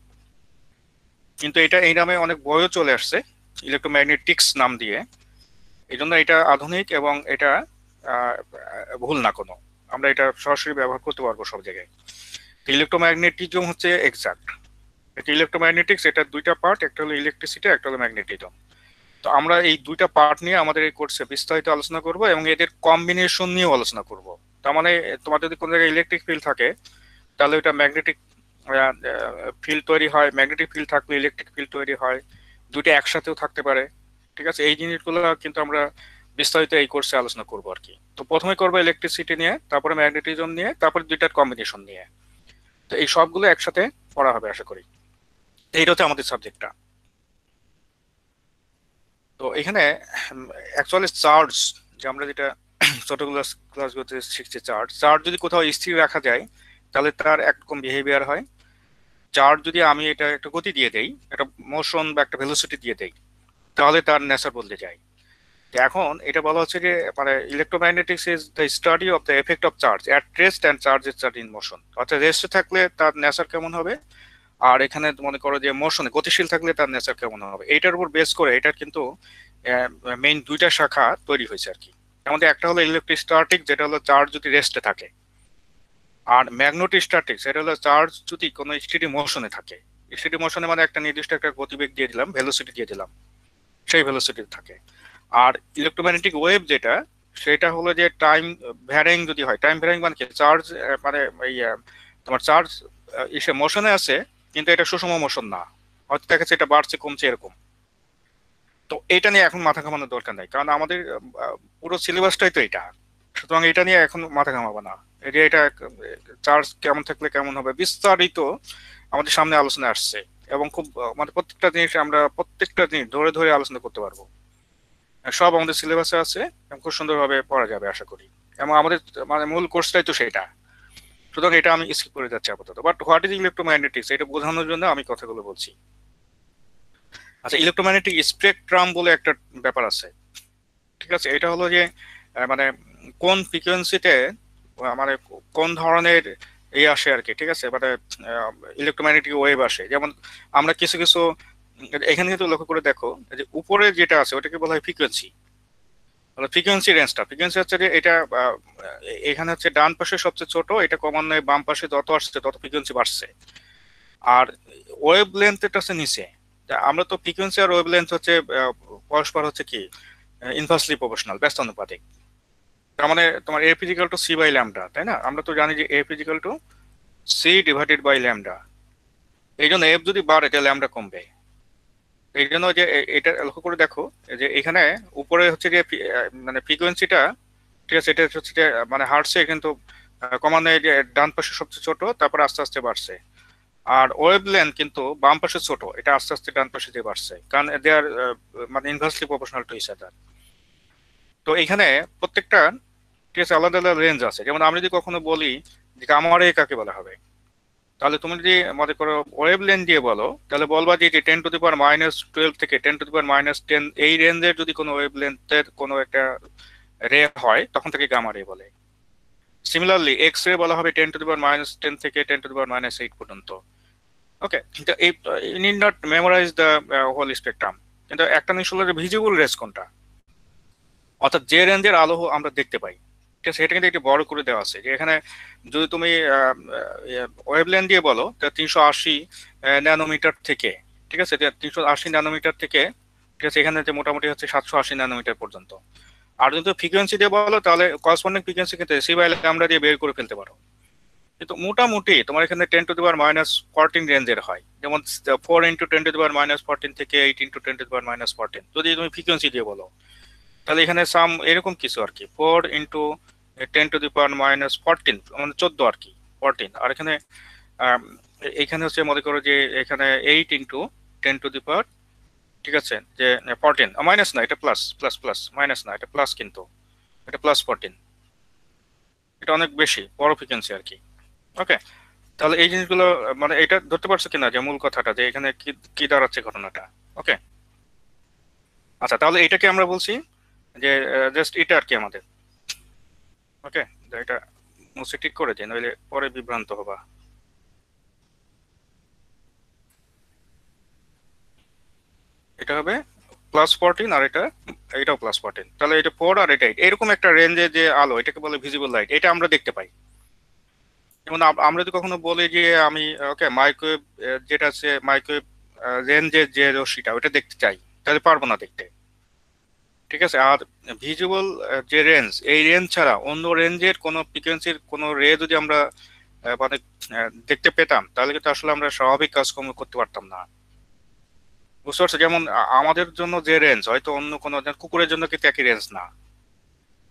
কিন্তু এটা এই নামে অনেক বইও চলে আসছে ইলেকট্রোম্যাগনেটিক্স নাম দিয়ে, এই জন্য এটা আধুনিক এবং এটা ভুল না কোনো, আমরা এটা সরাসরি ব্যবহার করতে পারবো সব জায়গায়। ইলেকট্রোম্যাগনেটিজম হচ্ছে এক্সাক্ট, এটা ইলেকট্রোম্যাগনেটিক্স, এটা দুইটা পার্ট, একটা হলো ইলেকট্রিসিটি, একটা হলো ম্যাগনেটিজম। তো আমরা এই দুইটা পার্ট নিয়ে আমাদের এই কোর্সে বিস্তারিত আলোচনা করব এবং এদের কম্বিনেশন নিয়েও আলোচনা করব। তার মানে তোমার যদি কোনো জায়গায় ইলেকট্রিক ফিল্ড থাকে, তাহলে ওটা ম্যাগনেটিক ফিল্ড তৈরি হয়, ম্যাগনেটিক ফিল্ড থাকলে ইলেকট্রিক ফিল্ড তৈরি হয়, দুটো একসাথেও থাকতে পারে, ঠিক আছে? এই জিনিসগুলো কিন্তু আমরা বিস্তারিত এই কোর্সে আলোচনা করবো আর কি। তো প্রথমে করবো ইলেকট্রিসিটি নিয়ে, তারপরে ম্যাগনেটিজম নিয়ে, তারপরে দুইটার কম্বিনেশন নিয়ে। তো এই সবগুলো একসাথে পড়া হবে আশা করি, এইটা হচ্ছে আমাদের সাবজেক্টটা। তো এখানে অ্যাকচুয়ালি চার্জ, যে আমরা যেটা ছোটগুলো ক্লাসগুলোতে শিখছি, চার্জ যদি কোথাও স্থির রাখা যায় তাহলে তার একরকম বিহেভিয়ার হয়। চার্জ যদি আমি এটা একটা গতি দিয়ে দেই, একটা মোশন বা একটা ভেলোসিটি দিয়ে দেই, তাহলে তার নেচার বদলে যায়। এখন এটা বলা হচ্ছে যে মানে electromagnetics is the study of the effect of charge at rest and charge is in motion. অর্থাৎ রেস্টে থাকলে তার নেচার কেমন হবে, আর এখানে মনে করো যে মোশনে গতিশীল থাকলে তার নেচার কেমন হবে। এইটার উপর বেস করে এটার কিন্তু মেইন দুইটা শাখা তৈরি হয়েছে আর কি। আমাদের একটা হলো ইলেকট্রোস্ট্যাটিক, যেটা হলো চার্জ যদি রেস্টে থাকে, আর ম্যাগনেটোস্ট্যাটিক সেটা হলো চার্জ যদি কোনো স্টেডি মোশনে থাকে। স্টেডি মোশনে মানে একটা নির্দিষ্ট একটা গতিবেগ দিয়ে দিলাম, ভেলোসিটি দিয়ে দিলাম, সেই ভেলোসিটি থাকে। আর ইলেকট্রোম্যাগনেটিক ওয়েভ যেটা, সেটা হলো যে টাইম ভ্যারিং যদি হয়, টাইম ভ্যারিং মানে কি, চার্জ মানে এই তোমার চার্জ এসে মোশনে আছে কিন্তু এটা সুষম মোশন না, হয়তো দেখা যাচ্ছে এটা বাড়ছে কমছে এরকম। তো এটা নিয়ে এখন মাথা ঘামানোর দরকার নাই, কারণ আমাদের পুরো সিলেবাসটাই তো এটা, সুতরাং এটা নিয়ে এখন মাথা ঘামাবো না। এটা চার্জ কেমন থাকলে কেমন হবে বিস্তারিত আমাদের সামনে আলোচনা আসছে, এবং খুব মানে প্রত্যেকটা জিনিস আমরা প্রত্যেকটা জিনিস ধরে ধরে আলোচনা করতে পারবো, সব আমাদের সিলেবাসে আছে এবং খুব সুন্দরভাবে পড়া যাবে আশা করি। এবং আমাদের মানে মূল কোর্সটাই তো সেটা, সুতরাং এটা আমি স্কিপ করে যাচ্ছি আপাতত। বাট হোয়াট ইজ ইলেকট্রোম্যাগনেটিক্স এটা বোঝানোর জন্য আমি কথাগুলো বলছি। আচ্ছা, ইলেকট্রোম্যাগনেটিক স্পেকট্রাম বলে একটা ব্যাপার আছে, ঠিক আছে? এটা হলো যে মানে কোন ফ্রিকোয়েন্সিতে মানে কোন ধরনের আসে আর কি, ঠিক আছে? মানে ইলেকট্রোম্যাগনেটিক ওয়েভ আসে। যেমন আমরা কিছু কিছু এখানে কিন্তু লক্ষ্য করে দেখো যে উপরে যেটা আছে ওটাকে বলা হয় ফ্রিকোয়েন্সি, ফ্রিকোয়েন্সি রেঞ্জটা। ফ্রিকোয়েন্সি হচ্ছে যে এটা এখানে হচ্ছে ডান পাশে সবচেয়ে ছোট, এটা ক্রমান্বয়ে বাম পাশে যত আসছে তত ফ্রিকোয়েন্সি বাড়ছে। আর ওয়েভ লেন্থ এটা হচ্ছে নিচে। আমরা তো ফ্রিকোয়েন্সি আর ওয়েভ লেন্থ হচ্ছে পরস্পর হচ্ছে কি ইনভার্সলি প্রপোর্শনাল, ব্যস্তানুপাতিক। তার মানে তোমার F equal to C by lambda, তাই না? আমরা তো জানি যে F equal to C divided by lambda. এই জন্য এফ যদি বাড়ে তাহলে ল্যামডা কমবে। এই জন্য যে এটা লক্ষ্য করে দেখো যে এখানে উপরে হচ্ছে যে মানে ফ্রিকোয়েন্সিটা, ঠিক আছে, এটা হচ্ছে যে মানে হার্টসে কিন্তু ক্রমান্বয়ে যে ডান পাশে সবচেয়ে ছোট, তারপর আস্তে আস্তে বাড়ছে। আর ওয়েভ লেন্থ কিন্তু বাম পাশে ছোট, এটা আস্তে আস্তে ডান পাশে দিয়ে বাড়ছে, কারণ দে আর মানে inversely proportional to each other. তো এখানে প্রত্যেকটা ঠিক আছে আলাদা আলাদা রেঞ্জ আছে। যেমন আমি যদি কখনো বলি যে গামা রে কাকে বলা হবে, তাহলে তুমি যদি মনে করো ওয়েভ লেন্থ দিয়ে বলো, তাহলে বলবা যে 10⁻⁻12 থেকে 10⁻10 এই রেঞ্জের যদি কোনো ওয়েভ লেন্থের কোনো একটা রে হয় তখন তাকে গামা রে বলে। সিমিলারলি এক্স রে বলা হবে 10⁻10 থেকে 10⁻8 পর্যন্ত। ওকে, কিন্তু এই need not memorise the whole spectrum, কিন্তু একটা জিনিস হলো যে ভিজিবল রেঞ্জ কোনটা, অর্থাৎ যে রেঞ্জের আলো আমরা দেখতে পাই, ঠিক আছে, সেটা কিন্তু একটু বড় করে দেওয়া আছে। যে এখানে যদি তুমি ওয়েভলেন্থ দিয়ে বলো 380 ন্যানোমিটার থেকে, ঠিক আছে, 380 ন্যানোমিটার থেকে, ঠিক আছে, এখানে যে মোটামুটি হচ্ছে 780 ন্যানোমিটার পর্যন্ত। আর যদি ফ্রিকোয়েন্সি দিয়ে বলো তাহলে করেসপন্ডিং ফ্রিকোয়েন্সি কিন্তু C/λ দিয়ে বের করে ফেলতে পারো। কিন্তু মোটামুটি তোমার এখানে 10⁻14 রেঞ্জের হয়, যেমন 4 × 10⁻14 থেকে 8 × 10⁻14 যদি তুমি ফ্রিকোয়েন্সি দিয়ে বলো, তাহলে এখানে সাম এরকম কিছু আর কি, 4 × 10⁻14 মানে 14 আর কি 14। আর এখানে এখানে হচ্ছে মনে করো যে এখানে 8 × 10⁻, ঠিক আছে, যে 14 মাইনাস না, এটা প্লাস প্লাস প্লাস, মাইনাস না, এটা প্লাস, কিন্তু এটা +14, এটা অনেক বেশি বড় ফ্রিকোয়েন্সি আর কি। ওকে, তাহলে এই জিনিসগুলো মানে এটা ধরতে পারছো কিনা যে মূল কথাটা যে এখানে কি কি দাঁড়াচ্ছে ঘটনাটা। ওকে, আচ্ছা, তাহলে এটাকে আমরা বলছি যে জাস্ট এটা আর কি আমাদের। ওকে, এটা মুছে ঠিক করে দিন, নইলে পরে বিভ্রান্ত হবা। এটা হবে +14 আর এটাও +14, তাহলে এটা 4 আর এটা 8, এরকম একটা রেঞ্জে যে আলো, এটাকে বলে ভিজিবল লাইট, এটা আমরা দেখতে পাই। যেমন আমরা যদি কখনো বলি যে আমি ওকে মাইক্রোওয়েভ যেটা আছে মাইক্রোওয়েভ রেঞ্জের যে রশ্মিটা ওটা দেখতে চাই, তাহলে পারবো না দেখতে, ঠিক আছে। আর ভিজিবল যে রেঞ্জ, এই রেঞ্জ ছাড়া অন্য রেঞ্জের কোনো ফ্রিকোয়েন্সির কোনো রে যদি আমরা মানে দেখতে পেতাম, তাহলে কিন্তু আসলে আমরা স্বাভাবিক কাজকর্ম করতে পারতাম না, বুঝতে পারছো। যেমন আমাদের জন্য যে রেঞ্জ হয়তো অন্য কোনো কুকুরের জন্য কিন্তু একই রেঞ্জ না,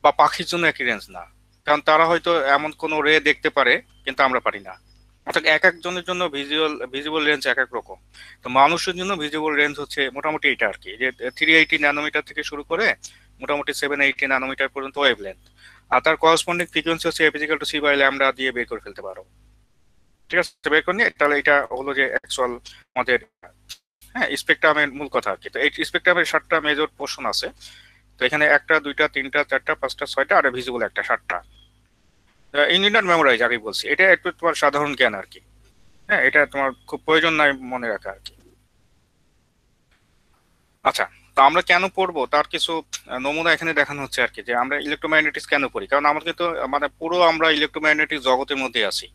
বা পাখির জন্য একই রেঞ্জ না, কারণ তারা হয়তো এমন কোনো রে দেখতে পারে কিন্তু আমরা পারি না। অর্থাৎ এক একজনের জন্য ভিজিবল রেঞ্জ এক এক রকম। তো মানুষের জন্য ভিজিবল রেঞ্জ হচ্ছে মোটামুটি এটা আর কি, যে 380 ন্যানোমিটার থেকে শুরু করে মোটামুটি 780 ন্যানোমিটার পর্যন্ত ওয়েভ লেন্থ, আর তার করেসপন্ডিং ফ্রিকোয়েন্সি হচ্ছে F=C/λ দিয়ে বের করে ফেলতে পারো, ঠিক আছে। বের করে নিয়ে তাহলে এটা হলো যে অ্যাকচুয়াল আমাদের স্পেকট্রামের মূল কথা আর কি। তো এই স্পেকট্রামের 7টা মেজর পোর্শন আছে। তো এখানে 1টা 2টা 3টা 4টা 5টা 6টা আর ভিজিবল একটা 7টা। ইউনিট মেমোরাইজ আগেই বলছি, এটা একটু তোমার সাধারণ জ্ঞান আর কি। এটা তোমার খুব প্রয়োজন নাই মনে রাখা আর কি। আচ্ছা, তো আমরা কেন পড়বো তার কিছু নমুনা এখানে দেখানো হচ্ছে আর কি, যে আমরা ইলেকট্রোম্যাগনেটিক্স কেন পড়ি। কারণ আমাদের কিন্তু মানে পুরো আমরা ইলেকট্রোম্যাগনেটিক জগতের মধ্যে আছি।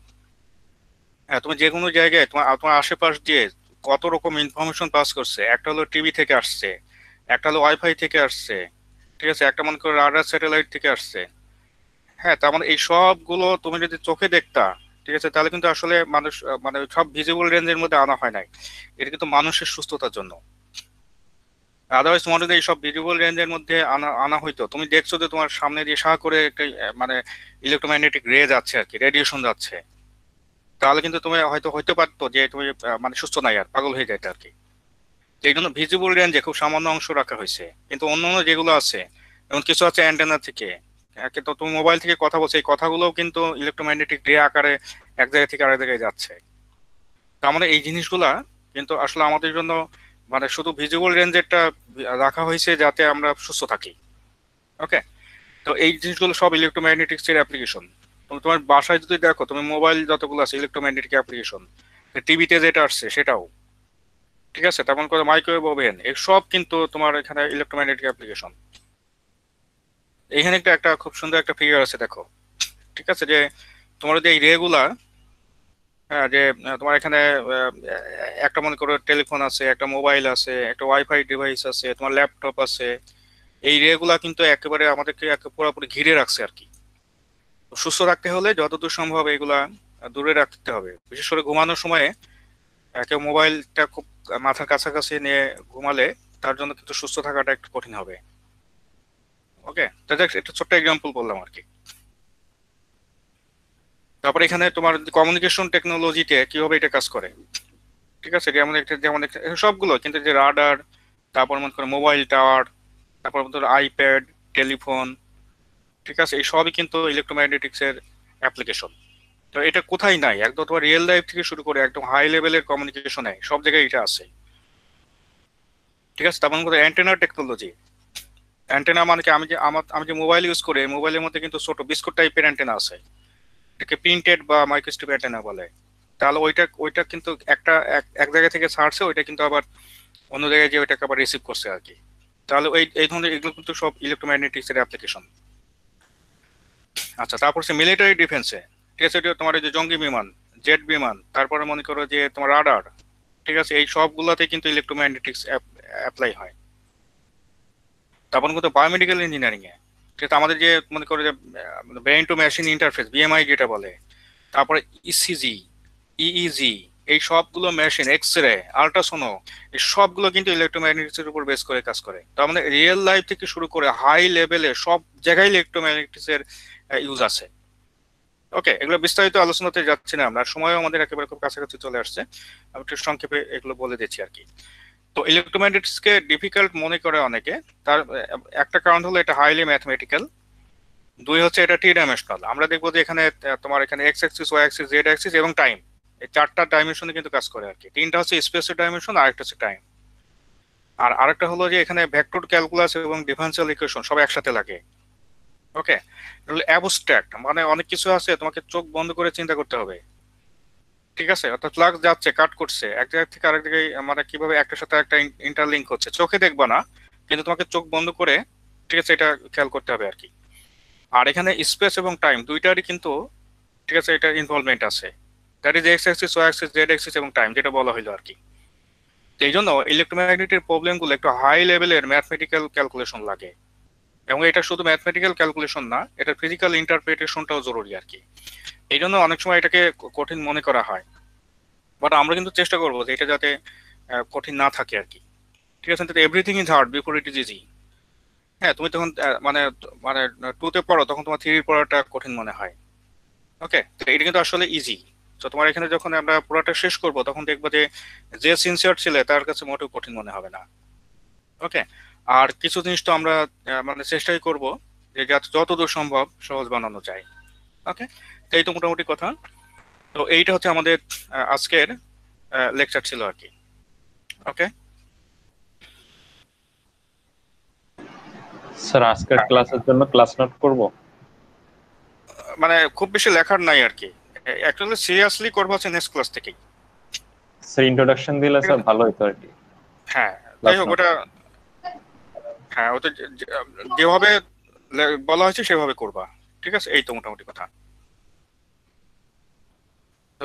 তুমি যে কোনো জায়গায় তোমার আশেপাশ দিয়ে কত রকম ইনফরমেশন পাস করছে, একটা হলো টিভি থেকে আসছে, একটা হলো ওয়াইফাই থেকে আসছে, ঠিক আছে, একটা মনে করো রাডার স্যাটেলাইট থেকে আসছে। তার মানে এই সবগুলো তুমি যদি চোখে দেখতা, ঠিক আছে, তাহলে কিন্তু আসলে মানুষ মানে সব ভিজিবল রেঞ্জের মধ্যে আনা হয় নাই, এটা কিন্তু মানুষের সুস্থতার জন্য। আদারওয়াইজ তোমার যদি এইসব ভিজিবল রেঞ্জের মধ্যে আনা হইতো, তুমি দেখছো যে তোমার সামনে দিয়ে শাহ করে একটা মানে ইলেকট্রোম্যাগনেটিক রে যাচ্ছে আর কি, রেডিয়েশন যাচ্ছে, তাহলে কিন্তু তুমি হয়তো হইতে পারতো যে তুমি মানে সুস্থ নাই, আর পাগল হয়ে যাইতে আর কি। এই জন্য ভিজিবল রেঞ্জে খুব সামান্য অংশ রাখা হয়েছে। কিন্তু অন্যান্য যেগুলো আছে, যেমন কিছু আছে অ্যান্টেনা থেকে, কিন্তু তুমি মোবাইল থেকে কথা বলছো, এই কথাগুলোও কিন্তু ইলেকট্রোম্যাগনেটিক রে আকারে এক জায়গা থেকে আরেক জায়গায় যাচ্ছে। তার মানে এই জিনিসগুলা কিন্তু আসলে আমাদের জন্য মানে শুধু ভিজিবল রেঞ্জেরটা রাখা হয়েছে যাতে আমরা সুস্থ থাকি। ওকে, তো এই জিনিসগুলো সব ইলেকট্রোম্যাগনেটিক্স এর অ্যাপ্লিকেশন। তুমি তোমার বাসায় যদি দেখো, তুমি মোবাইল যতগুলো আছে ইলেকট্রোম্যাগনেটিক অ্যাপ্লিকেশন, টিভিতে যেটা আসছে সেটাও, ঠিক আছে, তেমন করে মাইক্রোওয়েভ ওভেন, এই সব কিন্তু তোমার এখানে ইলেকট্রোম্যাগনেটিক অ্যাপ্লিকেশন। এখানে একটা খুব সুন্দর একটা ফিগার আছে দেখো, ঠিক আছে, যে তোমার যে এই রেগুলা যে তোমার এখানে একটা মনে করো টেলিফোন আছে, একটা মোবাইল আছে, একটা ওয়াইফাই ডিভাইস আছে, তোমার ল্যাপটপ আছে, এই রেগুলা কিন্তু একেবারে আমাদেরকে পুরোপুরি ঘিরে রাখছে আর কি। সুস্থ রাখতে হলে যতদূর সম্ভব এগুলা দূরে রাখতে হবে। বিশেষ করে ঘুমানোর সময়ে কেউ মোবাইলটা খুব মাথার কাছাকাছি নিয়ে ঘুমালে তার জন্য কিন্তু সুস্থ থাকাটা একটু কঠিন হবে। ওকে, তাহলে একটা ছোট্ট এক্সাম্পল বললাম আর কি। তারপরে এখানে তোমার কমিউনিকেশন টেকনোলজিতে কিভাবে এটা কাজ করে, ঠিক আছে, যেমন সবগুলো কিন্তু যে রাডার, তারপর মনে করো মোবাইল টাওয়ার, তারপর মনে করো আইপ্যাড, টেলিফোন, ঠিক আছে, এই সবই কিন্তু ইলেকট্রোম্যাগনেটিক্স এর অ্যাপ্লিকেশন। তো এটা কোথায় নাই, একদম তোমার রিয়েল লাইফ থেকে শুরু করে একদম হাই লেভেলের কমিউনিকেশনে সব জায়গায় এটা আছে, ঠিক আছে। তার মানে অ্যান্টেনার টেকনোলজি, অ্যান্টেনা মানে কি, আমি যে মোবাইল ইউজ করি, মোবাইলের মধ্যে কিন্তু ছোট বিস্কুট টাইপের অ্যান্টেনা আছে, এটাকে প্রিন্টেড বা মাইক্রোস্ট্রিপ অ্যান্টেনা বলে। তাহলে ওইটা কিন্তু এক জায়গা থেকে ছাড়ছে, ওইটা কিন্তু আবার অন্য জায়গায় যে ওইটাকে আবার রিসিভ করছে আর কি। তাহলে এই ধরনের এগুলো কিন্তু সব ইলেকট্রোম্যাগনেটিক্স এর অ্যাপ্লিকেশন। আচ্ছা, তারপর সে মিলিটারি ডিফেন্সে, ঠিক আছে, তোমার এই যে জঙ্গি বিমান, জেট বিমান, তারপরে মনে করো যে তোমার রাডার, ঠিক আছে, এই সবগুলাতে কিন্তু ইলেকট্রোম্যাগনেটিক্স অ্যাপ্লাই হয়। তারপর কিন্তু বায়োমেডিক্যাল ইঞ্জিনিয়ারিং এ, ঠিক আছে, আমাদের যে মনে করো যে brain to machine interface, BMI যেটা বলে, তারপরে ইসিজি, ইইজি, এই সবগুলো মেশিন, এক্স রে, আল্ট্রাসোনো, এই সবগুলো কিন্তু ইলেকট্রোম্যাগনেটিক্স এর উপর বেস করে কাজ করে। তার মানে রিয়েল লাইফ থেকে শুরু করে হাই লেভেলে সব জায়গায় ইলেকট্রোম্যাগনেটিক্স এর ইউজ আছে। ওকে, এগুলো বিস্তারিত আলোচনাতে যাচ্ছি না আমরা, সময়ও আমাদের একেবারে খুব কাছাকাছি চলে আসছে, আমি একটু সংক্ষেপে এগুলো বলে দিচ্ছি আর কি। তো ইলেকট্রোম্যাগনেটিক্স কে ডিফিকাল্ট মনে করে অনেকে, তার একটা কারণ হলো এটা হাইলি ম্যাথমেটিক্যাল, দুই হচ্ছে এটা থ্রি ডাইমেনশনাল। আমরা দেখবো যে এখানে তোমার এখানে X axis, Y axis, Z axis এবং টাইম, এই চারটা ডাইমেনশনে কিন্তু কাজ করে আর কি। তিনটা হচ্ছে স্পেসের ডাইমেনশন, আরেকটা হচ্ছে টাইম, আর আরেকটা হলো যে এখানে ভেক্টর ক্যালকুলাস এবং ডিফারেনশিয়াল ইকুয়েশন সব একসাথে লাগে। ওকে, অ্যাবস্ট্রাক্ট মানে অনেক কিছু আছে, তোমাকে চোখ বন্ধ করে চিন্তা করতে হবে, ঠিক আছে। অর্থাৎ ফ্লাক্স যাচ্ছে, কাট করছে এক জায়গা থেকে আরেক জায়গায়, মানে কিভাবে একটার সাথে একটা ইন্টারলিঙ্ক হচ্ছে, চোখে দেখবা না, কিন্তু তোমাকে চোখ বন্ধ করে, ঠিক আছে, এটা খেয়াল করতে হবে আর কি। আর এখানে স্পেস এবং টাইম দুইটারই কিন্তু, ঠিক আছে, এটা ইনভলভমেন্ট আছে, that is X axis, Y axis, Z axis এবং টাইম, যেটা বলা হলো আর কি। তো এই জন্য ইলেকট্রোম্যাগনেটিক প্রবলেমগুলো একটু হাই লেভেলের ম্যাথমেটিক্যাল ক্যালকুলেশন লাগে, এবং এটা শুধু ম্যাথমেটিক্যাল ক্যালকুলেশন না, এটা ফিজিক্যাল ইন্টারপ্রিটেশনটাও জরুরি আর কি। এই জন্য অনেক সময় এটাকে কঠিন মনে করা হয়, বাট আমরা কিন্তু চেষ্টা করবো যে এটা যাতে কঠিন না থাকে আর কি, ঠিক আছে। Everything is hard before it is easy. হ্যাঁ, তুমি তখন মানে মানে টুতে পড়ো, তখন তোমার থ্রির পড়াটা কঠিন মনে হয়। ওকে, তো এটা কিন্তু আসলে ইজি। তো তোমার এখানে যখন আমরা পুরোটা শেষ করব, তখন দেখবো যে সিনসিয়ার ছিলে তার কাছে মোটেও কঠিন মনে হবে না। ওকে, আর কিছু জিনিস তো আমরা মানে চেষ্টাই করব যে যাতে যতদূর সম্ভব সহজ বানানো যায়। ওকে, তো এই তো মোটামুটি কথা। তো এইটা হচ্ছে আমাদের আজকের লেকচার ছিল আর কি। ওকে, স্যার আজকের ক্লাসের জন্য ক্লাস নোট করব? মানে খুব বেশি লেখার নাই আর কি, অ্যাকচুয়ালি সিরিয়াসলি করবো হচ্ছে নেক্সট ক্লাস থেকেই। স্যার ইন্ট্রোডাকশন দিলে স্যার ভালো হতো আর কি। হ্যাঁ, যাই হোক, ওটা হ্যাঁ, ওটা যেভাবে বলা হয়েছে সেভাবে করবা, ঠিক আছে। এই তো মোটামুটি কথা। তো